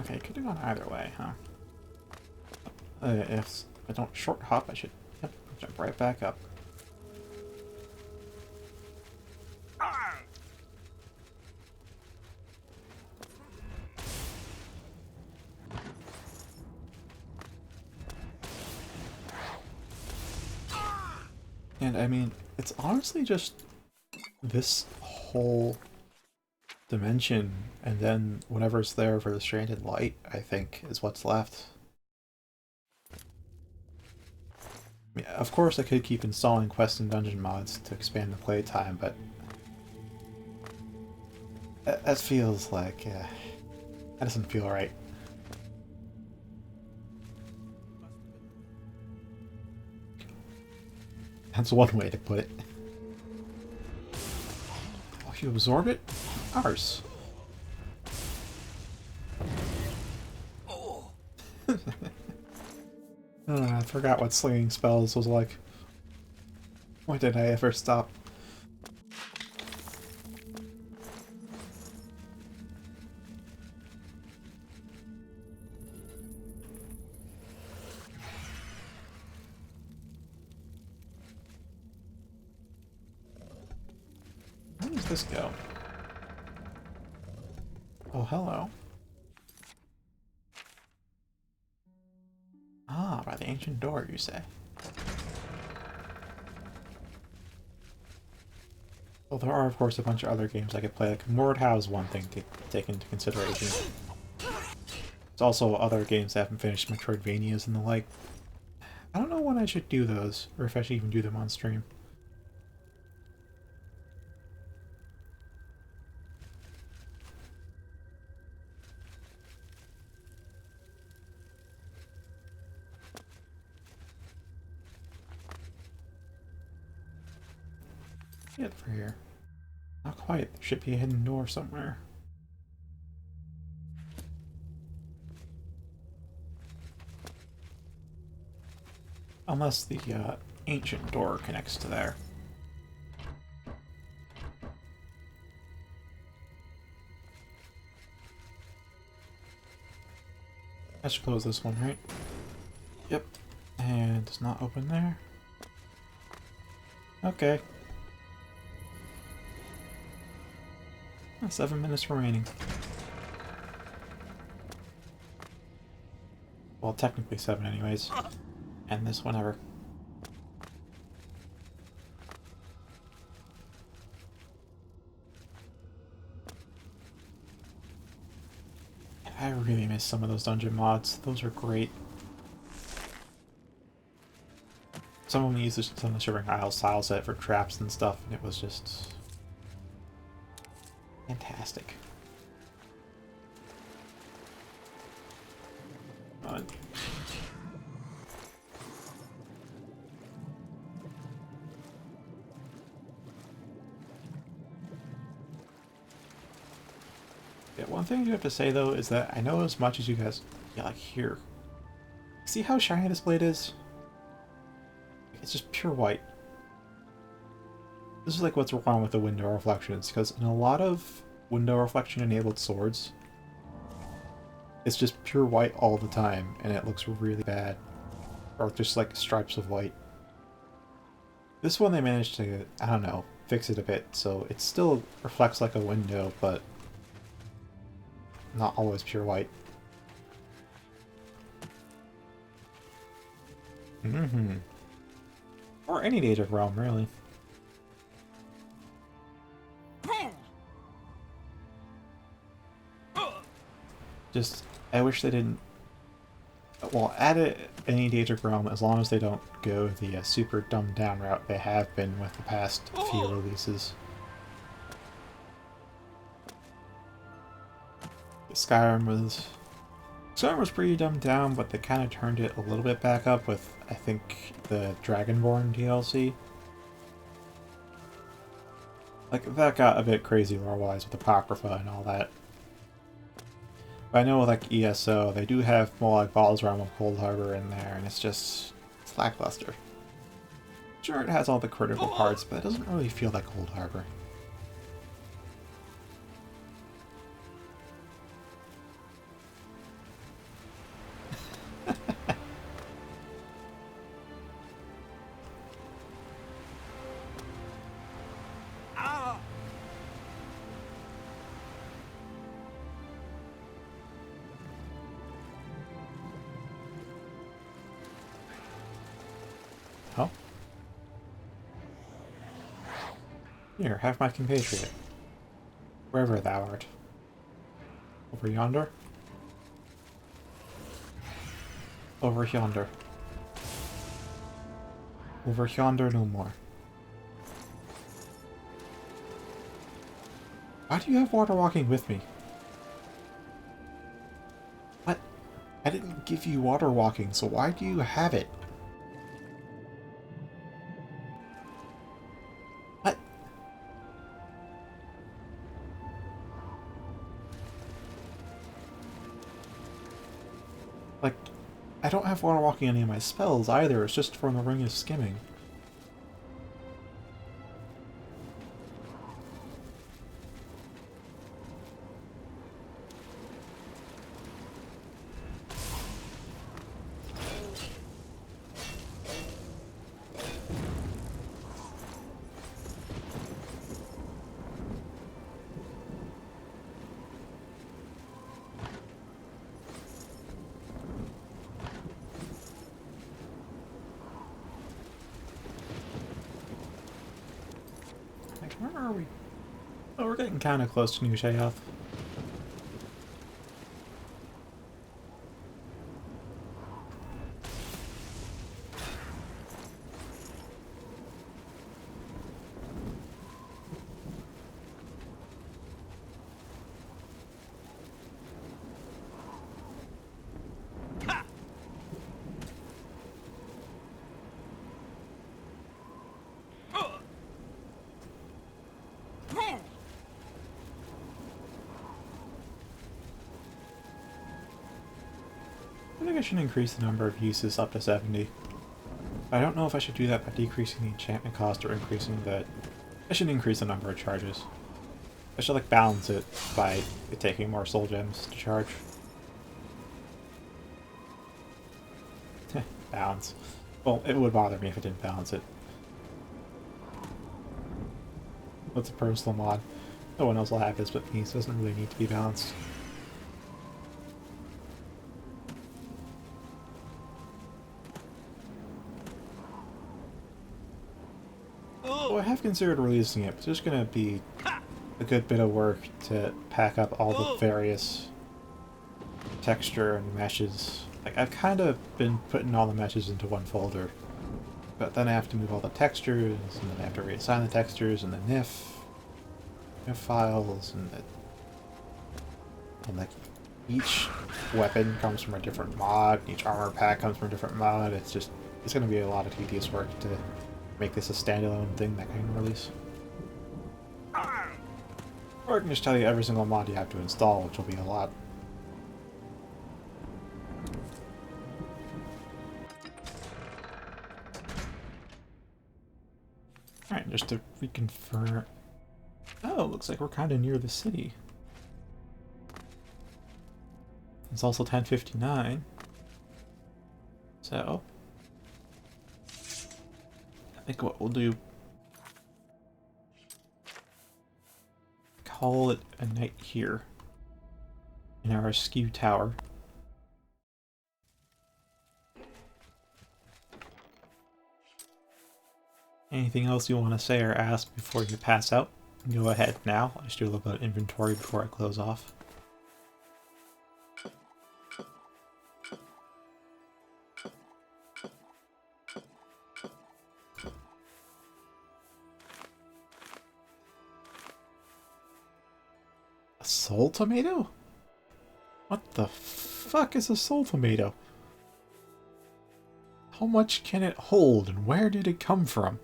Okay, could have gone either way, huh? If I don't short hop, I should jump right back up. And I mean, it's honestly just this whole dimension, and then whatever's there for the Stranded Light, I think, is what's left. I mean, of course I could keep installing quest and dungeon mods to expand the playtime, but that feels like... that doesn't feel right. That's one way to put it. Oh, if you absorb it? Ours. I forgot what slinging spells was like. Why did I ever stop? Where does this go? Oh, hello. Ah, by the ancient door, you say. Well, there are, of course, a bunch of other games I could play. Like, Mordhau is one thing to take into consideration. There's also other games that haven't finished, Metroidvanias and the like. I don't know when I should do those, or if I should even do them on stream. Get for here. Not quite. There should be a hidden door somewhere. Unless the ancient door connects to there. I should close this one, right? Yep. And it's not open there. Okay. 7 minutes remaining. Well, technically 7 anyways. And this whenever. I really miss some of those dungeon mods. Those are great. Some of them used some of the Shivering Isles style set for traps and stuff, and it was just fantastic. Yeah, one thing I do have to say though is that I know as much as you guys, yeah, like here. See how shiny this blade is? It's just pure white. This is like what's wrong with the window reflections, because in a lot of window reflection enabled swords, it's just pure white all the time, and it looks really bad. Or just like stripes of white. This one they managed to, I don't know, fix it a bit, so it still reflects like a window, but not always pure white. Or any Daedric realm, really. Just, I wish they didn't... Well, add it any Daedric realm as long as they don't go the super dumbed down route they have been with the past few releases. Skyrim was pretty dumbed down, but they kind of turned it a little bit back up with, I think, the Dragonborn DLC. Like, that got a bit crazy lore-wise with Apocrypha and all that. But I know with, like, ESO, they do have more, like, Baal's Realm of Cold Harbor in there, and it's just... it's lackluster. Sure, it has all the critical parts, but it doesn't really feel like Cold Harbor. Oh? Here, have my compatriot. Wherever thou art. Over yonder? Over yonder. Over yonder no more. Why do you have water walking with me? What? I didn't give you water walking, so why do you have it? What? Like, I don't have water walking any of my spells either, it's just from the Ring of Skimming. are we? Oh, we're getting kind of close to New Sheoth. I think I should increase the number of uses up to 70. I don't know if I should do that by decreasing the enchantment cost or increasing the... I should increase the number of charges. I should like balance it by taking more soul gems to charge. Balance. Well, it would bother me if I didn't balance it. What's a personal mod? No one else will have this but me, so it doesn't really need to be balanced. I have considered releasing it, but there's going to be a good bit of work to pack up all the various texture and meshes. Like, I've kind of been putting all the meshes into one folder, but then I have to move all the textures, and then I have to reassign the textures, and the NIF files, and like, each weapon comes from a different mod, each armor pack comes from a different mod. It's going to be a lot of tedious work to make this a standalone thing that can release. Or I can just tell you every single mod you have to install, which will be a lot. Alright, just to reconfirm... Oh, looks like we're kind of near the city. It's also 10:59. So... I think what we'll do... Call it a night here. In our skew tower. Anything else you want to say or ask before you pass out? Go ahead now. I just do a little bit of inventory before I close off. A soul tomato? What the fuck is a soul tomato? How much can it hold and where did it come from?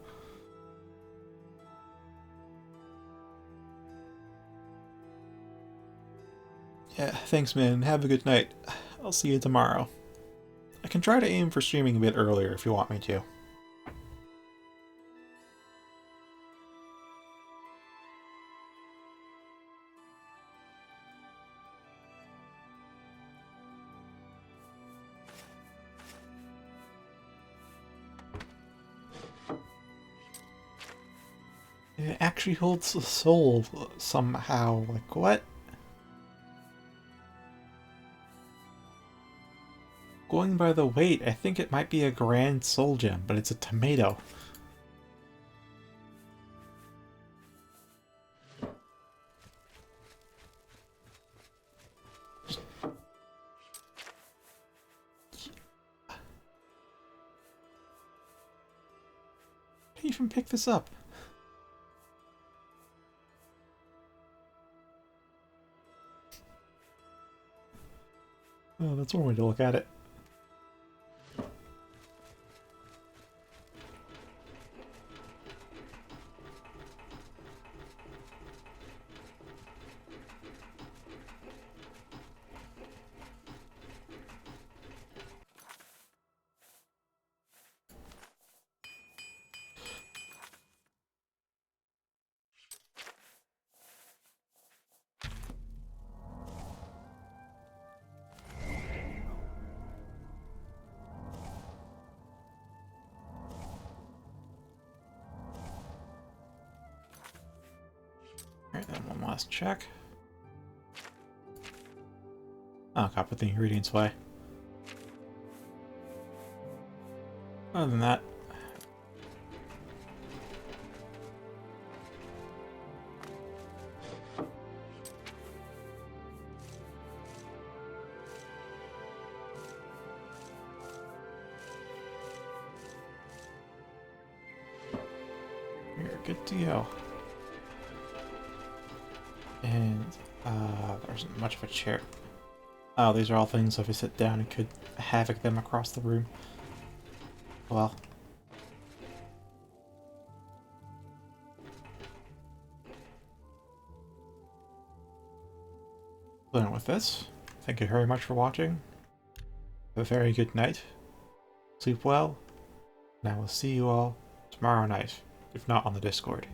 Yeah, thanks man. Have a good night. I'll see you tomorrow. I can try to aim for streaming a bit earlier if you want me to. It actually holds a soul somehow. Like, what? Going by the weight, I think it might be a grand soul gem, but it's a tomato. How do you even pick this up? Oh, that's one way to look at it. Alright, then one last check. Oh, gotta put the ingredients away. Other than that... good to go. And there isn't much of a chair. Oh, these are all things if I sit down and could havoc them across the room. Well. Done with this. Thank you very much for watching. Have a very good night. Sleep well. And I will see you all tomorrow night, if not on the Discord.